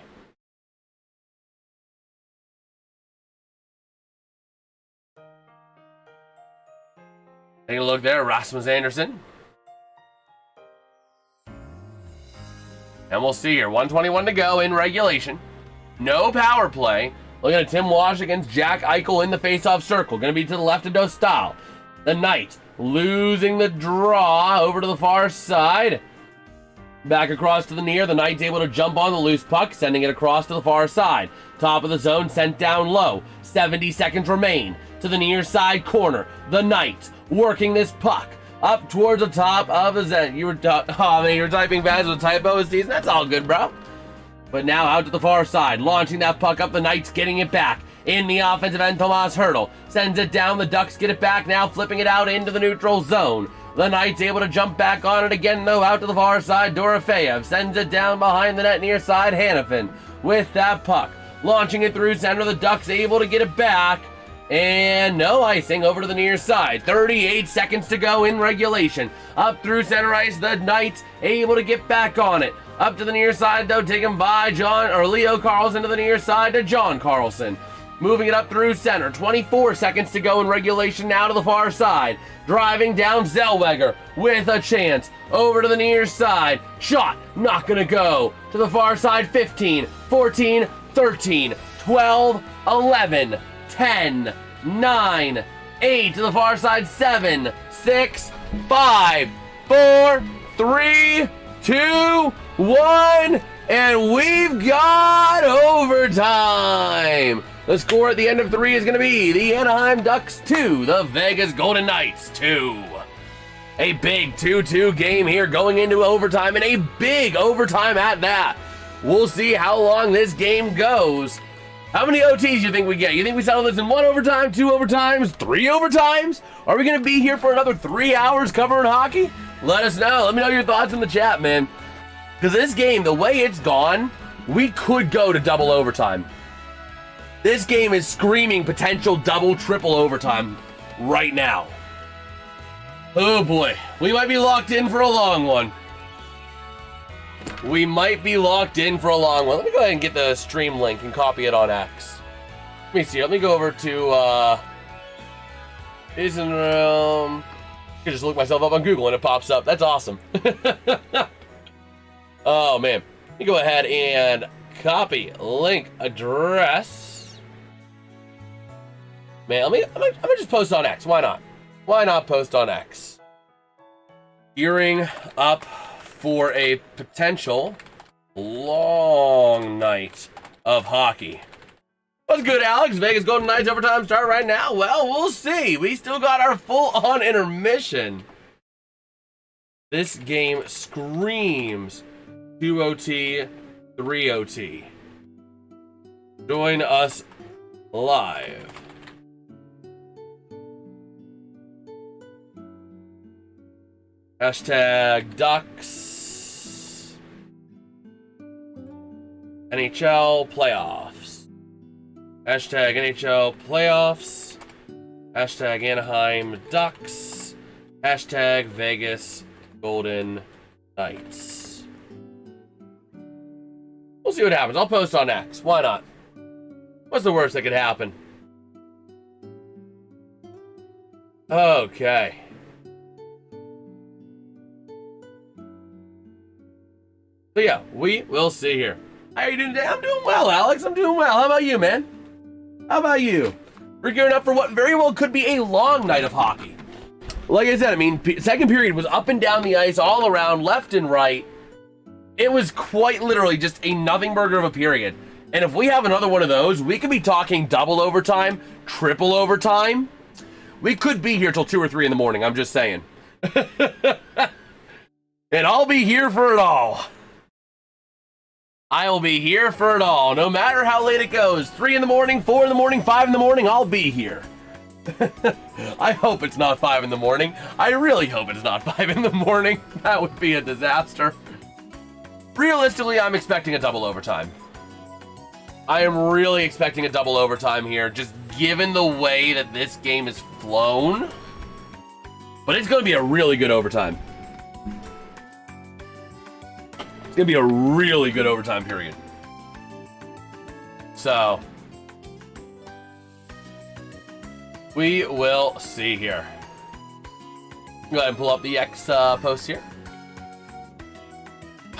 Take a look there, Rasmus Anderson. And we'll see here. 1:21 to go in regulation. No power play. Looking at Tim Walsh against Jack Eichel in the faceoff circle. Going to be to the left of Dostal. The Knights losing the draw over to the far side. Back across to the near. The Knights able to jump on the loose puck, sending it across to the far side. Top of the zone, sent down low. 70 seconds remain. To the near side corner. The Knights working this puck up towards the top of the zone. You were typing fast with a typo this season. That's all good, bro. But now out to the far side, launching that puck up. The Knights getting it back in the offensive end. Tomas Hertl sends it down. The Ducks get it back now, flipping it out into the neutral zone. The Knights able to jump back on it again, though, out to the far side. Dorofeyev sends it down behind the net near side. Hanifin with that puck, launching it through center. The Ducks able to get it back. And no icing over to the near side. 38 seconds to go in regulation. Up through center ice, the Knights able to get back on it. Up to the near side, though, taken by Leo Carlson to the near side to John Carlson. Moving it up through center. 24 seconds to go in regulation now to the far side. Driving down Zellweger with a chance. Over to the near side. Shot, not gonna go. To the far side, 15, 14, 13, 12, 11, 10, 9, 8. To the far side, 7, 6, 5, 4, 3, 2, 1. And we've got overtime. The score at the end of 3 is going to be the Anaheim Ducks 2, the Vegas Golden Knights 2. A big 2-2 game here going into overtime, and a big overtime at that. We'll see how long this game goes. How many OTs do you think we get? You think we settle this in 1 overtime, 2 overtimes, 3 overtimes? Are we going to be here for another 3 hours covering hockey? Let us know. Let me know your thoughts in the chat, man. Because this game, the way it's gone, we could go to double overtime. This game is screaming potential double, triple overtime right now. Oh boy, we might be locked in for a long one. We might be locked in for a long one. Let me go ahead and get the stream link and copy it on X. Let me see, let me go over to JasonsRealm. I can just look myself up on Google and it pops up. That's awesome. Oh man, let me go ahead and copy link address. Man, I'm gonna just post on X. Why not? Why not post on X? Gearing up for a potential long night of hockey. What's good, Alex? Vegas Golden Knights overtime start right now? Well, we'll see. We still got our full-on intermission. This game screams 2 OT, 3 OT. Join us live. Hashtag Ducks. NHL Playoffs. Hashtag NHL Playoffs. Hashtag Anaheim Ducks. Hashtag Vegas Golden Knights. We'll see what happens. I'll post on X. Why not? What's the worst that could happen? Okay. So yeah, we will see here. How are you doing today? I'm doing well, Alex. I'm doing well. How about you, man? How about you? We're gearing up for what very well could be a long night of hockey. Like I said, I mean, second period was up and down the ice, all around, left and right. It was quite literally just a nothing burger of a period. And if we have another one of those, we could be talking double overtime, triple overtime. We could be here till 2 or 3 in the morning, I'm just saying. And I'll be here for it all. I'll be here for it all, no matter how late it goes. 3 in the morning, 4 in the morning, 5 in the morning, I'll be here. I hope it's not 5 in the morning. I really hope it's not 5 in the morning. That would be a disaster. Realistically, I'm expecting a double overtime. I am really expecting a double overtime here, just given the way that this game is flown. But it's going to be a really good overtime. It's gonna be a really good overtime period. So we will see here. Go ahead and pull up the X post here.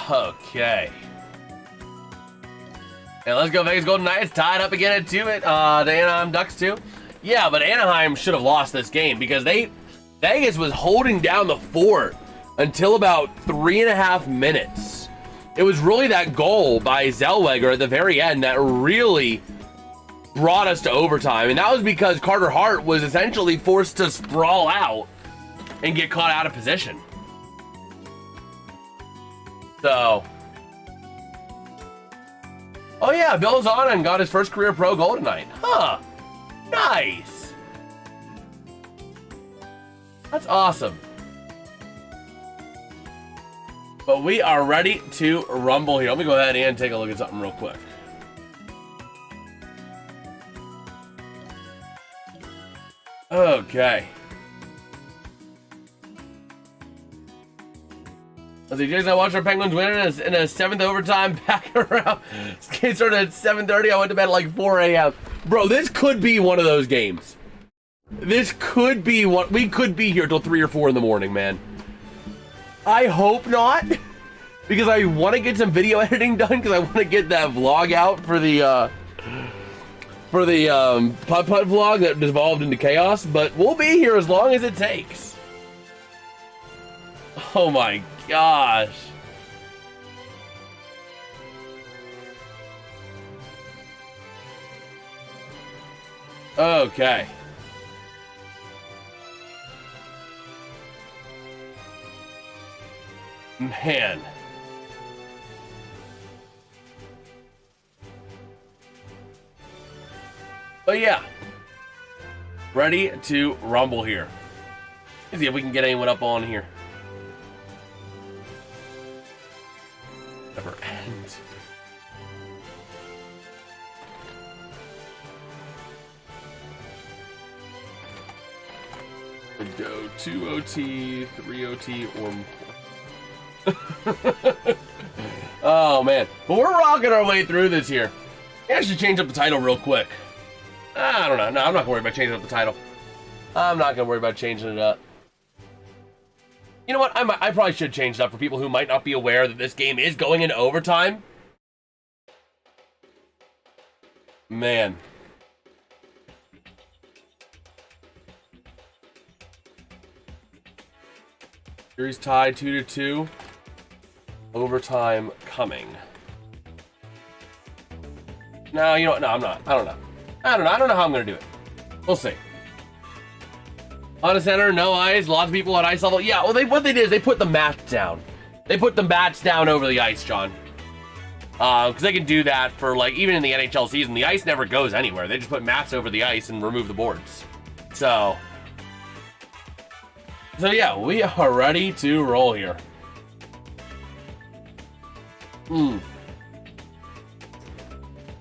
Okay. And let's go Vegas Golden Knights. Tied up again at 2 at the Anaheim Ducks too. Yeah, but Anaheim should have lost this game because Vegas was holding down the fort until about 3.5 minutes. It was really that goal by Zellweger at the very end that really brought us to overtime. And that was because Carter Hart was essentially forced to sprawl out and get caught out of position. So, oh yeah, Bill Zonin got his first career pro goal tonight. Huh, nice. That's awesome. But we are ready to rumble here. Let me go ahead and take a look at something real quick. Okay. Let's see, Jason, I watched our Penguins win in a 7th overtime back around. This game started at 7:30. I went to bed at like 4 a.m. Bro, this could be one of those games. This could be what we could be here till 3 or 4 in the morning, man. I hope not, because I want to get some video editing done because I want to get that vlog out for the putt-putt vlog that devolved into chaos. But we'll be here as long as it takes. Oh my gosh. Okay. Man. But yeah. Ready to rumble here. Let's see if we can get anyone up on here. Never ends. Would go 2 OT, 3 OT, or more. Oh man, but we're rocking our way through this here. I should change up the title real quick. I don't know. No, I'm not gonna worry about changing up the title. I'm not gonna worry about changing it up. You know what? I probably should change it up for people who might not be aware that this game is going into overtime. Man. Series tied 2-2. Overtime coming. No, you know what? No, I'm not. I don't know. I don't know how I'm going to do it. We'll see. On the center, no ice. Lots of people at ice level. Yeah, well, what they did is they put the mats down. They put the mats down over the ice, John. Because they can do that for, like, even in the NHL season. The ice never goes anywhere. They just put mats over the ice and remove the boards. So yeah, we are ready to roll here.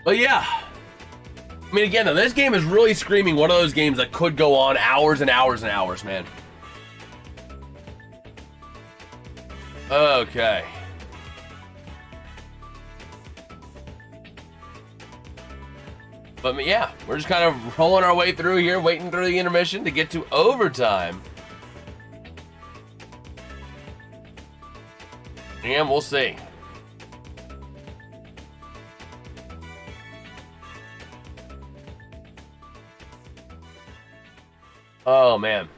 But yeah. I mean, again, though, this game is really screaming one of those games that could go on hours and hours and hours, man. Okay. But yeah, we're just kind of rolling our way through here, waiting through the intermission to get to overtime. And we'll see. Oh, man.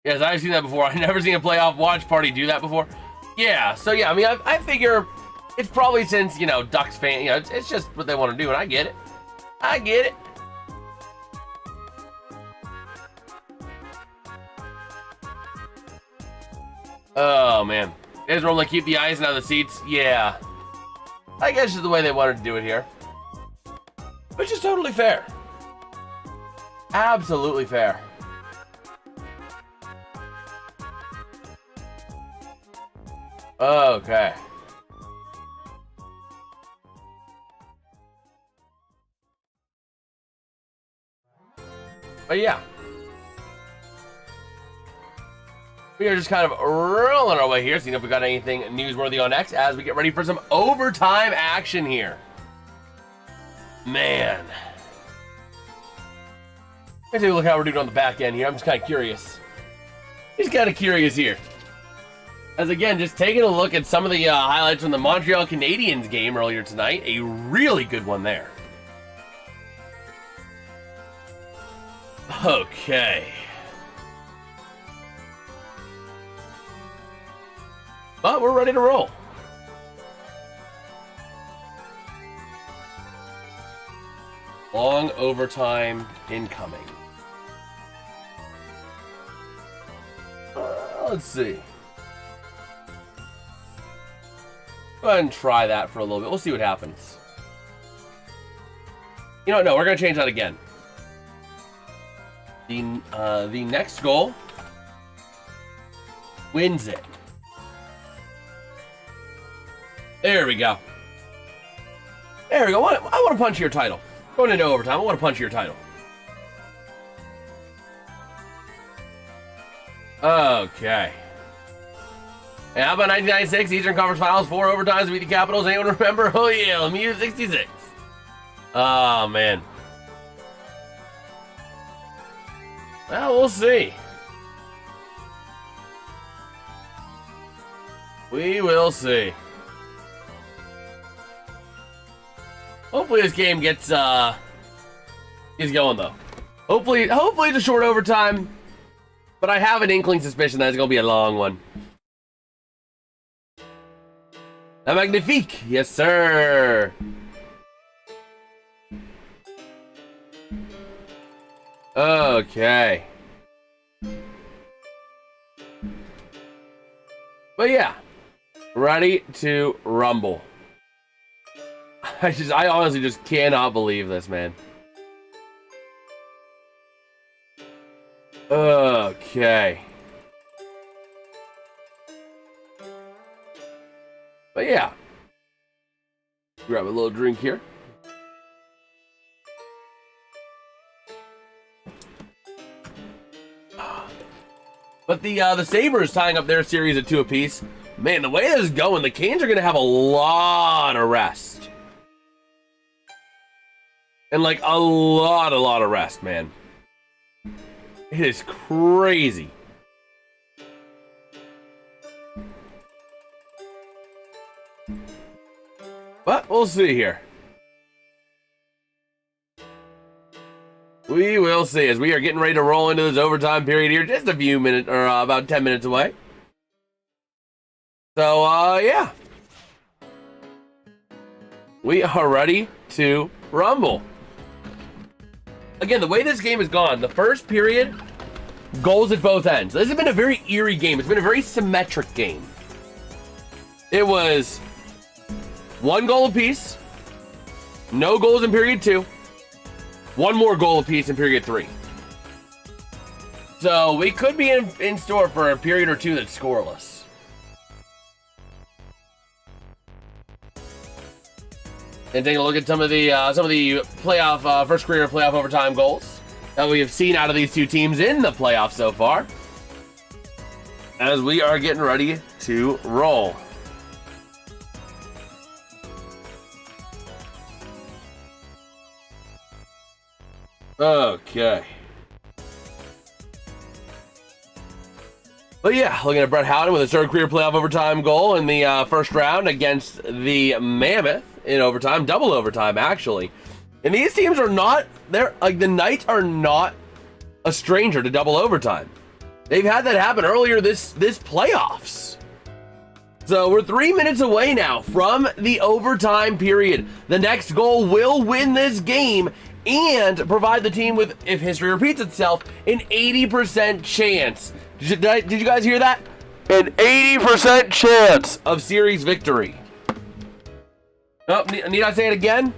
Yes, I've seen that before. I've never seen a playoff watch party do that before. Yeah, so yeah, I mean, I figure it's probably since, you know, Ducks fan, you know, it's just what they want to do, and I get it. I get it. Oh, man. They just normally keep the ice and out of the seats. Yeah. I guess it's the way they wanted to do it here. Which is totally fair. Absolutely fair. Okay. But yeah. We are just kind of rolling our way here, seeing if we got anything newsworthy on X as we get ready for some overtime action here. Man. Let's take a look how we're doing on the back end here. I'm just kind of curious. Just kind of curious here. As again, just taking a look at some of the highlights from the Montreal Canadiens game earlier tonight. A really good one there. Okay. But we're ready to roll. Long overtime incoming. Let's see. Go ahead and try that for a little bit. We'll see what happens. You know what? No, we're going to change that again. The next goal wins it. There we go. There we go. I want to punch your title. Going into overtime, I want to punch your title. Okay. And how about 1996 Eastern Conference Finals, 4 overtimes to beat the Capitals? Anyone remember? Oh yeah, Lemieux 66. Oh man. Well, we'll see. We will see. Hopefully this game gets going though. Hopefully it's a short overtime. But I have an inkling suspicion that it's gonna be a long one. A magnifique, yes sir. Okay. But yeah, ready to rumble. I honestly just cannot believe this, man. Okay. But yeah. Grab a little drink here. But the Sabres tying up their series at 2 apiece. Man, the way this is going, the Canes are going to have a lot of rest. And like a lot of rest, man. It is crazy. But we'll see here. We will see as we are getting ready to roll into this overtime period here. Just a few minutes, or about 10 minutes away. So, yeah. We are ready to rumble. Again, the way this game has gone, the first period, goals at both ends. This has been a very eerie game. It's been a very symmetric game. It was 1 goal apiece, no goals in period 2, 1 more goal apiece in period 3. So we could be in store for a period or 2 that's scoreless. And taking a look at some of the playoff first career playoff overtime goals that we have seen out of these 2 teams in the playoffs so far, as we are getting ready to roll. Okay. But yeah, looking at Brett Howden with his 3rd career playoff overtime goal in the first round against the Mammoth in overtime, double overtime actually. And these teams are not, the Knights are not a stranger to double overtime. They've had that happen earlier this playoffs. So we're 3 minutes away now from the overtime period. The next goal will win this game and provide the team with, if history repeats itself, an 80% chance. Did you guys hear that? An 80% chance of series victory. Oh, need I say it again?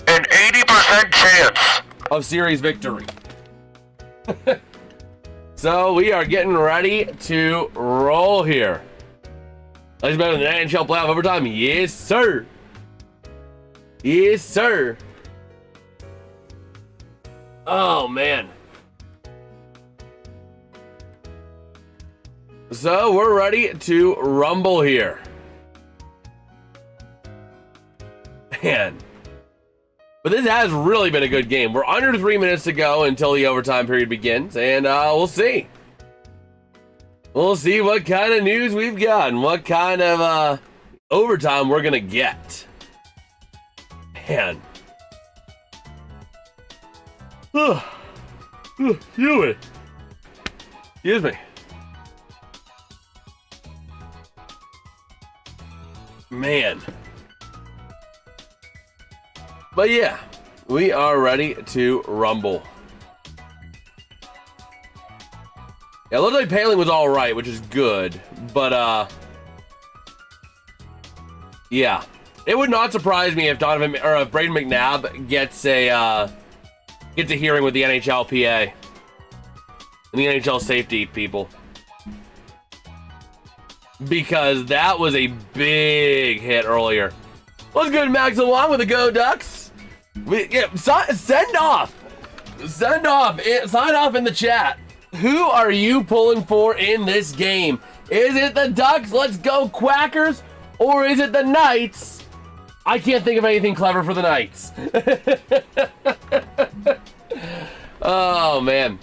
An 80% chance of series victory. So we are getting ready to roll here. That's better than the NHL Playoff overtime. Yes, sir. Yes, sir. Oh, man. so we're ready to rumble here. Man. But this has really been a good game. We're under 3 minutes to go until the overtime period begins, and we'll see. We'll see what kind of news we've got and what kind of overtime we're going to get. Man. Excuse me. Man. But yeah, we are ready to rumble. Yeah, it looked like Paling was all right, which is good. But, yeah. It would not surprise me if Braden McNabb gets a hearing with the NHL PA and the NHL safety people. Because that was a big hit earlier. What's good, Max along with the Go Ducks? Send off sign off in the chat. Who are you pulling for in this game? Is it the Ducks? Let's go Quackers, or is it the Knights? I can't think of anything clever for the Knights. Oh man,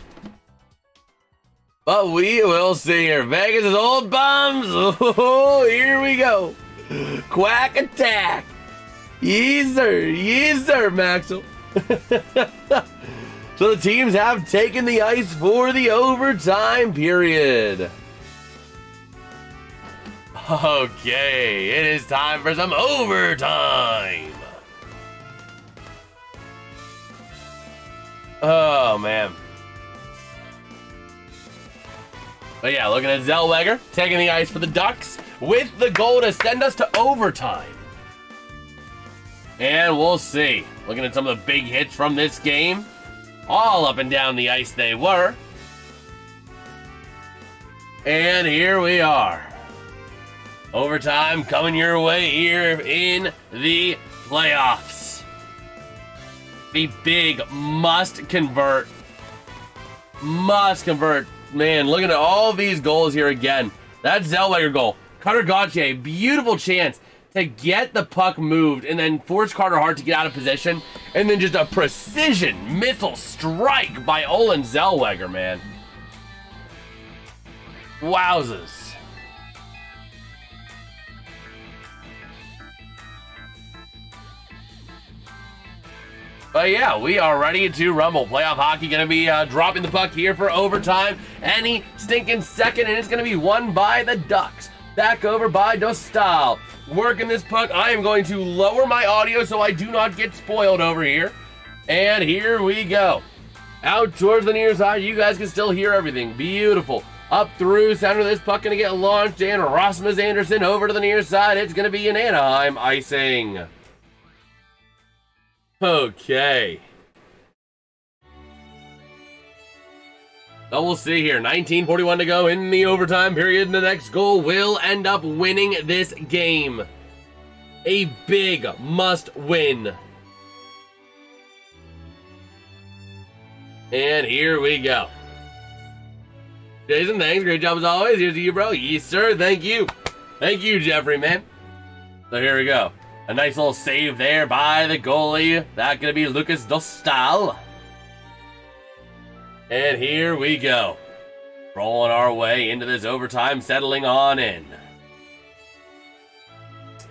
but we will see here. Vegas is old bums. Oh, here we go. Quack attack. Yes, sir, Maxwell. So the teams have taken the ice for the overtime period. Okay, it is time for some overtime. Oh, man. But yeah, looking at Zellweger taking the ice for the Ducks with the goal to send us to overtime. And we'll see. Looking at some of the big hits from this game. All up and down the ice they were. And here we are. Overtime coming your way here in the playoffs. The big must convert. Man, looking at all these goals here again. That Zellweger goal. Cutter Gauthier, beautiful chance to get the puck moved and then force Carter Hart to get out of position, and then just a precision missile strike by Olen Zellweger, man. Wowzers. But yeah, we are ready to rumble. Playoff hockey going to be dropping the puck here for overtime any stinking second, and it's going to be won by the Ducks. Back over by Dostal. Working this puck. I am going to lower my audio so I do not get spoiled over here. And here we go. Out towards the near side. You guys can still hear everything. Beautiful. Up through center. This puck going to get launched. And Rasmus Anderson over to the near side. It's going to be an Anaheim icing. Okay. So we'll see here. 19:41 to go in the overtime period. And the next goal will end up winning this game. A big must win. And here we go. Jason, thanks. Great job as always. Here's to you, bro. Yes, sir. Thank you. Thank you, Jeffrey, man. So here we go. A nice little save there by the goalie. That's going to be Lucas Dostal. And here we go. Rolling our way into this overtime, settling on in.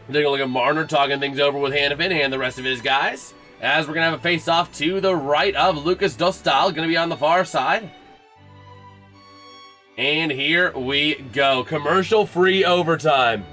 Taking a look at Marner, talking things over with Hannafin and the rest of his guys. As we're going to have a face-off to the right of Lucas Dostal. Going to be on the far side. And here we go. Commercial-free overtime.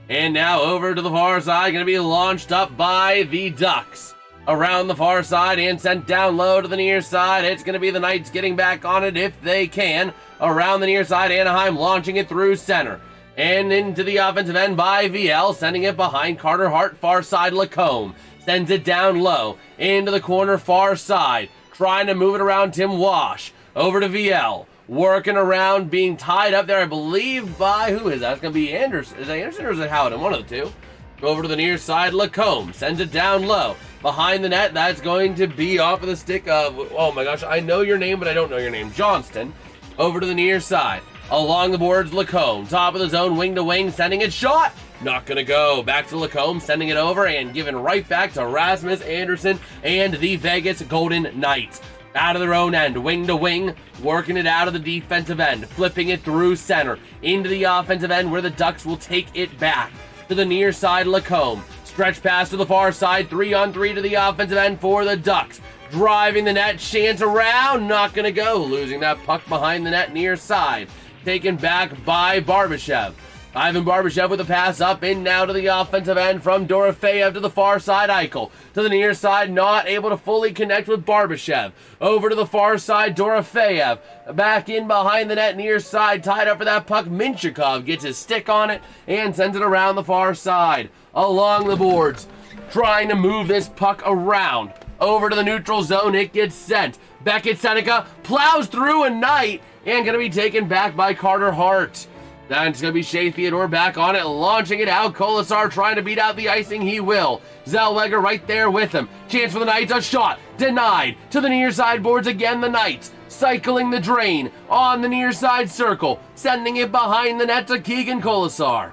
And now over to the far side. Going to be launched up by the Ducks. Around the far side and sent down low to the near side. It's going to be the Knights getting back on it if they can. Around the near side, Anaheim launching it through center. And into the offensive end by VL, sending it behind Carter Hart, far side Lacombe. Sends it down low, into the corner far side. Trying to move it around Tim Wash. Over to VL. Working around, being tied up there, I believe, by, who is that? It's going to be Anderson. Is it Anderson or is it Howden? One of the two. Over to the near side, Lacombe. Sends it down low. Behind the net, that's going to be off of the stick of, oh my gosh, I know your name, but I don't know your name. Johnston. Over to the near side. Along the boards, Lacombe. Top of the zone, wing to wing, sending it shot. Not gonna go. Back to Lacombe, sending it over and giving right back to Rasmus Andersson and the Vegas Golden Knights. Out of their own end, wing to wing, working it out of the defensive end, flipping it through center, into the offensive end where the Ducks will take it back. To the near side, Lacombe. Stretch pass to the far side, 3-on-3 to the offensive end for the Ducks. Driving the net, chance around, not gonna go. Losing that puck behind the net near side. Taken back by Barbashev. Ivan Barbashev with a pass up and now to the offensive end from Dorofeyev to the far side, Eichel. To the near side, not able to fully connect with Barbashev. Over to the far side, Dorofeyev. Back in behind the net near side, tied up for that puck. Minchikov gets his stick on it and sends it around the far side. Along the boards, trying to move this puck around. Over to the neutral zone, it gets sent. Beckett Seneca plows through a Knight and going to be taken back by Carter Hart. Then it's going to be Shea Theodore back on it, launching it out. Colasar trying to beat out the icing. He will. Zellweger right there with him. Chance for the Knights. A shot. Denied. To the near side boards again. The Knights cycling the drain on the near side circle. Sending it behind the net to Keegan Colasar.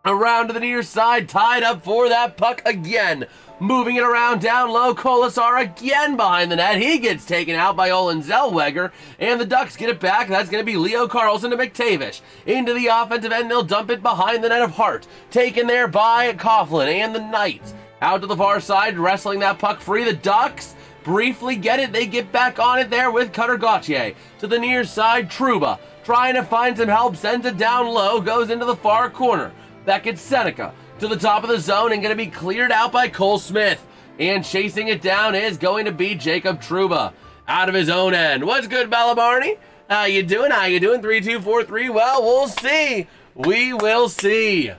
Around to the near side. Tied up for that puck again. Moving it around down low, Colasar again behind the net. He gets taken out by Olin Zellweger, and the Ducks get it back. That's going to be Leo Carlson to McTavish. Into the offensive end, they'll dump it behind the net of Hart. Taken there by Coughlin and the Knights. Out to the far side, wrestling that puck free. The Ducks briefly get it. They get back on it there with Cutter Gauthier. To the near side, Trouba. Trying to find some help, sends it down low, goes into the far corner. Beckett Seneca. To the top of the zone and going to be cleared out by Cole Smith. And chasing it down is going to be Jacob Trouba. Out of his own end. What's good, Bella Barney? How you doing? 3-2-4-3. Well, we'll see. We will see.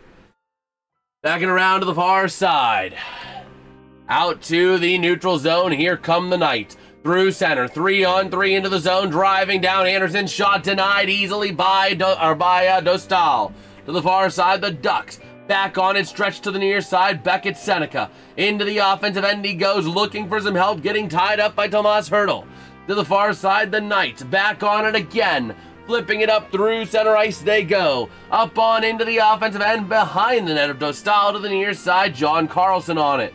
Backing around to the far side. Out to the neutral zone. Here come the Knights. Through center. 3-on-3 into the zone. Driving down Anderson. Shot denied easily by Dostal. To the far side, the Ducks. Back on it, stretched to the near side, Beckett Seneca. Into the offensive end he goes, looking for some help, getting tied up by Tomas Hertl. To the far side, the Knights. Back on it again. Flipping it up through center ice they go. Up on into the offensive end, behind the net of Dostal to the near side, John Carlson on it.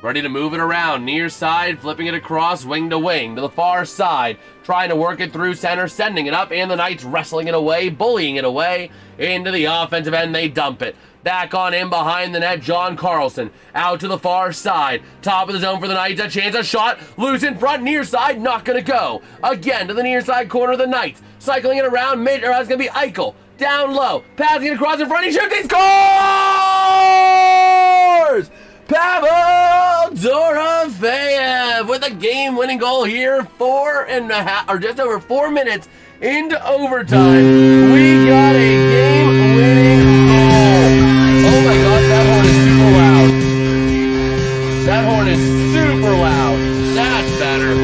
Ready to move it around, near side, flipping it across, wing to wing, to the far side. Trying to work it through center, sending it up, and the Knights wrestling it away, bullying it away. Into the offensive end, they dump it. Back on in behind the net, John Carlson. Out to the far side. Top of the zone for the Knights. A chance, a shot. Loose in front, near side. Not going to go. Again to the near side corner of the Knights. Cycling it around mid, or that's going to be Eichel. Down low. Passing it across in front. He shoots. He scores! Pavel Dorofeyev with a game-winning goal here. 4.5, or just over 4 minutes into overtime. We got a game-winning goal. Oh my gosh, that horn is super loud. That horn is super loud. That's better.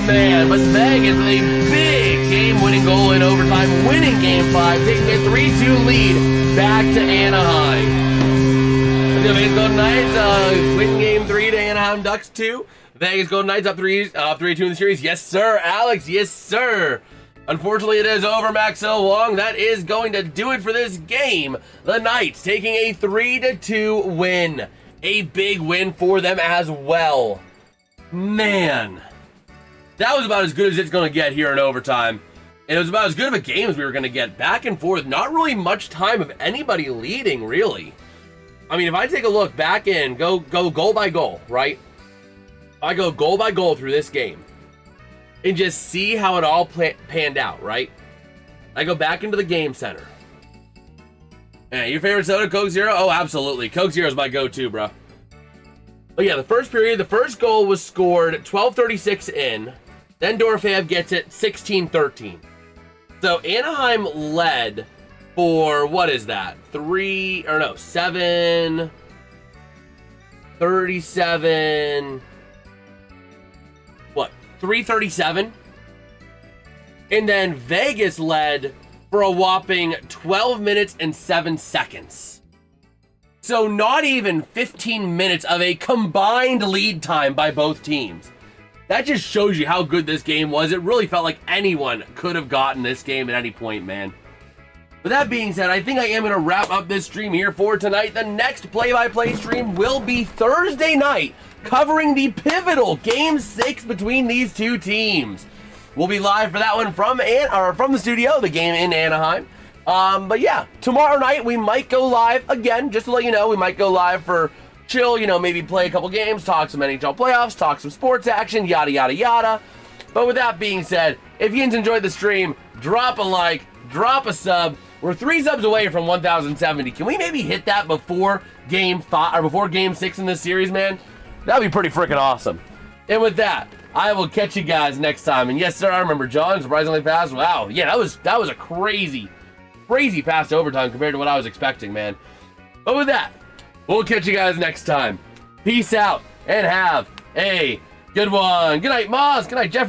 Man, but Vegas with a big game-winning goal in overtime, winning Game 5, taking a 3-2 lead back to Anaheim. The Vegas Golden Knights win Game 3 to Anaheim Ducks 2. Vegas Golden Knights up 3-2 in the series. Yes, sir, Alex. Yes, sir. Unfortunately, it is over, Maxwell Wong. That is going to do it for this game. The Knights taking a 3-2 win. A big win for them as well. Man, that was about as good as it's going to get here in overtime. And it was about as good of a game as we were going to get. Back and forth. Not really much time of anybody leading, really. I mean, if I take a look back in, go goal by goal, right? I go goal by goal through this game. And just see how it all panned out, right? I go back into the game center. And your favorite soda, Coke Zero? Oh, absolutely. Coke Zero is my go-to, bro. But yeah, the first period, the first goal was scored 12:36 in. Then Dorofeyev gets it 16-13. So Anaheim led for, what is that? 7:37. What? 3:37. And then Vegas led for a whopping 12 minutes and 7 seconds. So not even 15 minutes of a combined lead time by both teams. That just shows you how good this game was. It really felt like anyone could have gotten this game at any point, man. With that being said, I think I am going to wrap up this stream here for tonight. The next play-by-play stream will be Thursday night, covering the pivotal Game 6 between these two teams. We'll be live for that one from the studio, the game in Anaheim. But yeah, tomorrow night we might go live again, just to let you know. We might go live for chill, maybe play a couple games, talk some NHL playoffs, talk some sports action, yada, yada, yada. But with that being said, if you enjoyed the stream, drop a like, drop a sub. We're 3 subs away from 1,070. Can we maybe hit that before Game 5 or before Game 6 in this series, man? That'd be pretty freaking awesome. And with that, I will catch you guys next time. And yes, sir, I remember John surprisingly fast. Wow, yeah, that was a crazy pass to overtime compared to what I was expecting, man. But with that, we'll catch you guys next time. Peace out and have a good one. Good night, Moz. Good night, Jeff.